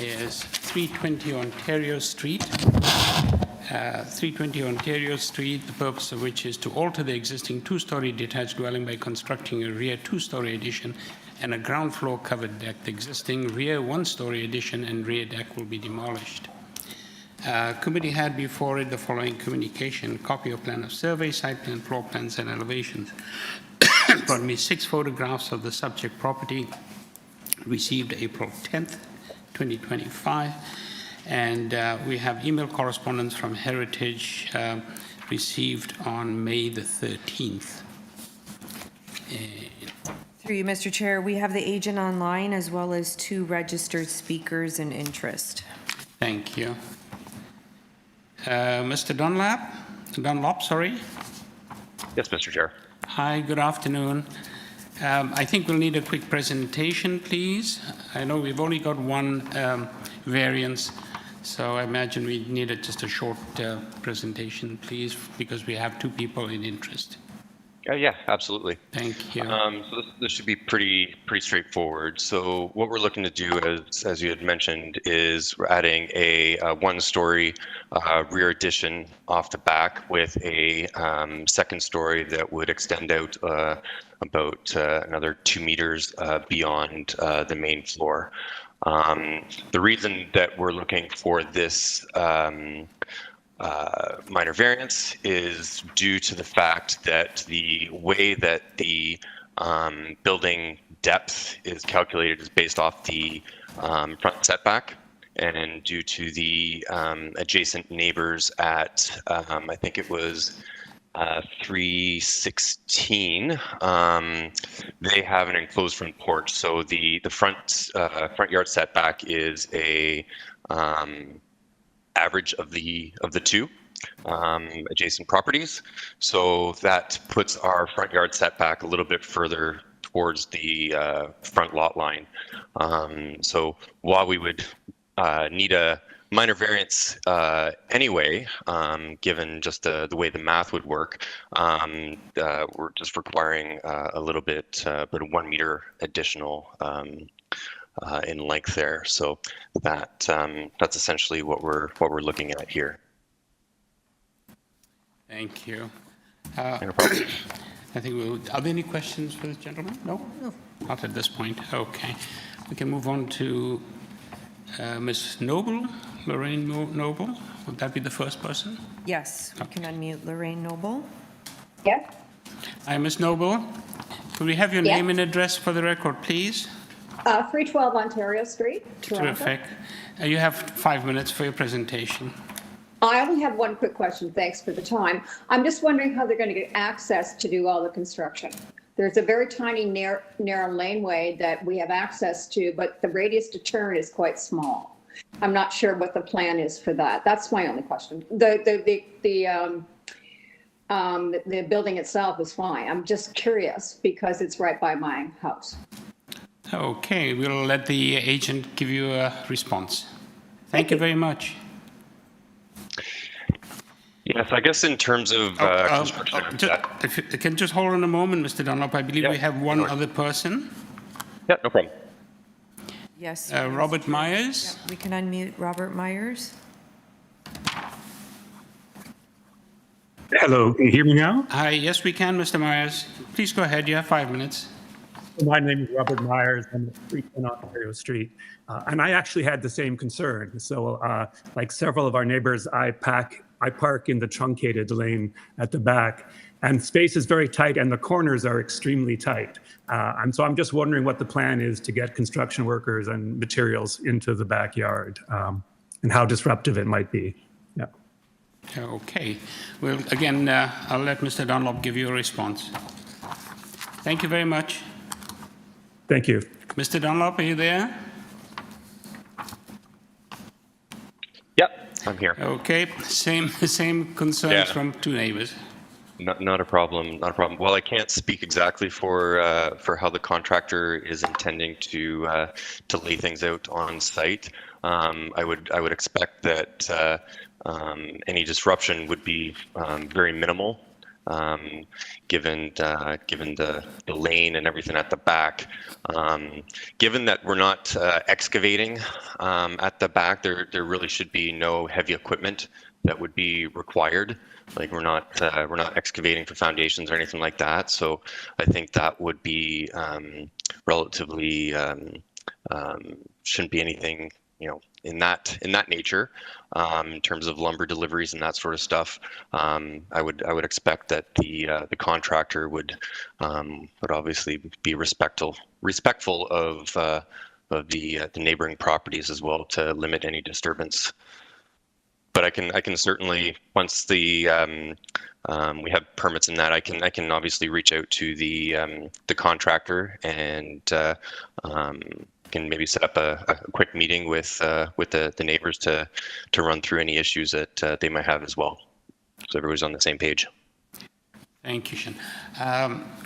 is 320 Ontario Street. 320 Ontario Street, the purpose of which is to alter the existing two-story detached dwelling by constructing a rear two-story addition and a ground floor covered deck. The existing rear one-story addition and rear deck will be demolished. Committee had before it the following communication: copy of plan of survey, site plan, floor plans, and elevations. Pardon me, 6 photographs of the subject property received April 10th, 2025. And we have email correspondence from Heritage received on May the 13th. Through you, Mr. Chair, we have the agent online as well as 2 registered speakers in interest. Thank you. Mr. Dunlop, sorry. Yes, Mr. Chair. Hi, good afternoon. I think we'll need a quick presentation, please. I know we've only got one variance, so I imagine we needed just a short presentation, please, because we have 2 people in interest. Yeah, absolutely. Thank you. So this should be pretty straightforward. So what we're looking to do, as you had mentioned, is we're adding a one-story rear addition off the back with a second story that would extend out about another 2 meters beyond the main floor. The reason that we're looking for this minor variance is due to the fact that the way that the building depth is calculated is based off the front setback, and due to the adjacent neighbors at, I think it was 316, they have an enclosed front porch. So the front yard setback is a average of the 2 adjacent properties. So that puts our front yard setback a little bit further towards the front lot line. So while we would need a minor variance anyway, given just the way the math would work, we're just requiring a little bit, but 1 meter additional in length there. So that's essentially what we're looking at here. Thank you. No problem. I think are there any questions for this gentleman? No? Not at this point. Okay. We can move on to Ms. Noble, Lorraine Noble. Would that be the first person? Yes, we can unmute Lorraine Noble. Yeah. Hi, Ms. Noble. Could we have your Yeah. name and address for the record, please? 312 Ontario Street, Toronto. Terrific. You have 5 minutes for your presentation. I only have one quick question. Thanks for the time. I'm just wondering how they're going to get access to do all the construction. There's a very tiny narrow laneway that we have access to, but the radius to turn is quite small. I'm not sure what the plan is for that. That's my only question. The building itself is fine. I'm just curious because it's right by my house. Okay, we'll let the agent give you a response. Thank you very much. Yes, I guess in terms of construction. If you can just hold on a moment, Mr. Dunlop. I believe we have one other person. Yeah, no problem. Yes. Robert Myers. Yeah, we can unmute Robert Myers. Hello, can you hear me now? Hi, yes, we can, Mr. Myers. Please go ahead. You have 5 minutes. My name is Robert Myers. I'm at 310 Ontario Street. And I actually had the same concern. So like several of our neighbors, I park in the truncated lane at the back, and space is very tight and the corners are extremely tight. And so I'm just wondering what the plan is to get construction workers and materials into the backyard, and how disruptive it might be. Yeah. Okay. Well, again, I'll let Mr. Dunlop give you a response. Thank you very much. Thank you. Mr. Dunlop, are you there? Yep, I'm here. Okay. Same concerns from two neighbors. Not a problem. Not a problem. Well, I can't speak exactly for how the contractor is intending to lay things out on site. I would expect that any disruption would be very minimal, given the lane and everything at the back. Given that we're not excavating at the back, there really should be no heavy equipment that would be required. Like we're not excavating for foundations or anything like that. So I think that would be relatively shouldn't be anything, you know, in that nature. In terms of lumber deliveries and that sort of stuff, I would expect that the contractor would obviously be respectful of the neighboring properties as well, to limit any disturbance. But I can certainly, once we have permits in that, I can obviously reach out to the contractor and can maybe set up a quick meeting with the neighbors to run through any issues that they might have as well, so everybody's on the same page. Thank you, Sean.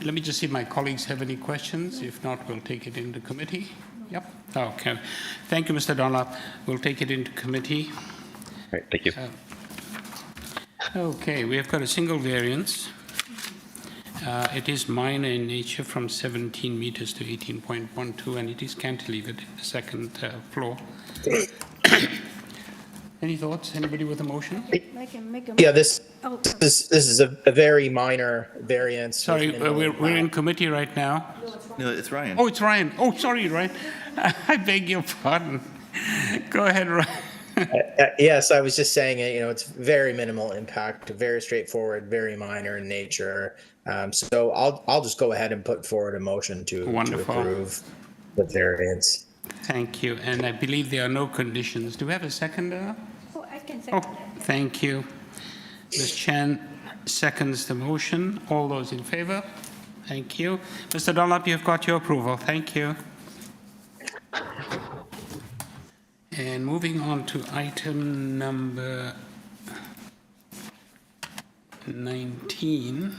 Let me just see if my colleagues have any questions. If not, we'll take it into committee. Yep. Okay. Thank you, Mr. Dunlop. We'll take it into committee. All right, thank you. Okay, we have got a single variance. It is minor in nature, from 17 meters to 18.12, and it is cantilevered in the second floor. Any thoughts? Anybody with a motion? Yeah, this is a very minor variance. Sorry, we're in committee right now. No, it's Ryan. Oh, it's Ryan. Oh, sorry, Ryan. I beg your pardon. Go ahead, Ryan. Yes, I was just saying, you know, it's very minimal impact, very straightforward, very minor in nature. So I'll just go ahead and put forward a motion to approve the variance. Thank you. And I believe there are no conditions. Do we have a seconder? Oh, I can second. Oh, thank you. Ms. Chen seconds the motion. All those in favor? Thank you. Mr. Dunlop, you've got your approval. Thank you. And moving on to item number 19.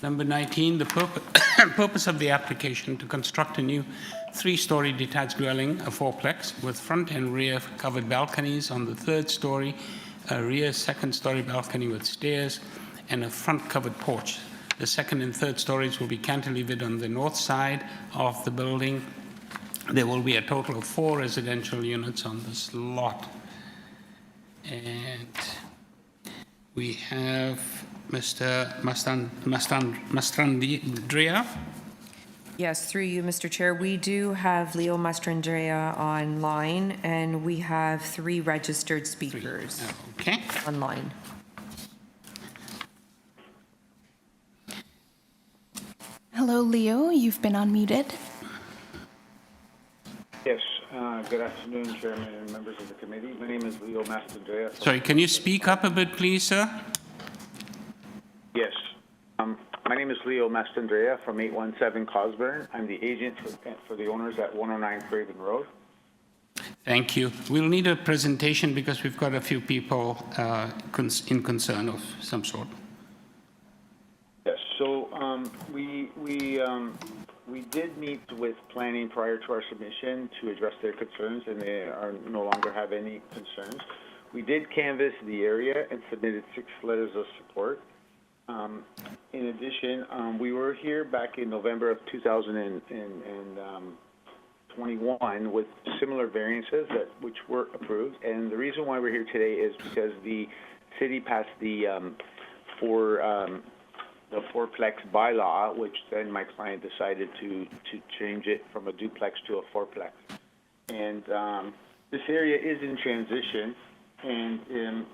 Number 19, the purpose of the application to construct a new 3-story detached dwelling, a 4-plex, with front and rear covered balconies on the 3rd story, a rear 2nd-story balcony with stairs, and a front covered porch. The 2nd and 3rd stories will be cantilevered on the north side of the building. There will be a total of 4 residential units on this lot. And we have Mr. Mastrandrea. Yes, through you, Mr. Chair. We do have Leo Mastrandrea online, and we have 3 registered speakers online. Hello, Leo. You've been unmuted. Yes, good afternoon, Chairman and members of the committee. My name is Leo Mastrandrea. Sorry, can you speak up a bit, please, sir? Yes. My name is Leo Mastrandrea from 817 Cosburn. I'm the agent for the owners at 109 Craven Road. Thank you. We'll need a presentation because we've got a few people in concern of some sort. Yes, so we did meet with planning prior to our submission to address their concerns, and they are no longer have any concerns. We did canvass the area and submitted 6 letters of support. In addition, we were here back in November of 2021 with similar variances which were approved. And the reason why we're here today is because the city passed the the fourplex bylaw, which then my client decided to change it from a duplex to a fourplex. And this area is in transition, and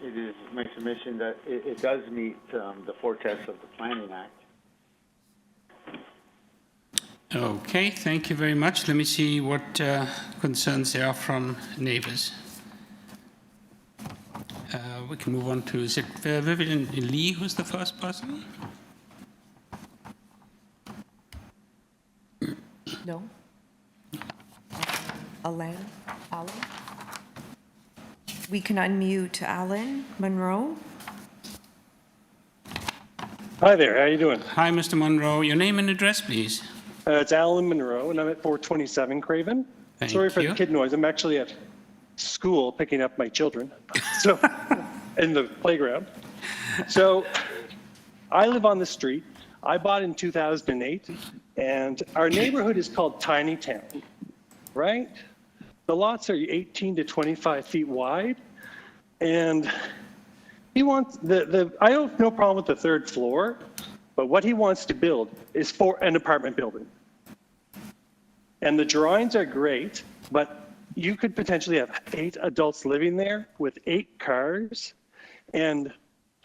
it is my submission that it does meet the four tests of the Planning Act. Okay, thank you very much. Let me see what concerns there are from neighbors. We can move on to, is it Vivian Lee who's the first person? No? Alan? We can unmute Alan Monroe. Hi there, how you doing? Hi, Mr. Monroe. Your name and address, please. It's Alan Monroe, and I'm at 427 Craven. Thank Sorry for you. the kid noise. I'm actually at school picking up my children, so in the playground. So I live on the street. I bought in 2008, and our neighborhood is called Tiny Town, right? The lots are 18 to 25 feet wide, and he wants I have no problem with the third floor, but what he wants to build is for an apartment building. And the drawings are great, but you could potentially have 8 adults living there with 8 cars and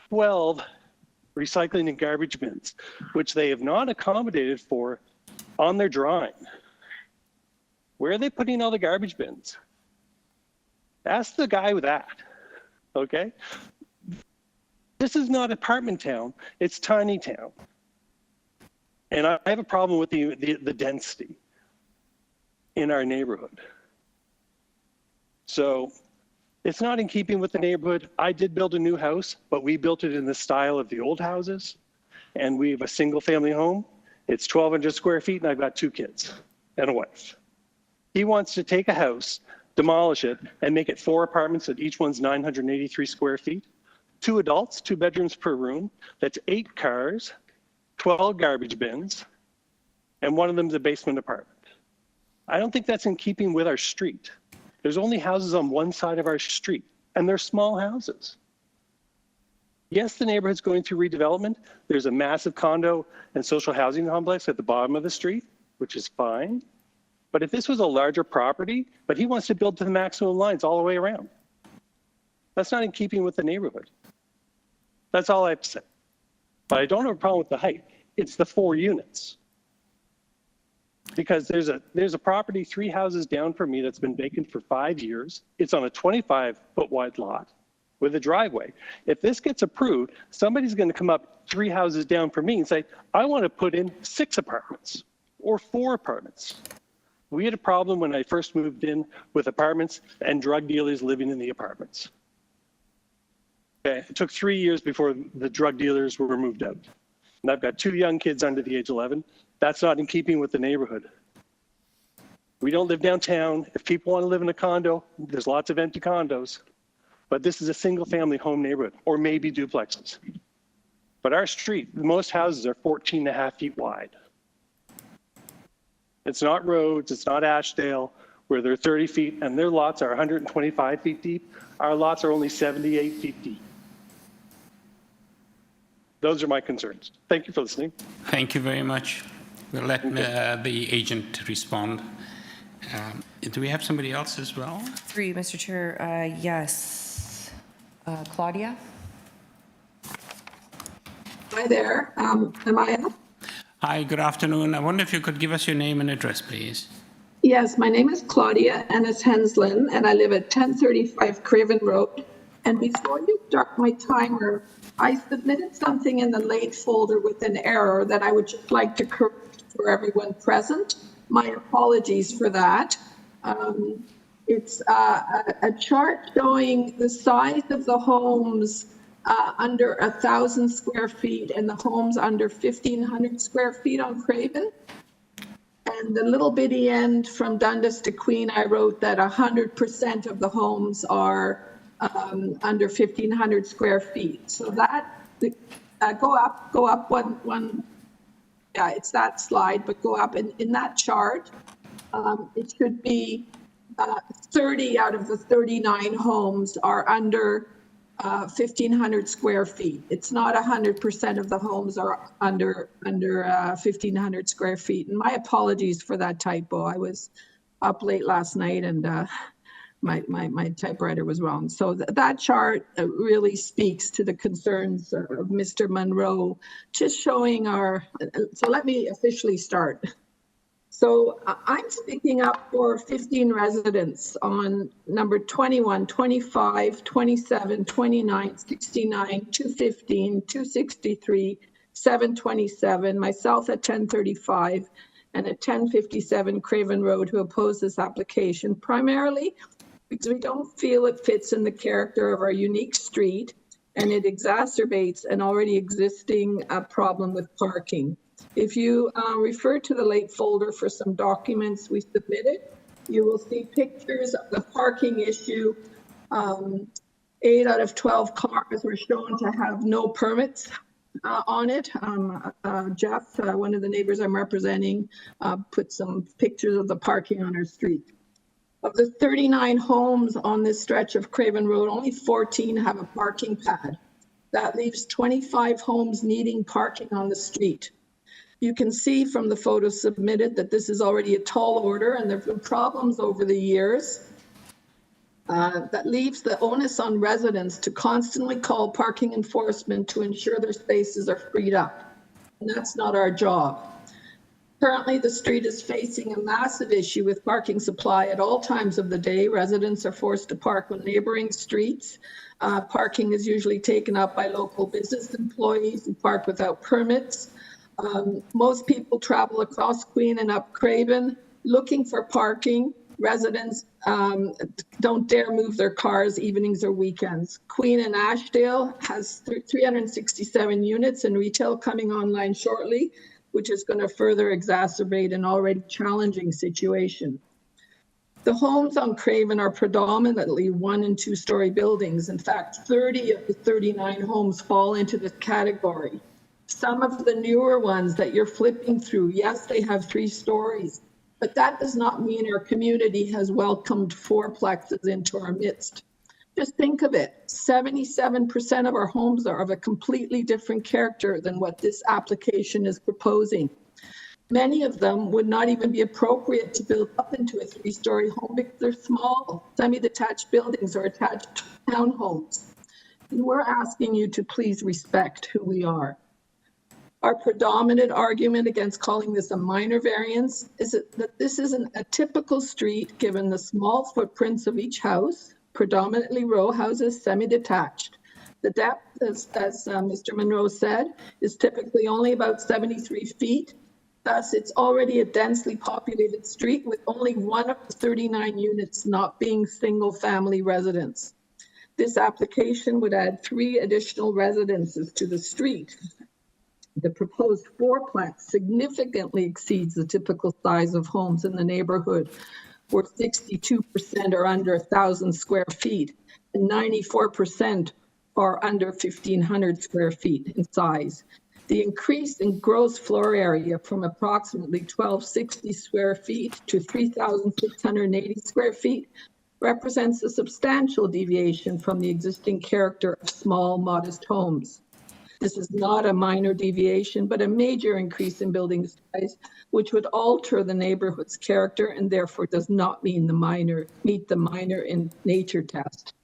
12 recycling and garbage bins, which they have not accommodated for on their drawing. Where are they putting all the garbage bins? Ask the guy with that, okay? This is not apartment town, it's tiny town. And I have a problem with the density in our neighborhood. So it's not in keeping with the neighborhood. I did build a new house, but we built it in the style of the old houses. And we have a single family home. It's 1,200 square feet and I've got 2 kids and a wife. He wants to take a house, demolish it, and make it 4 apartments that each one's 983 square feet. 2 adults, 2 bedrooms per room. That's 8 cars, 12 garbage bins, and one of them's a basement apartment. I don't think that's in keeping with our street. There's only houses on one side of our street, and they're small houses. Yes, the neighborhood's going through redevelopment. There's a massive condo and social housing complex at the bottom of the street, which is fine. But if this was a larger property, but he wants to build to the maximum lines all the way around, that's not in keeping with the neighborhood. That's all I have to say. But I don't have a problem with the height. It's the 4 units. Because there's a property 3 houses down from me that's been vacant for 5 years. It's on a 25-foot wide lot with a driveway. If this gets approved, somebody's going to come up 3 houses down from me and say, I want to put in 6 apartments or 4 apartments. We had a problem when I first moved in with apartments and drug dealers living in the apartments. Okay, it took 3 years before the drug dealers were moved out. And I've got 2 young kids under the age of 11. That's not in keeping with the neighborhood. We don't live downtown. If people want to live in a condo, there's lots of empty condos. But this is a single family home neighborhood, or maybe duplexes. But our street, most houses are 14.5 feet wide. It's not Rhodes, it's not Ashdale, where they're 30 feet and their lots are 125 feet deep. Our lots are only 78 feet deep. Those are my concerns. Thank you for listening. Thank you very much. We'll let the agent respond. Do we have somebody else as well? 3, Mr. Chair. Yes. Claudia? Hi there. Am I up? Hi, good afternoon. I wonder if you could give us your name and address, please. Yes, my name is Claudia Ennis Henslin, and I live at 1035 Craven Road. And before you start my timer, I submitted something in the late folder with an error that I would just like to correct for everyone present. My apologies for that. It's a chart showing the size of the homes under 1,000 square feet and the homes under 1,500 square feet on Craven. And the little bitty end from Dundas to Queen, I wrote that 100% of the homes are under 1,500 square feet. So that, go up one, yeah, it's that slide, but go up. And in that chart, it should be 30 out of the 39 homes are under 1,500 square feet. It's not 100% of the homes are under 1,500 square feet. And my apologies for that typo. I was up late last night and my typewriter was wrong. So that chart really speaks to the concerns of Mr. Monroe, just showing so let me officially start. So I'm speaking up for 15 residents on number 21, 25, 27, 29, 69, 215, 263, 727, myself at 1035 and at 1057 Craven Road, who oppose this application, primarily because we don't feel it fits in the character of our unique street and it exacerbates an already existing problem with parking. If you refer to the late folder for some documents we submitted, you will see pictures of the parking issue. 8 out of 12 cars were shown to have no permits on it. Jeff, one of the neighbors I'm representing, put some pictures of the parking on our street. Of the 39 homes on this stretch of Craven Road, only 14 have a parking pad. That leaves 25 homes needing parking on the street. You can see from the photos submitted that this is already a tall order and there have been problems over the years. That leaves the onus on residents to constantly call parking enforcement to ensure their spaces are freed up. And that's not our job. Currently, the street is facing a massive issue with parking supply at all times of the day. Residents are forced to park on neighboring streets. Parking is usually taken up by local business employees who park without permits. Most people travel across Queen and up Craven looking for parking. Residents don't dare move their cars evenings or weekends. Queen and Ashdale has 367 units and retail coming online shortly, which is going to further exacerbate an already challenging situation. The homes on Craven are predominantly 1- and 2-story buildings. In fact, 30 of the 39 homes fall into this category. Some of the newer ones that you're flipping through, yes, they have 3 stories, but that does not mean our community has welcomed fourplexes into our midst. Just think of it, 77% of our homes are of a completely different character than what this application is proposing. Many of them would not even be appropriate to build up into a 3-story home because they're small, semi-detached buildings or attached townhomes. And we're asking you to please respect who we are. Our predominant argument against calling this a minor variance is that this isn't a typical street given the small footprints of each house, predominantly row houses, semi-detached. The depth, as Mr. Monroe said, is typically only about 73 feet. Thus, it's already a densely populated street with only 1 of the 39 units not being single-family residents. This application would add 3 additional residences to the street. The proposed fourplex significantly exceeds the typical size of homes in the neighborhood, where 62% are under 1,000 square feet and 94% are under 1,500 square feet in size. The increase in gross floor area from approximately 1,260 square feet to 3,680 square feet represents a substantial deviation from the existing character of small, modest homes. This is not a minor deviation, but a major increase in building size, which would alter the neighborhood's character and therefore does not meet the minor in nature test.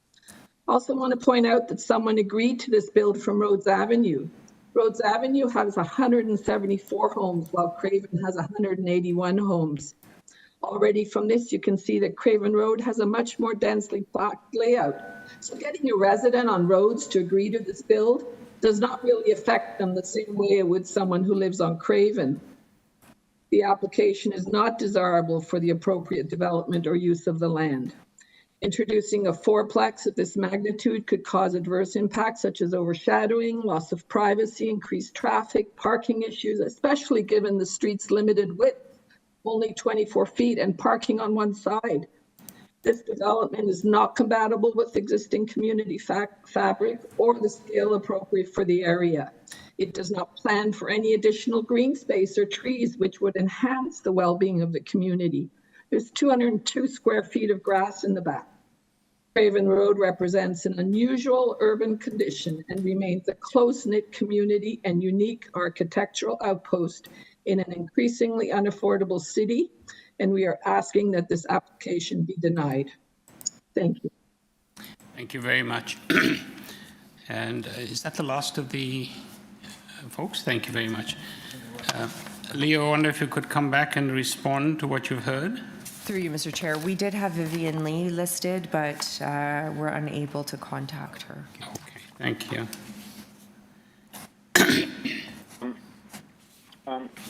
Also want to point out that someone agreed to this build from Rhodes Avenue. Rhodes Avenue has 174 homes, while Craven has 181 homes. Already from this, you can see that Craven Road has a much more densely packed layout. So getting a resident on Rhodes to agree to this build does not really affect them the same way it would someone who lives on Craven. The application is not desirable for the appropriate development or use of the land. Introducing a fourplex of this magnitude could cause adverse impacts such as overshadowing, loss of privacy, increased traffic, parking issues, especially given the street's limited width, only 24 feet, and parking on one side. This development is not compatible with existing community fabric or the scale appropriate for the area. It does not plan for any additional green space or trees, which would enhance the well-being of the community. There's 202 square feet of grass in the back. Craven Road represents an unusual urban condition and remains a close-knit community and unique architectural outpost in an increasingly unaffordable city, and we are asking that this application be denied. Thank you. Thank you very much. And is that the last of the folks? Thank you very much. Leo, I wonder if you could come back and respond to what you've heard? Through you, Mr. Chair, we did have Vivian Lee listed, but we're unable to contact her. Okay, thank you.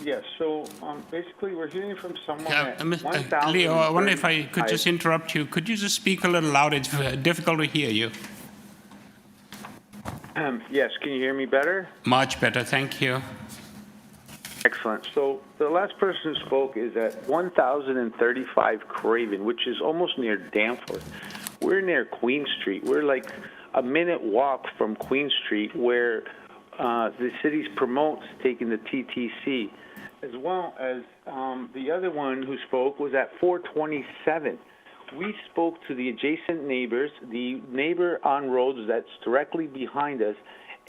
Yes, so basically we're hearing from someone at 1,000. Leo, I wonder if I could just interrupt you. Could you just speak a little louder? It's difficult to hear you. Yes, can you hear me better? Much better, thank you. Excellent. So the last person who spoke is at 1,035 Craven, which is almost near Danforth. We're near Queen Street. We're like a minute walk from Queen Street, where the city promotes taking the TTC, as well as the other one who spoke was at 427. We spoke to the adjacent neighbors, the neighbor on roads that's directly behind us,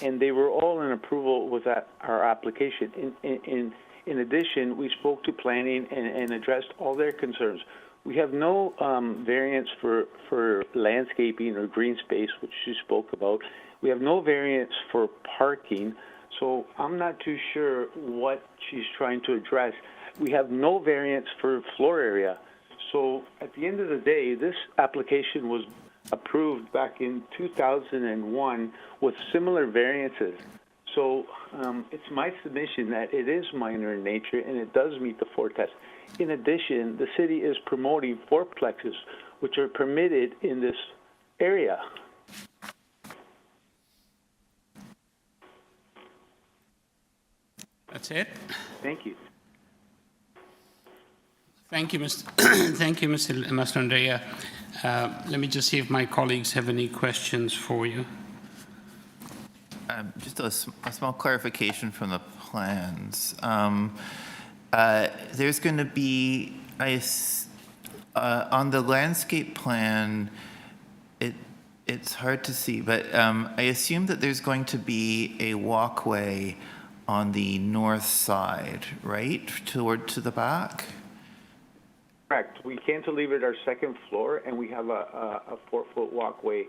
and they were all in approval with our application. In addition, we spoke to planning and addressed all their concerns. We have no variance for landscaping or green space, which you spoke about. We have no variance for parking, so I'm not too sure what she's trying to address. We have no variance for floor area. So at the end of the day, this application was approved back in 2001 with similar variances. So it's my submission that it is minor in nature and it does meet the 4 tests. In addition, the city is promoting fourplexes, which are permitted in this area. That's it? Thank you. Thank you, Mr. Thank you, Mr. Mastrandrea. Let me just see if my colleagues have any questions for you. Just a small clarification from the plans. There's going to be, on the landscape plan, it's hard to see, but I assume that there's going to be a walkway on the north side, right, to the back? Correct. We cantilevered our second floor, and we have a 4-foot walkway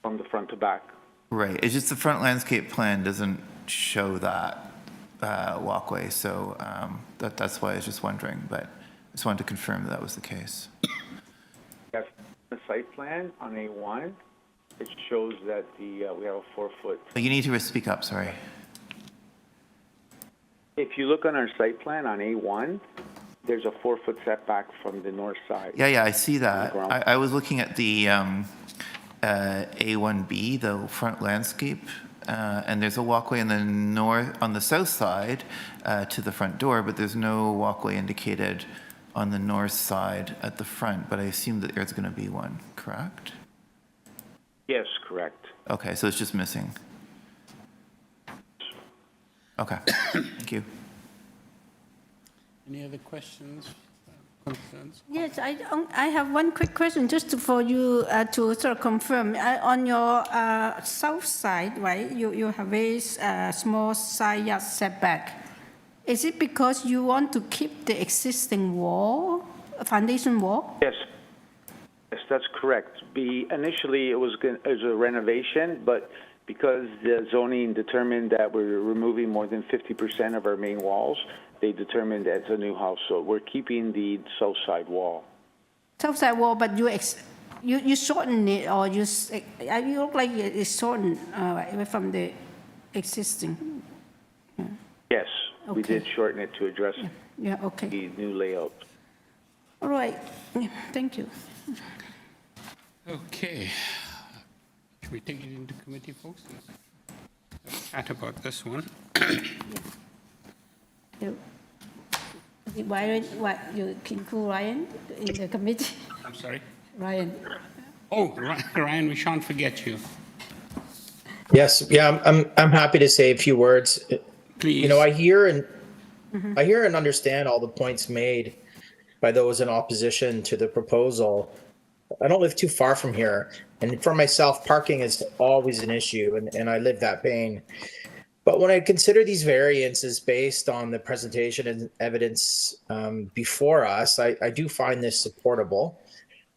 from the front to back. Right. It's just the front landscape plan doesn't show that walkway, so that's why I was just wondering. But I just wanted to confirm that was the case. Yes, the site plan on A1, it shows that we have a 4-foot. You need to speak up. Sorry. If you look on our site plan on A1, there's a 4-foot setback from the north side. Yeah, I see that. I was looking at the A1B, the front landscape, and there's a walkway on the south side to the front door, but there's no walkway indicated on the north side at the front. But I assume that there's going to be one, correct? Yes, correct. Okay, so it's just missing. Okay, thank you. Any other questions, concerns? Yes, I have one quick question just for you to sort of confirm. On your south side, right, you have a small side yard setback. Is it because you want to keep the existing wall, foundation wall? Yes. Yes, that's correct. Initially, it was a renovation, but because the zoning determined that we're removing more than 50% of our main walls, they determined that it's a new house. So we're keeping the south side wall. South side wall, but you shorten it, or you look like it's shortened from the existing. Yes, okay. We did shorten it to address okay. the new layout. All right. Thank you. Okay. Should we take it into committee, folks? Let's chat about this one. Ryan, what, you include Ryan in the committee? I'm sorry? Ryan. Oh, Ryan, we shan't forget you. Yes, yeah, I'm happy to say a few words. Please. You know, I hear and understand all the points made by those in opposition to the proposal. I don't live too far from here. And for myself, parking is always an issue, and I live that pain. But when I consider these variances based on the presentation and evidence before us, I do find this supportable.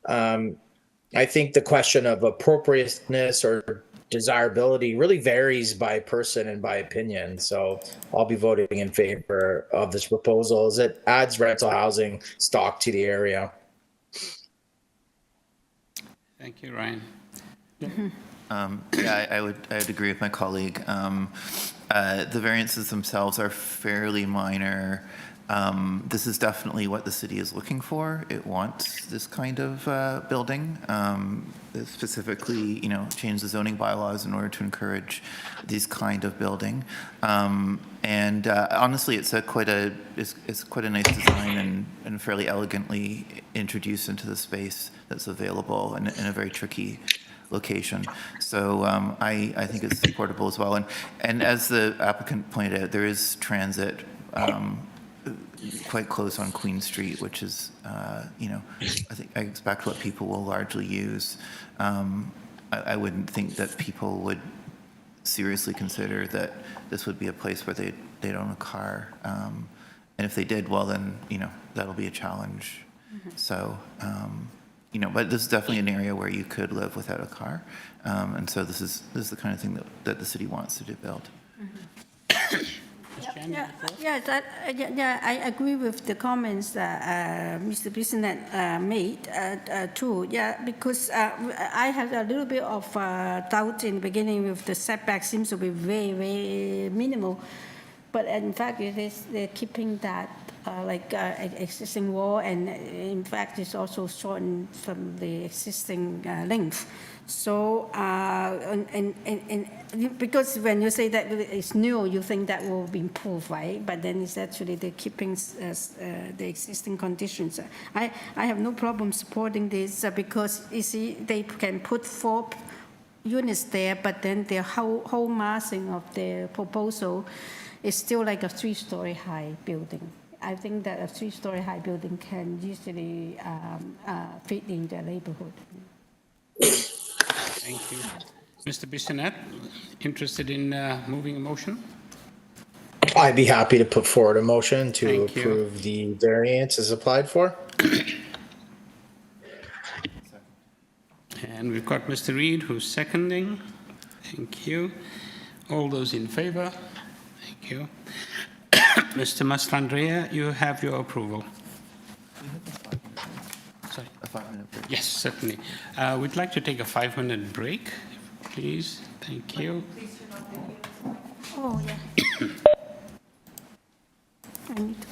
I think the question of appropriateness or desirability really varies by person and by opinion. So I'll be voting in favor of this proposal as it adds rental housing stock to the area. Thank you, Ryan. Yeah, I would agree with my colleague. The variances themselves are fairly minor. This is definitely what the city is looking for. It wants this kind of building, specifically, change the zoning bylaws in order to encourage these kind of building. And honestly, it's quite a nice design and fairly elegantly introduced into the space that's available in a very tricky location. So I think it's supportable as well. And as the applicant pointed out, there is transit quite close on Queen Street, which is, I expect what people will largely use. I wouldn't think that people would seriously consider that this would be a place where they'd own a car. And if they did, well then, that'll be a challenge. So, but this is definitely an area where you could live without a car. And so this is the kind of thing that the city wants to build. I agree with the comments that Mr. Bissonnette made too. Yeah, because I had a little bit of doubt in the beginning with the setback seems to be very, very minimal. But in fact, they're keeping that existing wall, and in fact, it's also shortened from the existing length. So, because when you say that it's new, you think that will be improved, right? But then it's actually they're keeping the existing conditions. I have no problem supporting this because you see they can put 4 units there, but then the whole massing of the proposal is still like a 3-story high building. I think that a 3-story high building can easily fit in the neighborhood. Thank you. Mr. Bissonnette, interested in moving a motion? I'd be happy to put forward a motion to approve the variance as applied for. And we've got Mr. Reid who's seconding. Thank you. All those in favor? Thank you. Mr. Mastrandrea, you have your approval. Sorry. A 5-minute break. Yes, certainly. We'd like to take a 5-minute break, please. Thank you. Oh, yeah. I need to.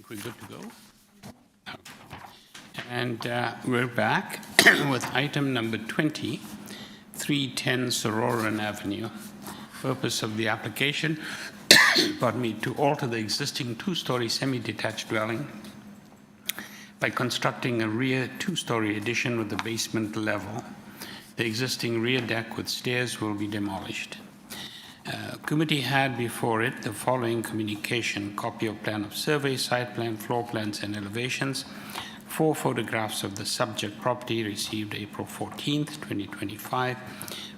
think we're good to go. And we're back with item number 20, 310 SORAUREN Avenue. Purpose of the application, pardon me, to alter the existing two-story semi-detached dwelling by constructing a rear two-story addition with a basement level. The existing rear deck with stairs will be demolished. Committee had before it the following communication: copy of plan of survey, site plan, floor plans, and elevations. 4 photographs of the subject property received April 14th, 2025.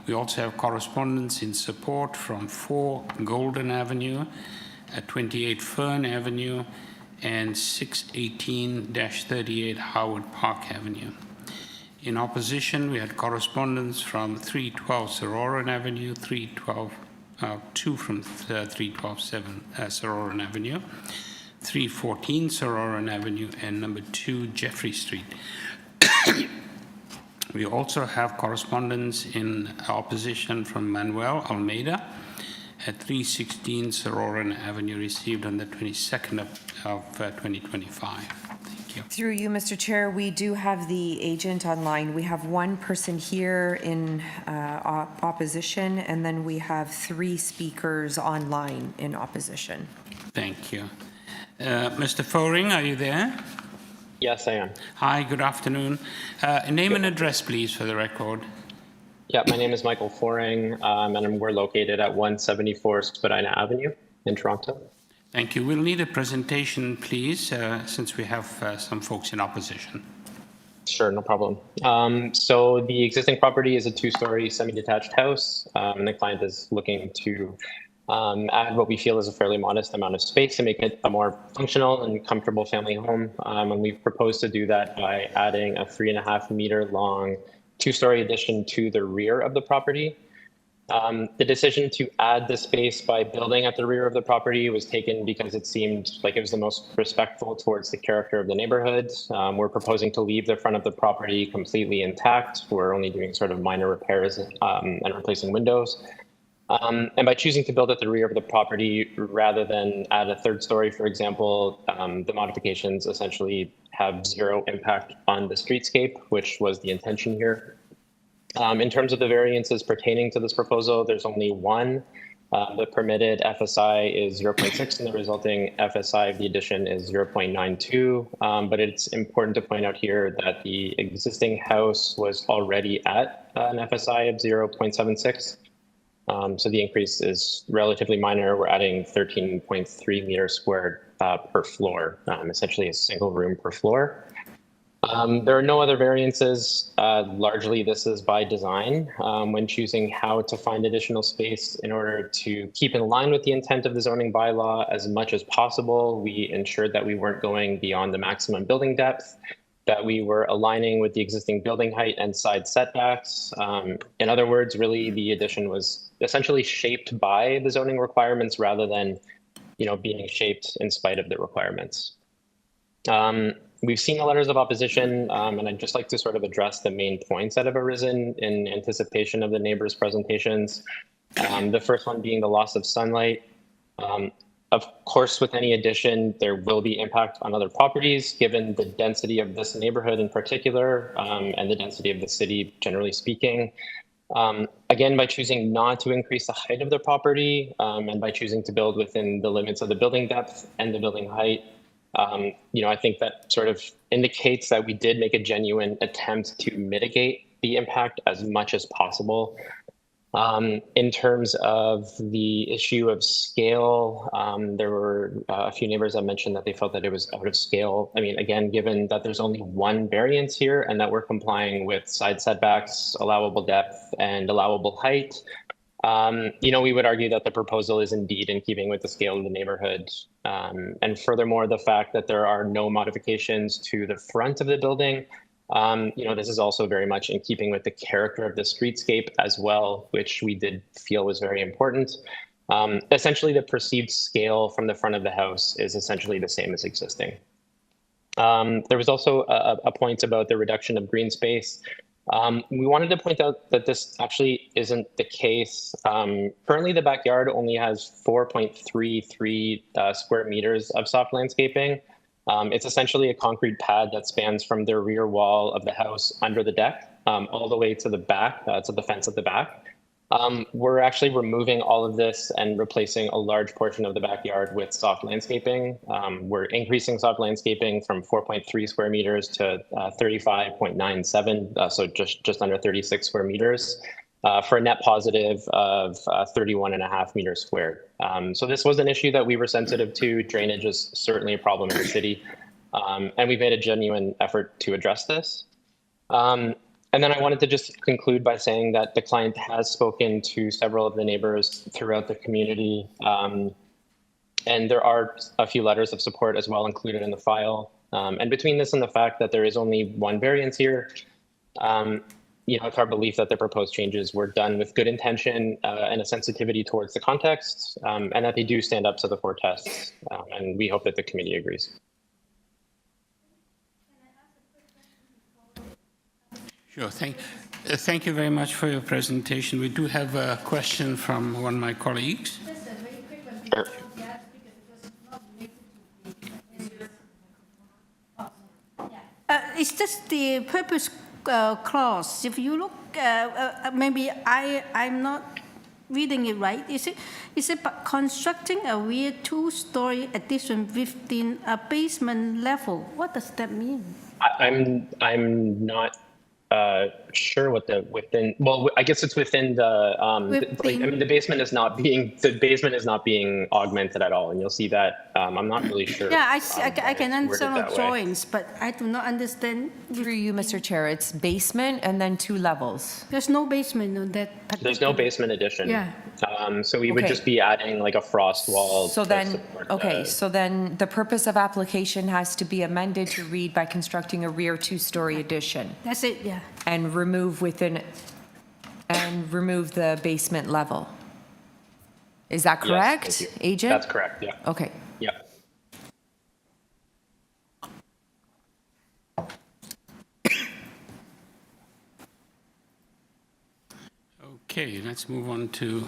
We also have correspondence in support from 4 Golden Avenue, 28 Fern Avenue, and 618-38 Howard Park Avenue. In opposition, we had correspondence from 312 SORAUREN Avenue, 2 from 312 SORAUREN Avenue, 314 SORAUREN Avenue, and number 2 Jeffrey Street. We also have correspondence in opposition from Manuel Almeida at 316 SORAUREN Avenue, received on the 22nd of 2025. Thank you. Through you, Mr. Chair, we do have the agent online. We have 1 person here in opposition, and then we have 3 speakers online in opposition. Thank you. Mr. Foring, are you there? Yes, I am. Hi, good afternoon. Name and address, please, for the record. Yeah, my name is Michael Foring, and we're located at 174 Spadina Avenue in Toronto. Thank you. We'll need a presentation, please, since we have some folks in opposition. Sure, no problem. So the existing property is a 2-story semi-detached house, and the client is looking to add what we feel is a fairly modest amount of space to make it a more functional and comfortable family home. And we've proposed to do that by adding a 3.5-meter long 2-story addition to the rear of the property. The decision to add the space by building at the rear of the property was taken because it seemed like it was the most respectful towards the character of the neighborhood. We're proposing to leave the front of the property completely intact. We're only doing sort of minor repairs and replacing windows. And by choosing to build at the rear of the property rather than add a 3rd story, for example, the modifications essentially have 0 impact on the streetscape, which was the intention here. In terms of the variances pertaining to this proposal, there's only 1. The permitted FSI is 0.6, and the resulting FSI of the addition is 0.92. But it's important to point out here that the existing house was already at an FSI of 0.76. So the increase is relatively minor. We're adding 13.3 meters squared per floor, essentially a single room per floor. There are no other variances. Largely, this is by design. When choosing how to find additional space in order to keep in line with the intent of the zoning bylaw as much as possible, we ensured that we weren't going beyond the maximum building depth, that we were aligning with the existing building height and side setbacks. In other words, really, the addition was essentially shaped by the zoning requirements rather than, being shaped in spite of the requirements. We've seen the letters of opposition, and I'd just like to sort of address the main points that have arisen in anticipation of the neighbors' presentations. The first one being the loss of sunlight. Of course, with any addition, there will be impact on other properties, given the density of this neighborhood in particular, and the density of the city, generally speaking. Again, by choosing not to increase the height of the property, and by choosing to build within the limits of the building depth and the building height, I think that sort of indicates that we did make a genuine attempt to mitigate the impact as much as possible. In terms of the issue of scale, there were a few neighbors that mentioned that they felt that it was out of scale. I mean, again, given that there's only 1 variance here and that we're complying with side setbacks, allowable depth, and allowable height, we would argue that the proposal is indeed in keeping with the scale of the neighborhood. And furthermore, the fact that there are no modifications to the front of the building, this is also very much in keeping with the character of the streetscape as well, which we did feel was very important. Essentially, the perceived scale from the front of the house is essentially the same as existing. There was also a point about the reduction of green space. We wanted to point out that this actually isn't the case. Currently, the backyard only has 4.33 square meters of soft landscaping. It's essentially a concrete pad that spans from the rear wall of the house under the deck all the way to the back, to the fence at the back. We're actually removing all of this and replacing a large portion of the backyard with soft landscaping. We're increasing soft landscaping from 4.3 square meters to 35.97, so just under 36 square meters, for a net positive of 31.5 meters squared. So this was an issue that we were sensitive to. Drainage is certainly a problem in the city, and we've made a genuine effort to address this. And then I wanted to just conclude by saying that the client has spoken to several of the neighbors throughout the community, and there are a few letters of support as well included in the file. And between this and the fact that there is only one variance here, it's our belief that the proposed changes were done with good intention and a sensitivity towards the context, and that they do stand up to the 4 tests. And we hope that the committee agrees. Sure. Thank you very much for your presentation. We do have a question from one of my colleagues. Sure. It's just the purpose clause. If you look, maybe I'm not reading it right. Is it constructing a rear 2-story addition within a basement level? What does that mean? I'm not sure what the within. Well, I guess it's within the. The basement is not being augmented at all, and you'll see that. I'm not really sure. Yeah, I can understand on drawings, but I do not understand. Through you, Mr. Chair, it's basement and then 2 levels. There's no basement on that. There's no basement addition. Yeah. So we would just be adding like a frost wall. So then, so then the purpose of application has to be amended to read by constructing a rear 2-story addition. That's it, yeah. And remove the basement level. Is that correct, yes, thank you. Agent? That's correct, yeah. Okay. Yeah. Okay, let's move on to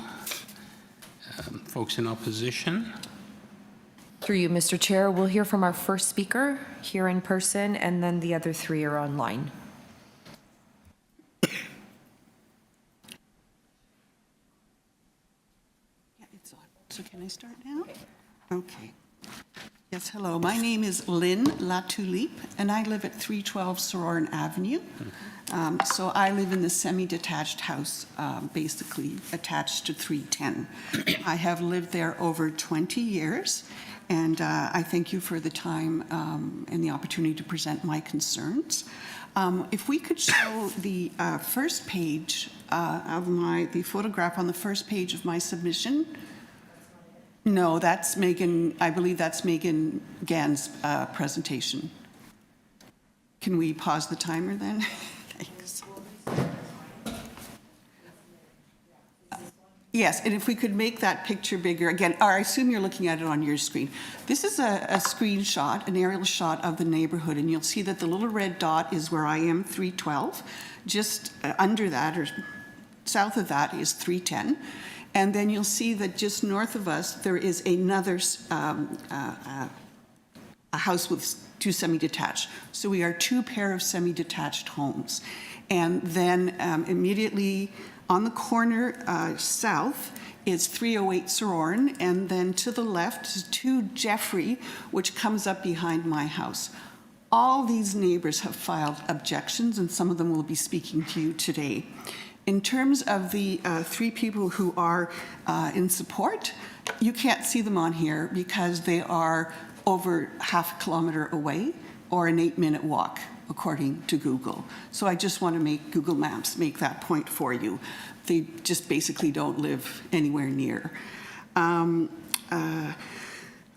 folks in opposition. Through you, Mr. Chair, we'll hear from our first speaker here in person, and then the other 3 are online. It's on. So can I start now? Okay. Yes, hello. My name is Lynn Latulipe, and I live at 312 SORAUREN Avenue. So I live in the semi-detached house, basically attached to 310. I have lived there over 20 years, and I thank you for the time and the opportunity to present my concerns. If we could show the first page of the photograph on the first page of my submission. No, that's Megan, I believe that's Megan Gann's presentation. Can we pause the timer then? Thanks. Yes, and if we could make that picture bigger again, or I assume you're looking at it on your screen. This is a screenshot, an aerial shot of the neighborhood, and you'll see that the little red dot is where I am, 312. Just under that, or south of that, is 310. And then you'll see that just north of us, there is another a house with 2 semi-detached. So we are 2 pair of semi-detached homes. And then immediately on the corner south is 308 SORAUREN, and then to the left is 2 Jeffrey, which comes up behind my house. All these neighbors have filed objections, and some of them will be speaking to you today. In terms of the 3 people who are in support, you can't see them on here because they are over half a kilometer away or an 8-minute walk, according to Google. So I just want to make Google Maps make that point for you. They just basically don't live anywhere near.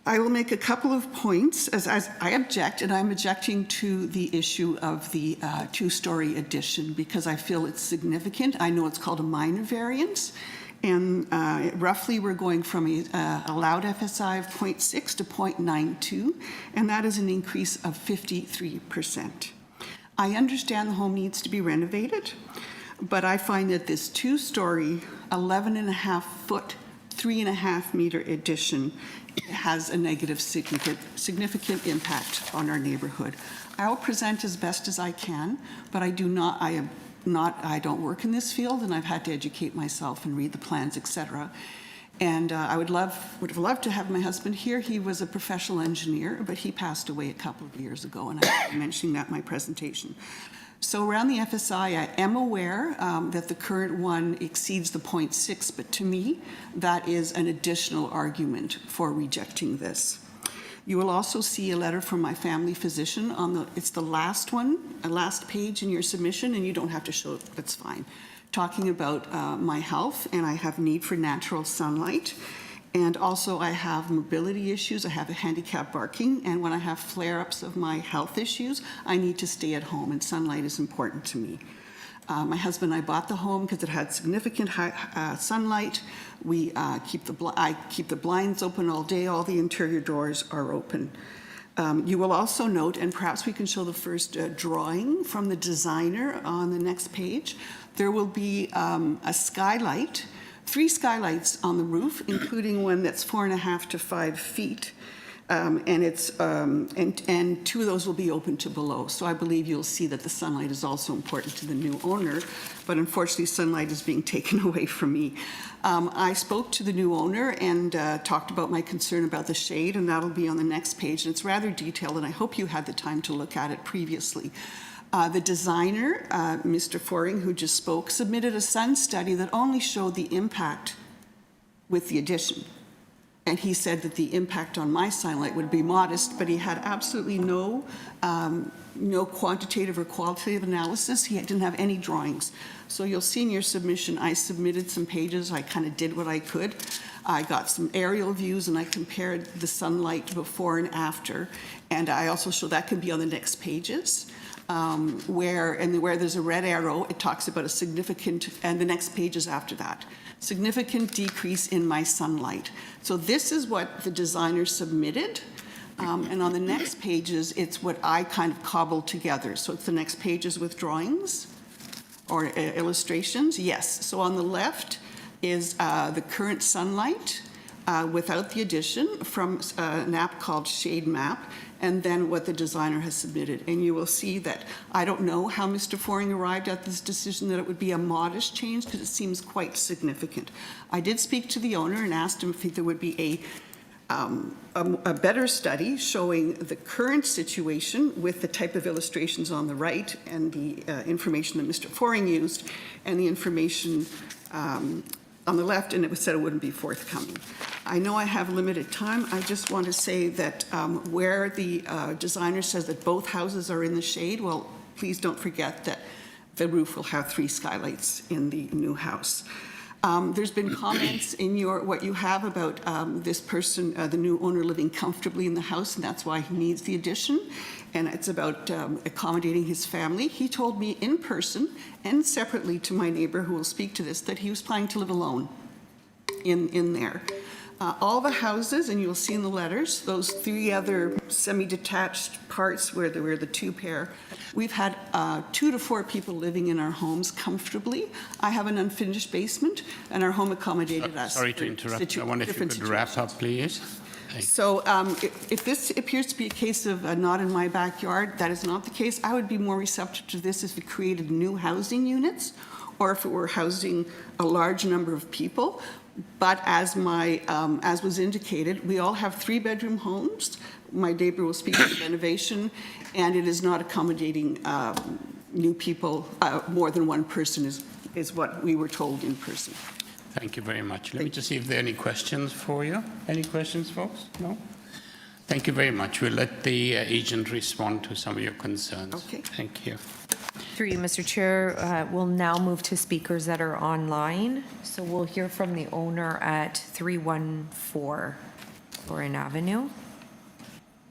I will make a couple of points as I object, and I'm objecting to the issue of the 2-story addition because I feel it's significant. I know it's called a minor variance, and roughly we're going from a allowed FSI of 0.6 to 0.92, and that is an increase of 53%. I understand the home needs to be renovated, but I find that this 2-story, 11.5-foot, 3.5-meter addition has a negative significant impact on our neighborhood. I will present as best as I can, but I don't work in this field, and I've had to educate myself and read the plans, etc. And I would have loved to have my husband here. He was a professional engineer, but he passed away a couple of years ago, and I'm mentioning that in my presentation. So around the FSI, I am aware that the current one exceeds the 0.6, but to me, that is an additional argument for rejecting this. You will also see a letter from my family physician it's the last one, last page in your submission, and you don't have to show it, that's fine. Talking about my health, and I have need for natural sunlight. And also I have mobility issues, I have a handicap barking, and when I have flare-ups of my health issues, I need to stay at home, and sunlight is important to me. My husband and I bought the home because it had significant sunlight. I keep the blinds open all day, all the interior doors are open. You will also note, and perhaps we can show the first drawing from the designer on the next page, there will be a skylight, 3 skylights on the roof, including one that's 4.5 to 5 feet. And 2 of those will be open to below. So I believe you'll see that the sunlight is also important to the new owner, but unfortunately sunlight is being taken away from me. I spoke to the new owner and talked about my concern about the shade, and that'll be on the next page. And it's rather detailed, and I hope you had the time to look at it previously. The designer, Mr. Foring, who just spoke, submitted a sun study that only showed the impact with the addition. And he said that the impact on my sunlight would be modest, but he had absolutely no quantitative or qualitative analysis. He didn't have any drawings. So you'll see in your submission, I submitted some pages. I kind of did what I could. I got some aerial views, and I compared the sunlight before and after. And I also show that can be on the next pages. Where there's a red arrow, it talks about a significant, and the next page is after that, significant decrease in my sunlight. So this is what the designer submitted, and on the next pages, it's what I kind of cobbled together. So it's the next pages with drawings or illustrations, yes. So on the left is the current sunlight without the addition from an app called Shade Map, and then what the designer has submitted. And you will see that I don't know how Mr. Foring arrived at this decision that it would be a modest change, because it seems quite significant. I did speak to the owner and asked him if there would be a better study showing the current situation with the type of illustrations on the right and the information that Mr. Foring used, and the information on the left, and it was said it wouldn't be forthcoming. I know I have limited time. I just want to say that where the designer says that both houses are in the shade, well, please don't forget that the roof will have 3 skylights in the new house. There's been comments in what you have about this person, the new owner, living comfortably in the house, and that's why he needs the addition. And it's about accommodating his family. He told me in person and separately to my neighbor, who will speak to this, that he was planning to live alone in there. All the houses, and you'll see in the letters, those 3 other semi-detached parts where there were the 2 pair, we've had 2 to 4 people living in our homes comfortably. I have an unfinished basement, and our home accommodated us. Sorry to interrupt. I wonder if you could wrap up, please. So if this appears to be a case of not in my backyard, that is not the case. I would be more receptive to this if it created new housing units, or if it were housing a large number of people. But as was indicated, we all have 3-bedroom homes. My neighbor will speak to the renovation, and it is not accommodating new people. More than 1 person is what we were told in person. Thank you very much. Let me just see if there are any questions for you. Any questions, folks? No? Thank you very much. We'll let the agent respond to some of your concerns. Okay. Thank you. Through you, Mr. Chair, we'll now move to speakers that are online. So we'll hear from the owner at 314 Lauren Avenue.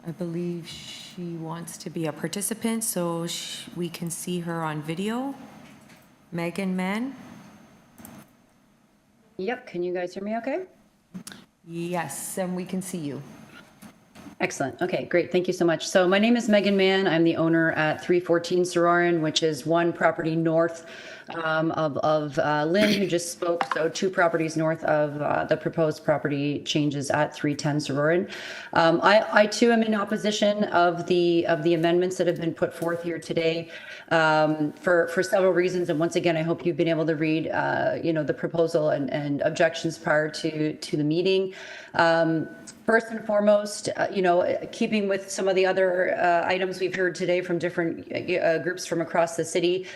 I believe she wants to be a participant, so we can see her on video. Megan Mann? Yep, can you guys hear me okay? Yes, and we can see you. Excellent. Okay, great. Thank you so much. So my name is Megan Mann. I'm the owner at 314 SORAUREN, which is 1 property north of Lynn, who just spoke. So 2 properties north of the proposed property changes at 310 SORAUREN. I too am in opposition of the amendments that have been put forth here today for several reasons. And once again, I hope you've been able to read, the proposal and objections prior to the meeting. First and foremost, keeping with some of the other items we've heard today from different groups from across the city,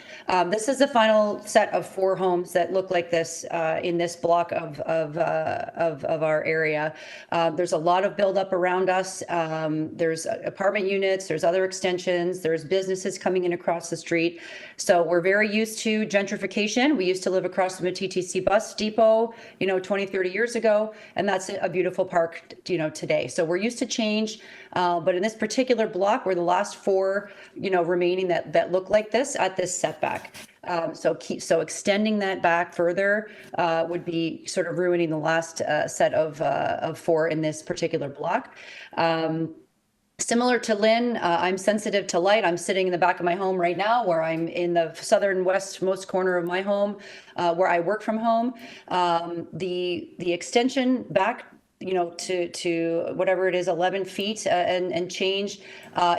this is the final set of 4 homes that look like this in this block of our area. There's a lot of buildup around us. There's apartment units, there's other extensions, there's businesses coming in across the street. So we're very used to gentrification. We used to live across from a TTC bus depot, 20, 30 years ago, and that's a beautiful park, today. So we're used to change, but in this particular block, we're the last 4, remaining that look like this at this setback. So extending that back further would be sort of ruining the last set of 4 in this particular block. Similar to Lynn, I'm sensitive to light. I'm sitting in the back of my home right now, where I'm in the southern westmost corner of my home, where I work from home. The extension back, to whatever it is, 11 feet and change,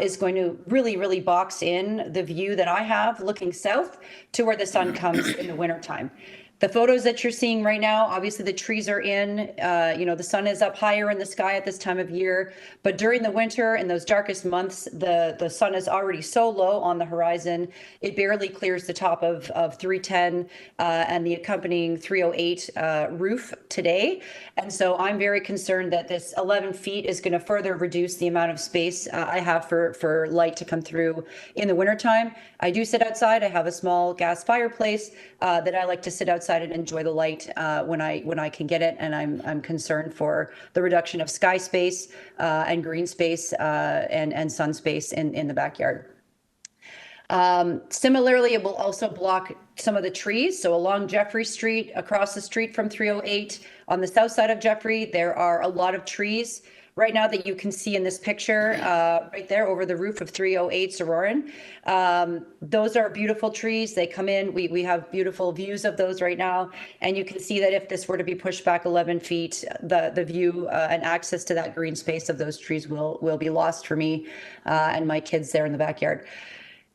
is going to really box in the view that I have looking south to where the sun comes in the wintertime. The photos that you're seeing right now, obviously the trees are in, the sun is up higher in the sky at this time of year, but during the winter in those darkest months, the sun is already so low on the horizon, it barely clears the top of 310 and the accompanying 308 roof today. And so I'm very concerned that this 11 feet is going to further reduce the amount of space I have for light to come through in the wintertime. I do sit outside. I have a small gas fireplace that I like to sit outside and enjoy the light when I can get it, and I'm concerned for the reduction of sky space and green space and sun space in the backyard. Similarly, it will also block some of the trees. So along Jeffrey Street, across the street from 308, on the south side of Jeffrey, there are a lot of trees right now that you can see in this picture right there over the roof of 308 SORAUREN. Those are beautiful trees. They come in. We have beautiful views of those right now. And you can see that if this were to be pushed back 11 feet, the view and access to that green space of those trees will be lost for me and my kids there in the backyard.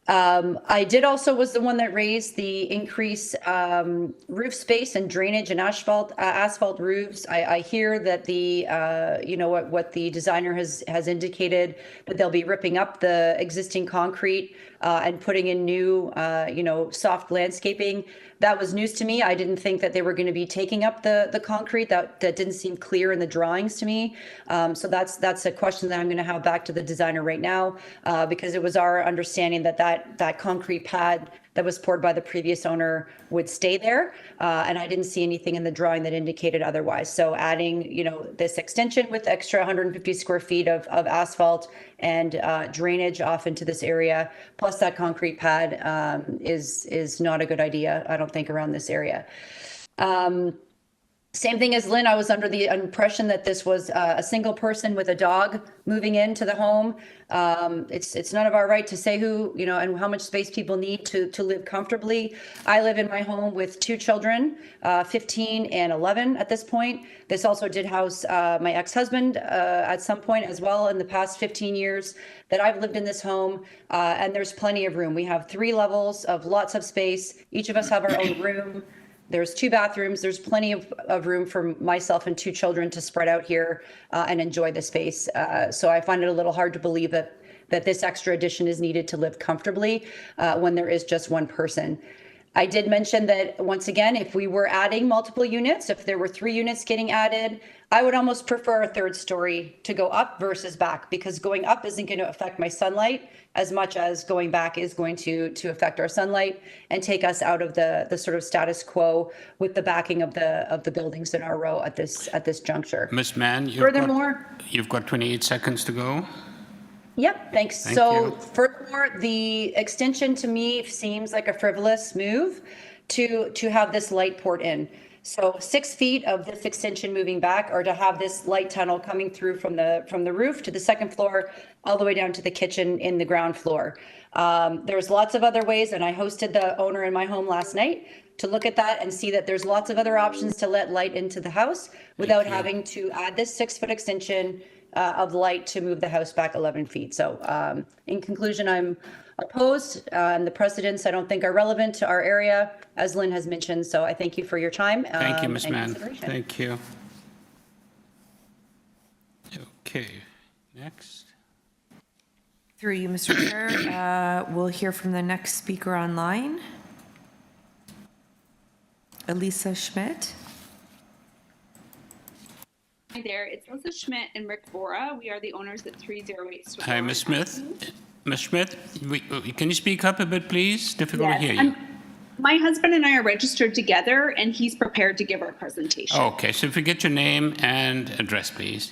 I was the one that raised the increase roof space and drainage and asphalt roofs. I hear that what the designer has indicated, that they'll be ripping up the existing concrete and putting in new, soft landscaping. That was news to me. I didn't think that they were going to be taking up the concrete. That didn't seem clear in the drawings to me. So that's a question that I'm going to have back to the designer right now, because it was our understanding that concrete pad that was poured by the previous owner would stay there. And I didn't see anything in the drawing that indicated otherwise. So adding, this extension with extra 150 square feet of asphalt and drainage off into this area, plus that concrete pad is not a good idea, I don't think, around this area. Same thing as Lynn, I was under the impression that this was a single person with a dog moving into the home. It's none of our right to say who, and how much space people need to live comfortably. I live in my home with 2 children, 15 and 11 at this point. This also did house my ex-husband at some point as well in the past 15 years that I've lived in this home, and there's plenty of room. We have 3 levels of lots of space. Each of us have our own room. There's 2 bathrooms. There's plenty of room for myself and 2 children to spread out here and enjoy the space. So I find it a little hard to believe that this extra addition is needed to live comfortably when there is just 1 person. I did mention that, once again, if we were adding multiple units, if there were 3 units getting added, I would almost prefer a 3rd story to go up versus back, because going up isn't going to affect my sunlight as much as going back is going to affect our sunlight and take us out of the sort of status quo with the backing of the buildings in our row at this juncture. Ms. Mann, you've got 28 seconds to go. Yep, thanks. Thank so you. Furthermore, the extension to me seems like a frivolous move to have this light poured in. So 6 feet of this extension moving back, or to have this light tunnel coming through from the roof to the 2nd floor, all the way down to the kitchen in the ground floor. There's lots of other ways, and I hosted the owner in my home last night to look at that and see that there's lots of other options to let light into the house without having to add this 6-foot extension of light to move the house back 11 feet. So in conclusion, I'm opposed, and the precedents I don't think are relevant to our area, as Lynn has mentioned. So I thank you for your time. Thank you, Ms. and Mann. consideration. Thank you. Okay, next. Through you, Mr. Chair, we'll hear from the next speaker online. Elisa Schmidt. Hi there, it's Elsa Schmidt and Rick Vora. We are the owners at 308 SORAUREN. Hi, Ms. Smith. Ms. Smith, can you speak up a bit, please? Difficult to hear you. My husband and I are registered together, and he's prepared to give our presentation. Okay, so if you get your name and address, please.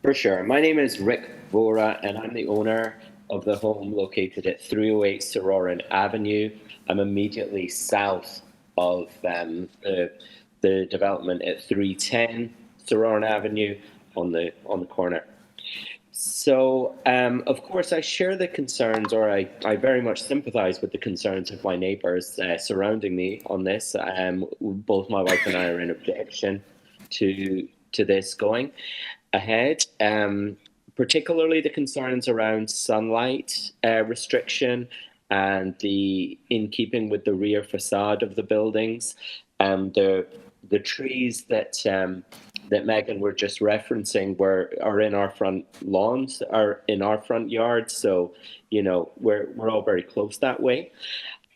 For sure. My name is Rick Vora, and I'm the owner of the home located at 308 SORAUREN Avenue. I'm immediately south of the development at 310 SORAUREN Avenue on the corner. So, of course, I share the concerns, or I very much sympathize with the concerns of my neighbors surrounding me on this. Both my wife and I are in objection to this going ahead, particularly the concerns around sunlight restriction and in keeping with the rear facade of the buildings. The trees that Megan were just referencing are in our front lawns, are in our front yards. So, you know, we're all very close that way.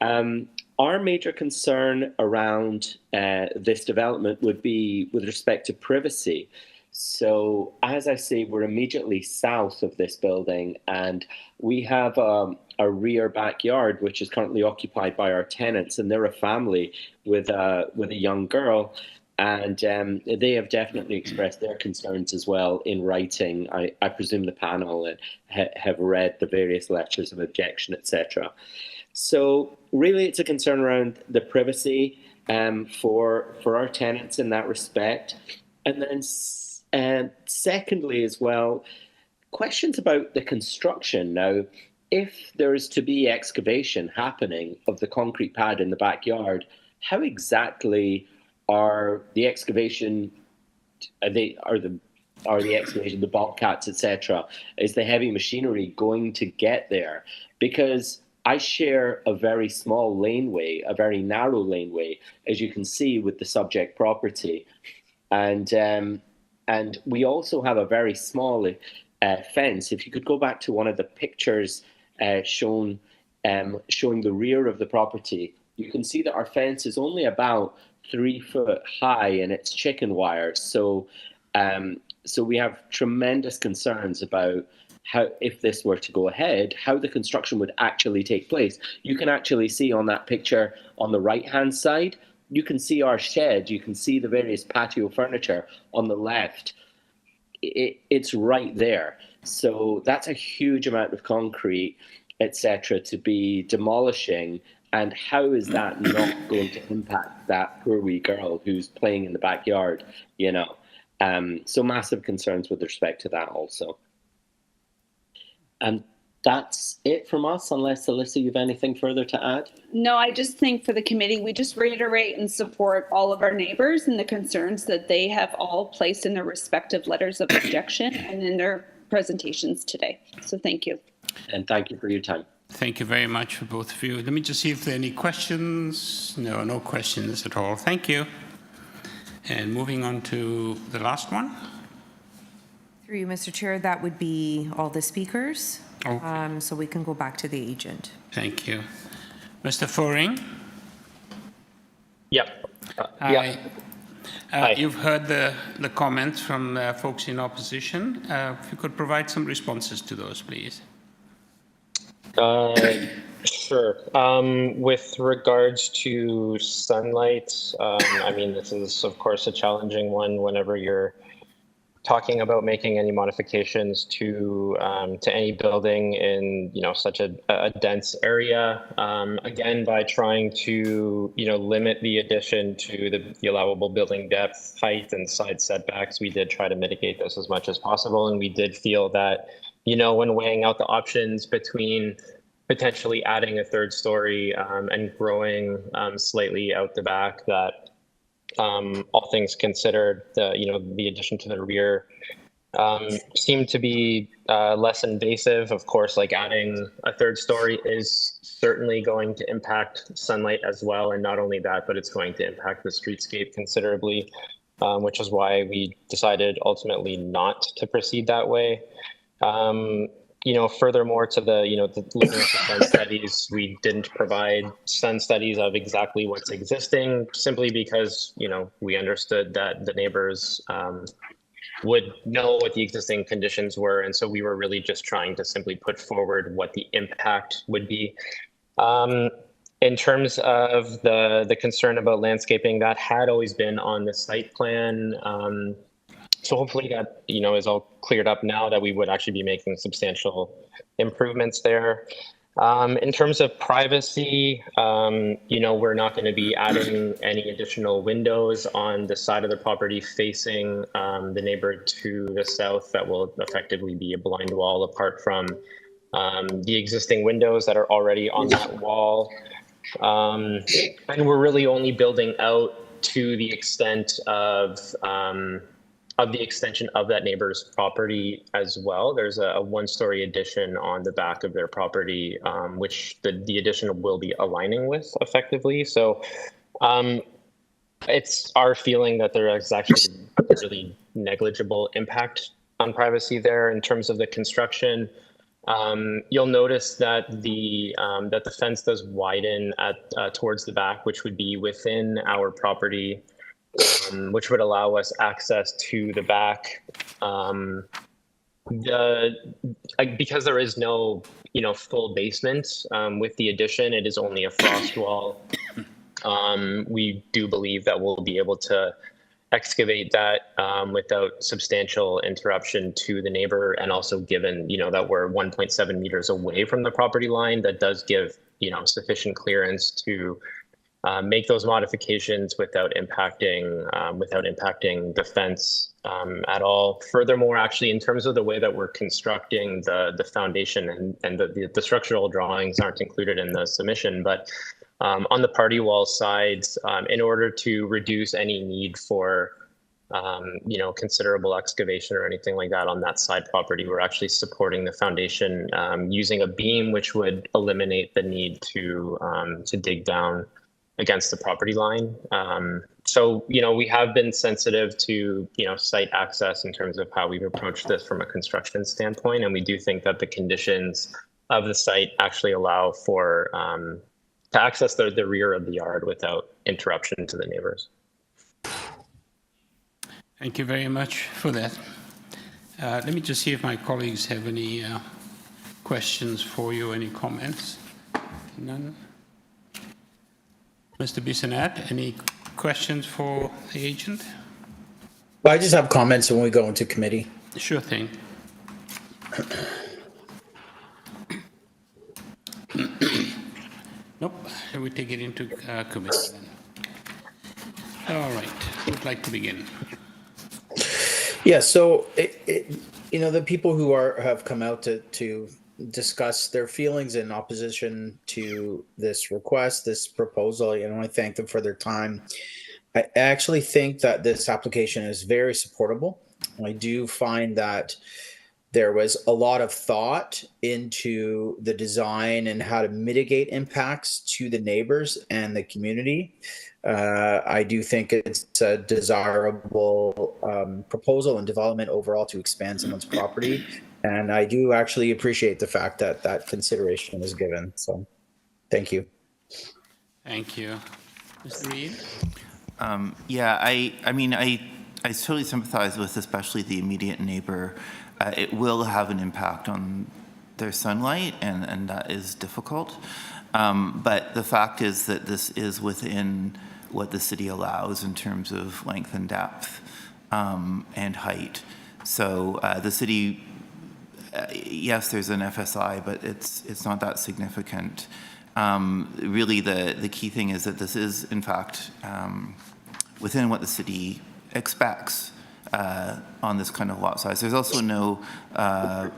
Our major concern around this development would be with respect to privacy. So, as I say, we're immediately south of this building, and we have a rear backyard which is currently occupied by our tenants, and they're a family with a young girl. And they have definitely expressed their concerns as well in writing. I presume the panel have read the various letters of objection, etc. So really, it's a concern around the privacy for our tenants in that respect. And then secondly as well, questions about the construction. Now, if there is to be excavation happening of the concrete pad in the backyard, how exactly are the excavation, the excavation, the bobcats, etc.? Is the heavy machinery going to get there? Because I share a very small laneway, a very narrow laneway, as you can see with the subject property, and we also have a very small fence. If you could go back to one of the pictures showing the rear of the property, you can see that our fence is only about 3 foot high and it's chicken wire. So we have tremendous concerns about how, if this were to go ahead, how the construction would actually take place. You can actually see on that picture on the right-hand side, you can see our shed, you can see the various patio furniture on the left. It's right there. So that's a huge amount of concrete, etc., to be demolishing. And how is that not going to impact that poor wee girl who's playing in the backyard, you know? So massive concerns with respect to that also. And that's it from us, unless, Alyssa, you have anything further to add? No, I just think for the committee, we just reiterate and support all of our neighbors and the concerns that they have all placed in their respective letters of objection and in their presentations today. So thank you. And thank you for your time. Thank you very much for both of you. Let me just see if there are any questions. No questions at all. Thank you. And moving on to the last one. Through you, Mr. Chair, that would be all the speakers. Okay. So we can go back to the agent. Thank you. Mr. Foring? Yep. Hi. Hi. You've heard the comments from folks in opposition. If you could provide some responses to those, please. Sure. With regards to sunlight, I mean, this is, of course, a challenging one whenever you're talking about making any modifications to any building in, you know, such a dense area. Again, by trying to, you know, limit the addition to the allowable building depth, height, and side setbacks, we did try to mitigate this as much as possible, and we did feel that when weighing out the options between potentially adding a third story and growing slightly out the back, that all things considered, the addition to the rear seemed to be less invasive. Of course, like adding a third story is certainly going to impact sunlight as well. And not only that, but it's going to impact the streetscape considerably, which is why we decided ultimately not to proceed that way. Furthermore to looking at the sun studies, we didn't provide sun studies of exactly what's existing, simply because, we understood that the neighbors would know what the existing conditions were. And so we were really just trying to simply put forward what the impact would be. In terms of the concern about landscaping, that had always been on the site plan. So hopefully that, is all cleared up now, that we would actually be making substantial improvements there. In terms of privacy, we're not going to be adding any additional windows on the side of the property facing the neighbor to the south. That will effectively be a blind wall apart from the existing windows that are already on that wall. And we're really only building out to the extent of the extension of that neighbor's property as well. There's a one-story addition on the back of their property, which the addition will be aligning with effectively. So it's our feeling that there is actually really negligible impact on privacy there. In terms of the construction, you'll notice that the fence does widen towards the back, which would be within our property, which would allow us access to the back. Because there is no, full basement with the addition, it is only a frost wall. We do believe that we'll be able to excavate that without substantial interruption to the neighbor, and also given, that we're 1.7 meters away from the property line, that does give, sufficient clearance to make those modifications without impacting the fence at all. Furthermore, actually, in terms of the way that we're constructing the foundation, and the structural drawings aren't included in the submission, but on the party wall sides, in order to reduce any need for considerable excavation or anything like that on that side property, we're actually supporting the foundation using a beam, which would eliminate the need to dig down against the property line. So, we have been sensitive to, site access in terms of how we've approached this from a construction standpoint. And we do think that the conditions of the site actually allow for to access the rear of the yard without interruption to the neighbors. Thank you very much for that. Let me just see if my colleagues have any questions for you, any comments? None? Mr. Bissonnette, any questions for the agent? Well, I just have comments when we go into committee. Sure thing. Nope, we take it into committee then. All right, who'd like to begin? Yeah, so the people who have come out to discuss their feelings in opposition to this request, this proposal, I thank them for their time. I actually think that this application is very supportable. I do find that there was a lot of thought into the design and how to mitigate impacts to the neighbors and the community. I do think it's a desirable proposal and development overall to expand someone's property. And I do actually appreciate the fact that that consideration is given. So thank you. Thank you. Mr. Reid? Yeah, I totally sympathize with especially the immediate neighbor. It will have an impact on their sunlight, and that is difficult. But the fact is that this is within what the city allows in terms of length and depth and height. So the city, yes, there's an FSI, but it's not that significant. Really, the key thing is that this is, in fact, within what the city expects on this kind of lot size. There's also no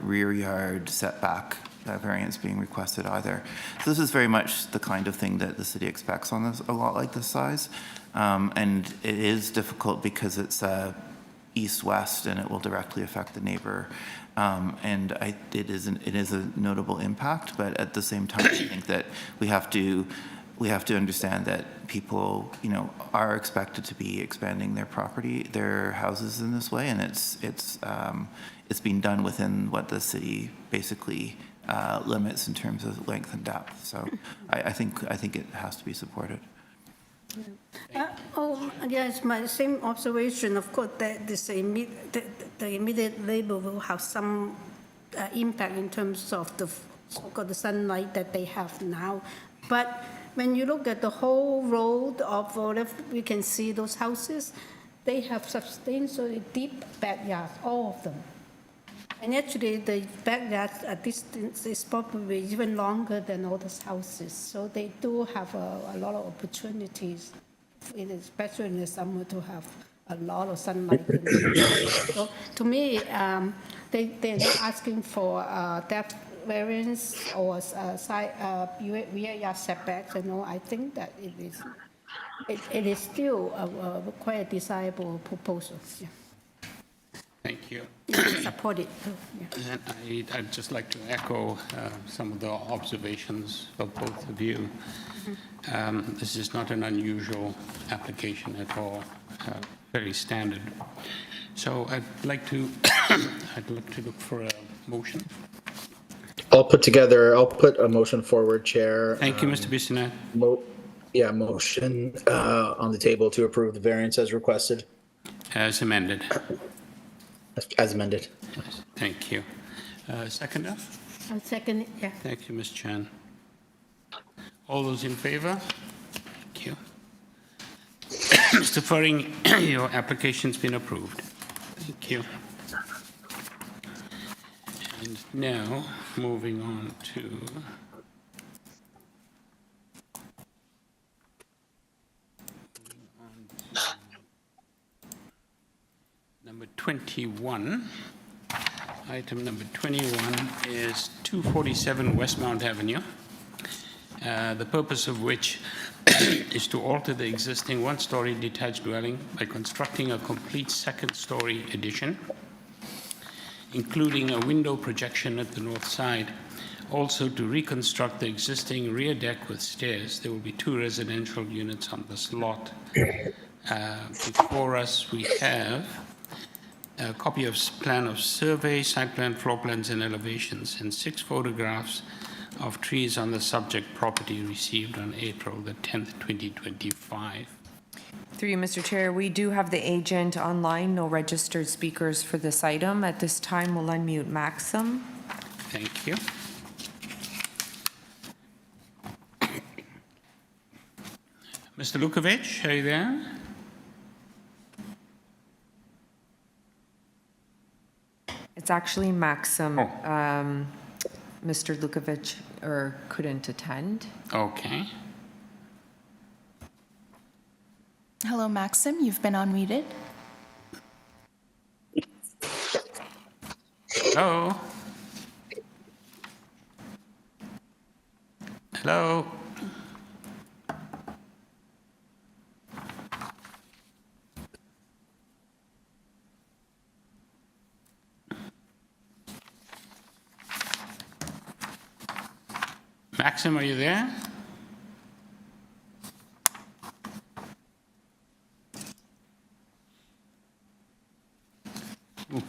rear yard setback variance being requested either. So this is very much the kind of thing that the city expects on a lot like this size. And it is difficult because it's east-west and it will directly affect the neighbor. And it is a notable impact, but at the same time, I think that we have to understand that people, are expected to be expanding their houses in this way, and it's being done within what the city basically limits in terms of length and depth. So I think it has to be supported. Yes, my same observation. Of course, that the immediate neighbor will have some impact in terms of the so-called sunlight that they have now. But when you look at the whole road of whatever, we can see those houses, they have substantially deep backyards, all of them. And actually, the backyard distance is probably even longer than all those houses. So they do have a lot of opportunities, especially in the summer, to have a lot of sunlight. So to me, they're not asking for depth variance or rear yard setbacks. I think that it is still quite a desirable proposal. Yeah. Thank you. Support it. And I'd just like to echo some of the observations of both of you. This is not an unusual application at all, very standard. So I'd like to look for a motion. I'll put a motion forward, Chair. Thank you, Mr. Bissonnette. Motion on the table to approve the variance as requested. As amended. As amended. Thank you. Seconder? I'll second it, yeah. Thank you, Ms. Chan. All those in favor? Thank you. Mr. Furing, your application's been approved. Thank you. And now, moving on to number 21. Item number 21 is 247 Westmount Avenue, the purpose of which is to alter the existing one-story detached dwelling by constructing a complete second-story addition, including a window projection at the north side. Also, to reconstruct the existing rear deck with stairs. There will be 2 residential units on this lot. Before us, we have a copy of plan of survey, site plan, floor plans, and elevations, and 6 photographs of trees on the subject property received on April the 10th, 2025. Through you, Mr. Chair, we do have the agent online, no registered speakers for this item. At this time, we'll unmute Maxim. Thank you. Mr. Lukovic, are you there? It's actually Maxim. Mr. Lukovic couldn't attend. Okay. Hello, Maxim. You've been unmuted. Hello? Hello? Maxim, are you there? Ooh.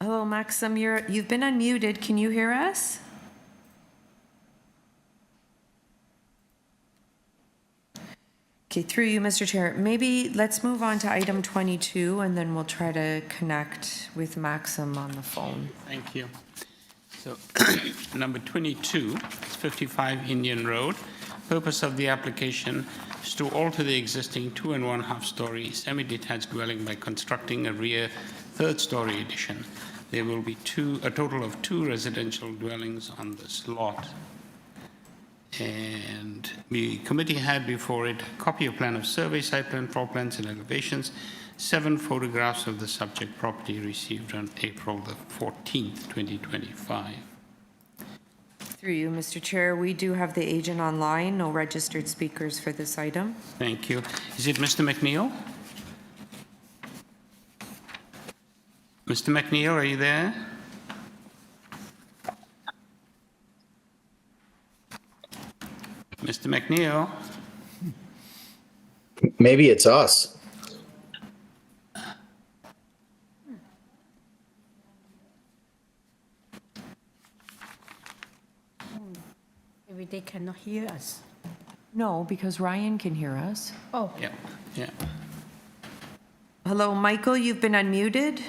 Hello, Maxim. You've been unmuted. Can you hear us? Okay, through you, Mr. Chair. Maybe let's move on to item 22, and then we'll try to connect with Maxim on the phone. Thank you. So, number 22, 55 Indian Road. Purpose of the application is to alter the existing 2 1/2 story semi-detached dwelling by constructing a rear third-story addition. There will be a total of 2 residential dwellings on this lot. And the committee had before it a copy of plan of survey, site plan, floor plans, and elevations, 7 photographs of the subject property received on April the 14th, 2025. Through you, Mr. Chair, we do have the agent online, no registered speakers for this item. Thank you. Is it Mr. McNeil? Mr. McNeil, are you there? Mr. McNeil? Maybe it's us. Maybe they cannot hear us. No, because Ryan can hear us. Oh. Yeah, yeah. Hello, Michael, you've been unmuted.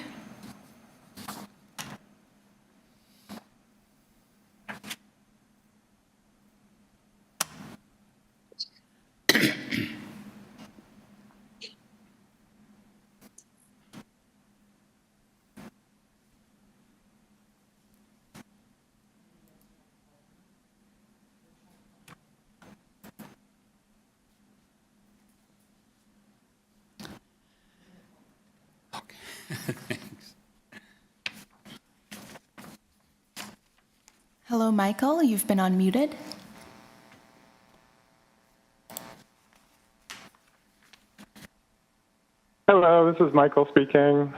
Hello, Michael. You've been unmuted. Hello, this is Michael speaking.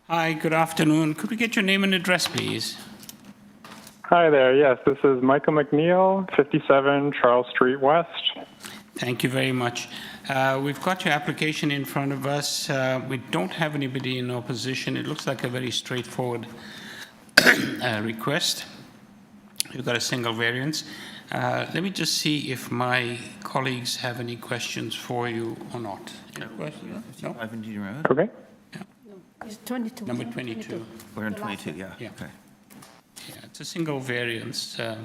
Hi, good afternoon. Could we get your name and address, please? Hi there. Yes, this is Michael McNeil, 57 Charles Street West. Thank you very much. We've got your application in front of us. We don't have anybody in opposition. It looks like a very straightforward request. You've got a single variance. Let me just see if my colleagues have any questions for you or not. Any questions? No? 5 Indian Road? Okay. It's 22. Number 22. We're on 22, yeah. Yeah. Okay. Yeah, it's a single variance. I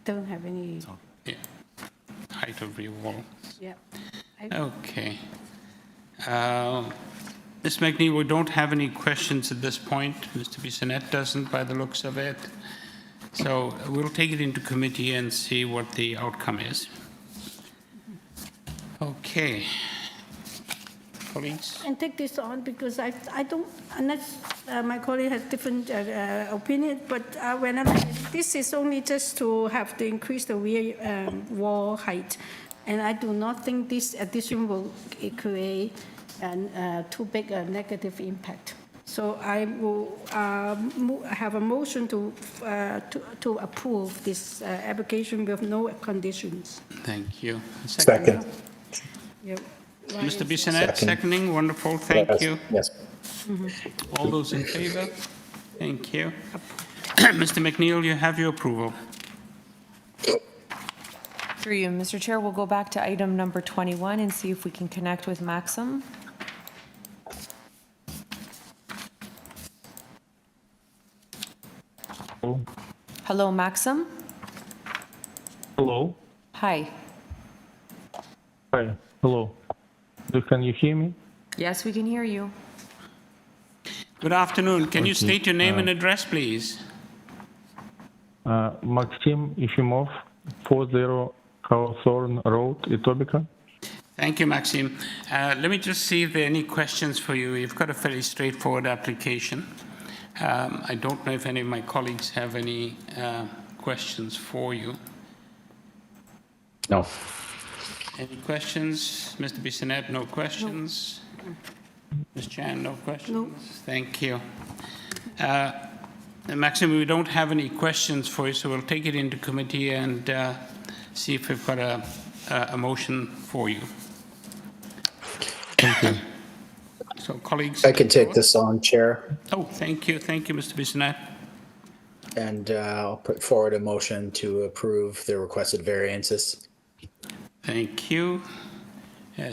don't have any. Yeah. Height of rear wall. Yeah. Okay. Ms. McNeil, we don't have any questions at this point. Mr. Bissonnette doesn't, by the looks of it. So we'll take it into committee and see what the outcome is. Okay. Colleagues? And take this on because I don't, unless my colleague has different opinion, but when this is only just to have to increase the rear wall height. And I do not think this addition will create too big a negative impact. So I will have a motion to approve this application with no conditions. Thank you. Second. Yep. Mr. Bissonnette, seconding. Wonderful. Thank you. Yes. All those in favor? Thank you. Mr. McNeil, you have your approval. Through you, Mr. Chair, we'll go back to item number 21 and see if we can connect with Maxim. Hello, Maxim? Hello. Hi. Hi. Hello. Can you hear me? Yes, we can hear you. Good afternoon. Can you Okay. state your name and address, please? Maxim Ifimov, 40 Hawthorne Road, Etobicoke. Thank you, Maxime. Let me just see if there are any questions for you. You've got a fairly straightforward application. I don't know if any of my colleagues have any questions for you. No. Any questions? Mr. Bissonnette, no questions? Ms. Chan, no questions? No. Thank you. Maxime, we don't have any questions for you, so we'll take it into committee and see if we've got a motion for you. Thank you. So, colleagues. I can take this on, Chair. Oh, thank you. Thank you, Mr. Bissonnette. And I'll put forward a motion to approve the requested variances. Thank you.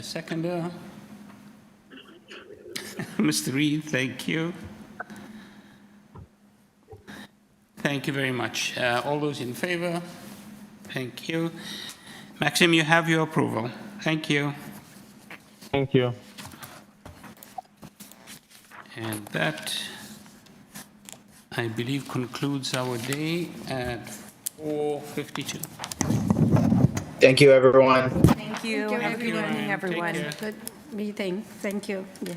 Seconder. Mr. Reid, thank you. Thank you very much. All those in favor? Thank you. Maxime, you have your approval. Thank you. Thank you. And that, I believe, concludes our day at 4:52. Thank you, everyone. Thank you. Have a good evening, everyone. Take care. Good meeting. Thank you. Yeah.